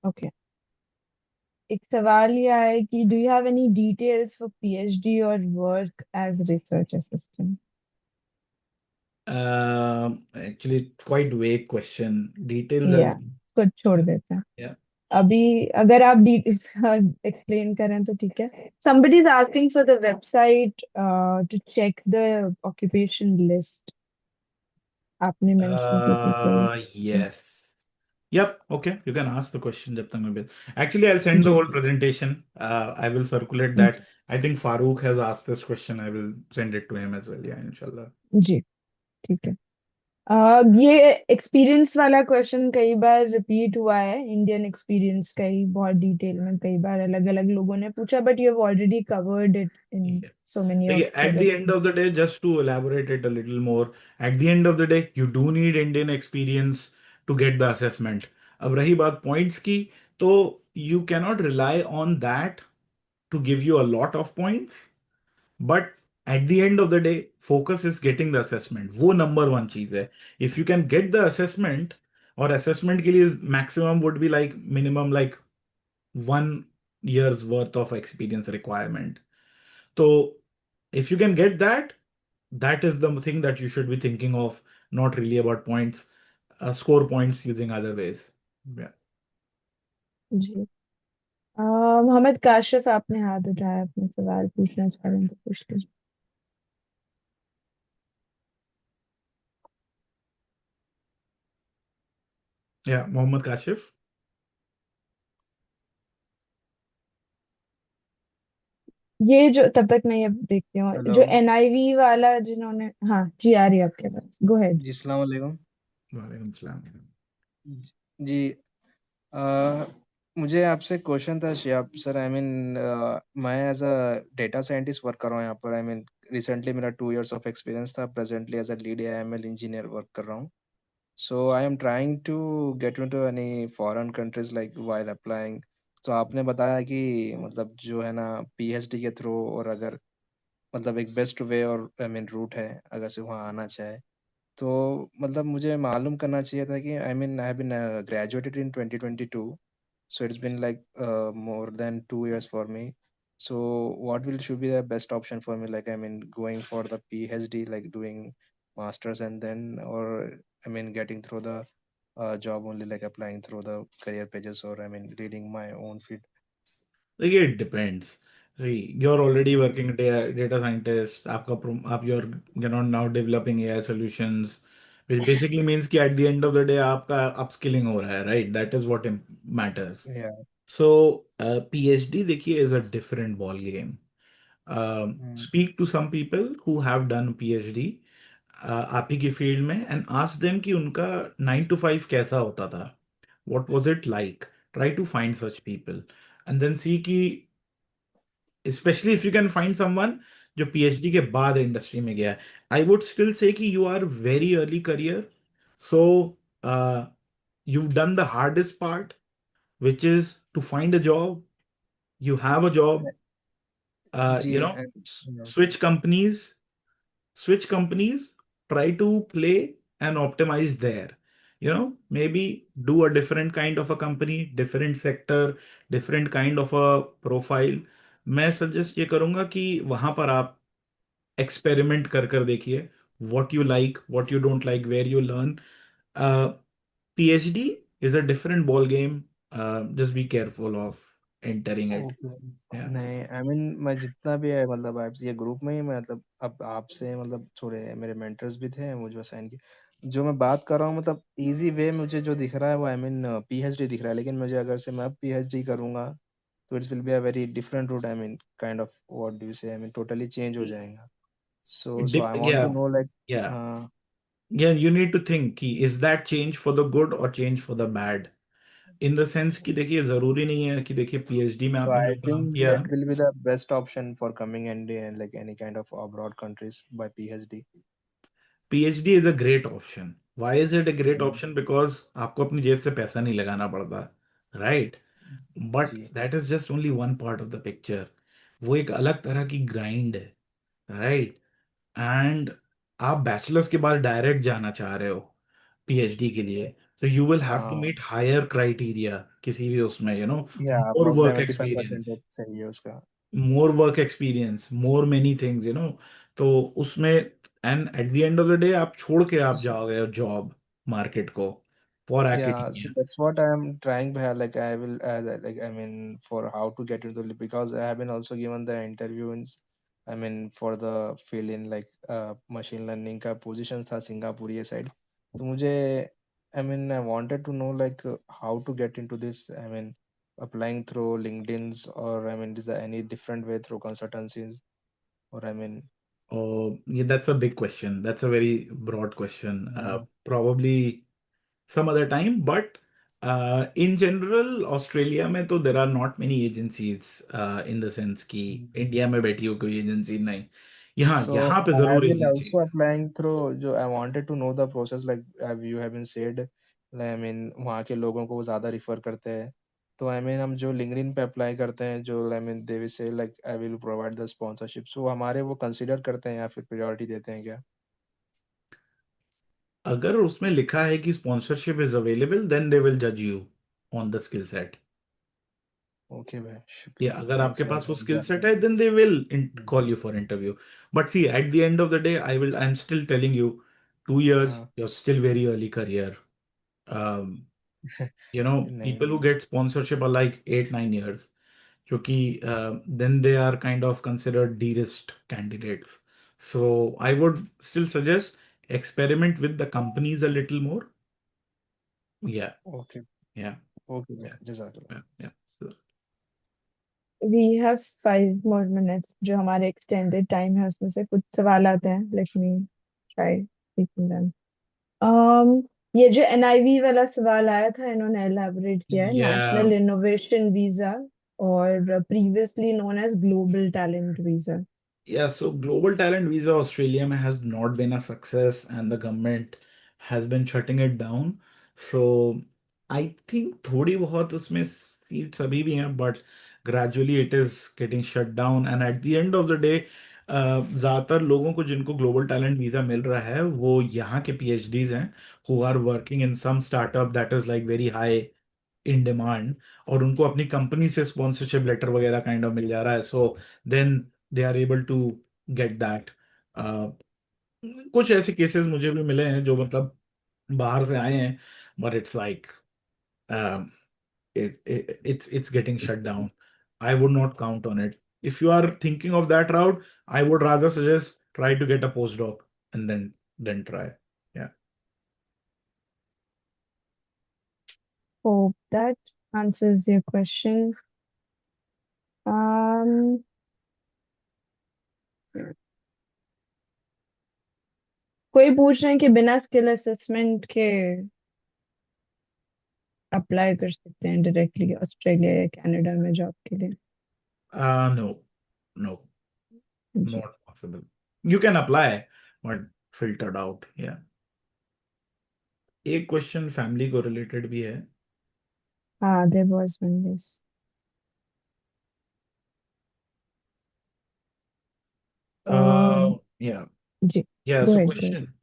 Speaker 1: Okay, एक सवाल ये है कि do you have any details for PhD और work as research assistant?
Speaker 4: Actually, quite vague question. Details
Speaker 1: या
Speaker 4: as
Speaker 1: कुछ छोड़ देते हैं
Speaker 4: yeah.
Speaker 1: अभी, अगर आप एक्सप्लेन करें तो ठीक है। somebody is asking for the website to check the occupation list, आपने मेंशन की थी कोई।
Speaker 4: Yes. Yep. Okay. You can ask the question. जब तक मैं Actually, I'll send the
Speaker 1: ji
Speaker 4: whole presentation. I will circulate that. I think Farooq has asked this question. I will send it to him as well. Yeah, inshallah.
Speaker 1: जी, ठीक है। ये experience वाला question कई बार repeat हुआ है, Indian experience कई बहुत detail में कई बार अलग अलग लोगों ने पूछा, but you have already covered it in
Speaker 4: Yeah.
Speaker 1: So many of
Speaker 4: Like, at the end of the day, just to elaborate it a little more, at the end of the day, you do need Indian experience to get the assessment. अब रही बात points की, तो you cannot rely on that to give you a lot of points. But at the end of the day, focus is getting the assessment. वो number one चीज है. If you can get the assessment, और assessment के लिए maximum would be like minimum like 1 year's worth of experience requirement. So if you can get that, that is the thing that you should be thinking of, not really about points, score points using other ways. Yeah.
Speaker 1: जी। मोहम्मद काशिफ, आपने हाथ उठाया, अपने सवाल पूछना चाह रहे हैं तो पूछ लीजिए।
Speaker 4: Yeah, Mohammed Kashif.
Speaker 1: ये जो, तब तक मैं ये देखती हूँ
Speaker 11: हेलो
Speaker 1: जो एनआईवी वाला जिन्होंने, हाँ जी आ रही है आपके पास, गो हेड।
Speaker 11: जी, अस्सलाम वालेकुम।
Speaker 4: वालेकुम सलाम।
Speaker 11: जी मुझे आपसे क्वेश्चन था शिहाब सर। आई मीन मैं as a data scientist work कर रहा हूँ यहाँ पर। आई मीन रिसेंटली मेरा 2 years ऑफ एक्सपीरियंस था। Presently as a lead AML engineer work कर रहा हूँ। So I am trying to get into any foreign countries like while applying. तो आपने बताया कि मतलब जो है ना पीएचडी के थ्रू, और अगर मतलब एक बेस्ट वे और आई मीन रूट है अगर से वहाँ आना चाहे, तो मतलब मुझे मालूम करना चाहिए था कि I mean I have been graduated in 2022, so it's been like more than 2 years for me. So what will should be the best option for me, like I mean going for the PhD, like doing masters, and then, or I mean getting through the job only, like applying through the career pages, or I mean leading my own field.
Speaker 4: Like, it depends. See, you're already working data scientist. You're now developing AI solutions, which basically means कि at the end of the day आपका upskilling हो रहा है, right? That is what matters.
Speaker 11: Yeah.
Speaker 4: So PhD देखिए is a different ball game. Speak to some people who have done PhD आप ही की field में and ask them कि उनका 9 to 5 कैसा होता था. What was it like? Try to find such people and then see कि especially if you can find someone जो PhD के बाद इंडस्ट्री में गया है. I would still say कि you are very early career, so uh, you've done the hardest part, which is to find a job. You have a job,
Speaker 11: जी and-
Speaker 4: switch companies, switch companies, try to play and optimize there. Maybe do a different kind of a company, different sector, different kind of a profile. मैं suggest ये करूंगा कि वहां पर आप experiment कर कर देखिए what you like what you don't like where you learn. PhD is a different ball game. Just be careful of entering it.
Speaker 11: Okay
Speaker 4: Yeah.
Speaker 11: नहीं आई मीन मैं जितना भी है मतलब आपसे ग्रुप में ही मैं मतलब अब आपसे मतलब थोड़े मेरे मेंटर्स भी थे मुझे असाइन किए जो मैं बात कर रहा हूँ मतलब इजी वे मुझे जो दिख रहा है वो आई मीन PhD दिख रहा है लेकिन मुझे अगर से मैं PhD करूंगा तो it's will be a very different route I mean kind of what do you say I mean totally change हो जाएगा so I want to
Speaker 4: Yeah,
Speaker 11: no like
Speaker 4: yeah,
Speaker 11: हाँ
Speaker 4: yeah. You need to think कि is that change for the good or change for the bad? In the sense कि देखिए जरूरी नहीं है कि देखिए PhD में
Speaker 11: so
Speaker 4: आपने
Speaker 11: I
Speaker 4: जो काम
Speaker 11: think
Speaker 4: किया.
Speaker 11: that will be the best option for coming and like any kind of abroad countries by PhD.
Speaker 4: PhD is a great option. Why is it a great
Speaker 11: hmm,
Speaker 4: option? Because आपको अपनी जेब से पैसा नहीं लगाना पड़ता, right? But
Speaker 11: ji
Speaker 4: that is just only one part of the picture. वो एक अलग तरह की ग्राइंड है, right? एंड आप बैचलर्स के बाद डायरेक्ट जाना चाह रहे हो PhD के लिए, तो यू विल हैव टू
Speaker 11: हाँ
Speaker 4: मीट हायर क्राइटेरिया किसी भी उसमें,
Speaker 11: या
Speaker 4: मोर
Speaker 11: आपको
Speaker 4: वर्क
Speaker 11: 75%
Speaker 4: एक्सपीरियंस,
Speaker 11: तो चाहिए उसका
Speaker 4: more work experience, more many things, तो उसमें and at the end of the day आप छोड़ के आप जाओगे जॉब मार्केट को for
Speaker 11: yeah so
Speaker 4: academia.
Speaker 11: that's what I'm trying to like I will like I mean for how to get into the because I have been also given the interview in I mean for the field in like machine learning का position था Singapore ये side तो मुझे I mean I wanted to know like how to get into this I mean applying through LinkedIn's or I mean is there any different way through consultancies or I mean
Speaker 4: Oh, yeah, that's a big question. That's a very broad question.
Speaker 11: uh,
Speaker 4: Probably some other time, but in general, Australia में तो there are not many agencies in the sense कि India में बैठी हो कोई agency नहीं. यहाँ
Speaker 11: So
Speaker 4: यहाँ पे
Speaker 11: I have
Speaker 4: जरूर
Speaker 11: been
Speaker 4: agency.
Speaker 11: also applying through जो I wanted to know the process like you have been said like, I mean वहाँ के लोगों को वो ज़्यादा रिफर करते हैं तो I mean हम जो लिंक्डइन पे अप्लाई करते हैं जो I mean they will say like I will provide the sponsorship so हमारे वो कंसीडर करते हैं या फिर प्रायोरिटी देते हैं क्या
Speaker 4: अगर उसमें लिखा है कि sponsorship is available then they will जज you on the skill set.
Speaker 11: Okay भाई
Speaker 4: या
Speaker 11: शुक्रिया
Speaker 4: अगर आपके
Speaker 11: थैंक्स
Speaker 4: पास वो
Speaker 11: फॉर
Speaker 4: स्किल सेट है then they will call you for interview. But see at the end of the day I am still telling you 2 years
Speaker 11: हाँ
Speaker 4: you're still very early career. um,
Speaker 11: नहीं
Speaker 4: people who get sponsorship are like 8 9 years क्योंकि then they are kind of considered de-risked candidates. So I would still suggest experiment with the companies a little more. Yeah,
Speaker 11: okay
Speaker 4: yeah,
Speaker 11: okay भाई
Speaker 4: yeah,
Speaker 11: जज़ाकल्लाह
Speaker 4: yeah, yeah. So,
Speaker 1: We have 5 more minutes जो हमारे extended time है उसमें से कुछ सवाल आते हैं. Let me try speaking them. ये जो NIV वाला सवाल आया था इन्होंने elaborate किया है
Speaker 4: yeah,
Speaker 1: National Innovation Visa और previously known as Global Talent Visa.
Speaker 4: yeah. So global talent visa Australia में has not been a success and the government has been shutting it down. So I think थोड़ी बहुत उसमें seats अभी भी हैं but gradually it is getting shut down and at the end of the day ज़्यादातर लोगों को जिनको ग्लोबल टैलेंट वीज़ा मिल रहा है वो यहाँ के PhDs हैं who are working in some startup that is like very high in demand और उनको अपनी कंपनी से स्पॉन्सरशिप लेटर वगैरह काइंड ऑफ मिल जा रहा है. So then they are able to get that. कुछ ऐसे केसेस मुझे भी मिले हैं जो मतलब बाहर से आए हैं but it's like it's getting shut down. I would not count on it. If you are thinking of that route, I would rather suggest try to get a postdoc and then try. Yeah.
Speaker 1: Hope that answers your question. कोई पूछ रहे हैं कि बिना skill assessment के apply कर सकते हैं डायरेक्टली ऑस्ट्रेलिया या कनाडा में जॉब के लिए?
Speaker 4: No,
Speaker 1: जी
Speaker 4: not possible. You can apply, but filtered out. Yeah. एक क्वेश्चन फैमिली को रिलेटेड भी है.
Speaker 1: हाँ, there was one, yes.
Speaker 4: Yeah.
Speaker 1: Ji
Speaker 4: Yeah,
Speaker 1: go
Speaker 4: so
Speaker 1: ahead, go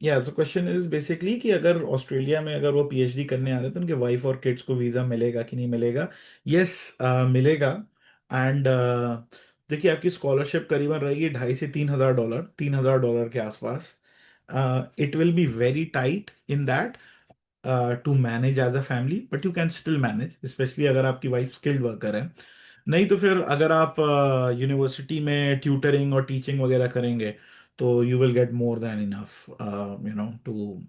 Speaker 1: ahead.
Speaker 4: question is basically कि अगर ऑस्ट्रेलिया में अगर वो पीएचडी करने आ रहे हैं तो उनके वाइफ और किड्स को वीजा मिलेगा कि नहीं मिलेगा? यस, मिलेगा. एंड देखिए, आपकी स्कॉलरशिप करीबन रहेगी $2,500 से $3,000 के आसपास. It will be very tight in that to manage as a family, but you can still manage, especially अगर आपकी वाइफ स्किल्ड वर्कर है. नहीं तो फिर अगर आप यूनिवर्सिटी में ट्यूटरिंग और टीचिंग वगैरह करेंगे तो you will get more than enough to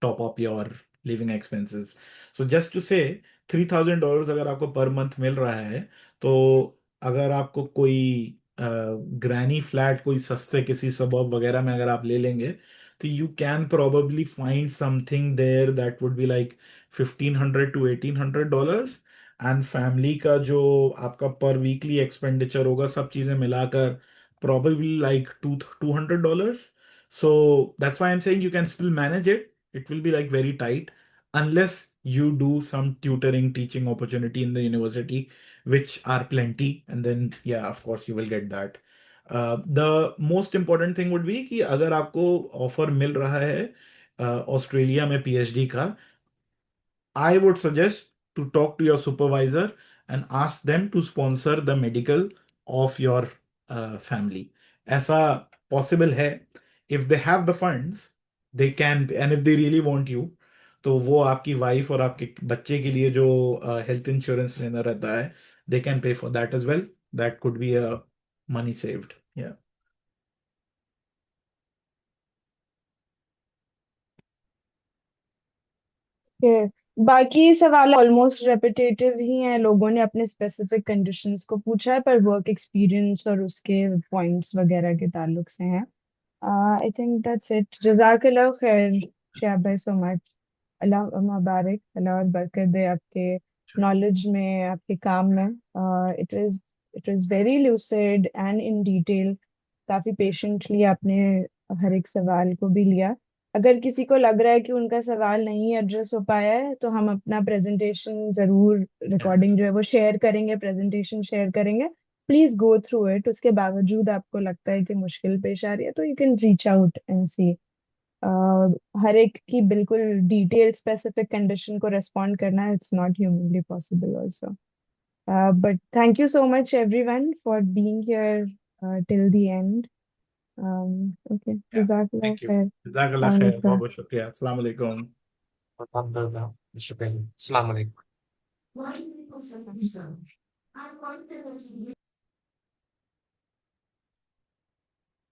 Speaker 4: top up your living expenses. So just to say $3,000 अगर आपको पर मंथ मिल रहा है, तो अगर आपको कोई ग्रैनी फ्लैट कोई सस्ते किसी सबब वगैरह में अगर आप ले लेंगे, तो you can probably find something there that would be like $1,500 to $1,800. And family का जो आपका पर वीकली एक्सपेंडिचर होगा सब चीजें मिलाकर probably like $200. So that's why I'm saying you can still manage it. It will be like very tight unless you do some tutoring teaching opportunity in the university, which are plenty, and then yeah, of course you will get that. The most important thing would be कि अगर आपको offer मिल रहा है Australia में PhD का, I would suggest to talk to your supervisor and ask them to sponsor the medical of your family. ऐसा possible है. If they have the funds they can, and if they really want you, तो वो आपकी wife और आपके बच्चे के लिए जो हेल्थ इंश्योरेंस लेना रहता है, they can pay for that as well. That could be a money saved. Yeah.
Speaker 1: Okay. बाकी सवाल ऑलमोस्ट रेपिटेटिव ही हैं. लोगों ने अपने स्पेसिफिक कंडीशंस को पूछा है, पर वर्क एक्सपीरियंस और उसके पॉइंट्स वगैरह के ताल्लुक से हैं. I think that's it. जज़ाकल्लाह खैर शिहाब भाई, सो मच. अल्लाह मुबारक, अल्लाह और बरकत दे आपके नॉलेज में, आपके काम में. It is very lucid and in detail. काफी पेशेंटली आपने हर एक सवाल को भी लिया. अगर किसी को लग रहा है कि उनका सवाल नहीं एड्रेस हो पाया है, तो हम अपना प्रेजेंटेशन जरूर, रिकॉर्डिंग जो है वो शेयर करेंगे, प्रेजेंटेशन शेयर करेंगे. Please go through it. उसके बावजूद आपको लगता है कि मुश्किल पेश आ रही है, तो you can reach out and see. हर एक की बिल्कुल डिटेल स्पेसिफिक कंडीशन को रेस्पॉन्ड करना, it's not humanly possible also. But thank you so much everyone for being here till the end. Okay,
Speaker 4: Yeah.
Speaker 1: Jazakallah
Speaker 4: Thank you.
Speaker 1: khair.
Speaker 4: Jazakallah khair. बहुत बहुत शुक्रिया. अस्सलाम वालेकुम.
Speaker 9: अल्हम्दुलिल्लाह, शुक्रिया, अस्सलाम वालेकुम.
Speaker 1: Assalamualaikum.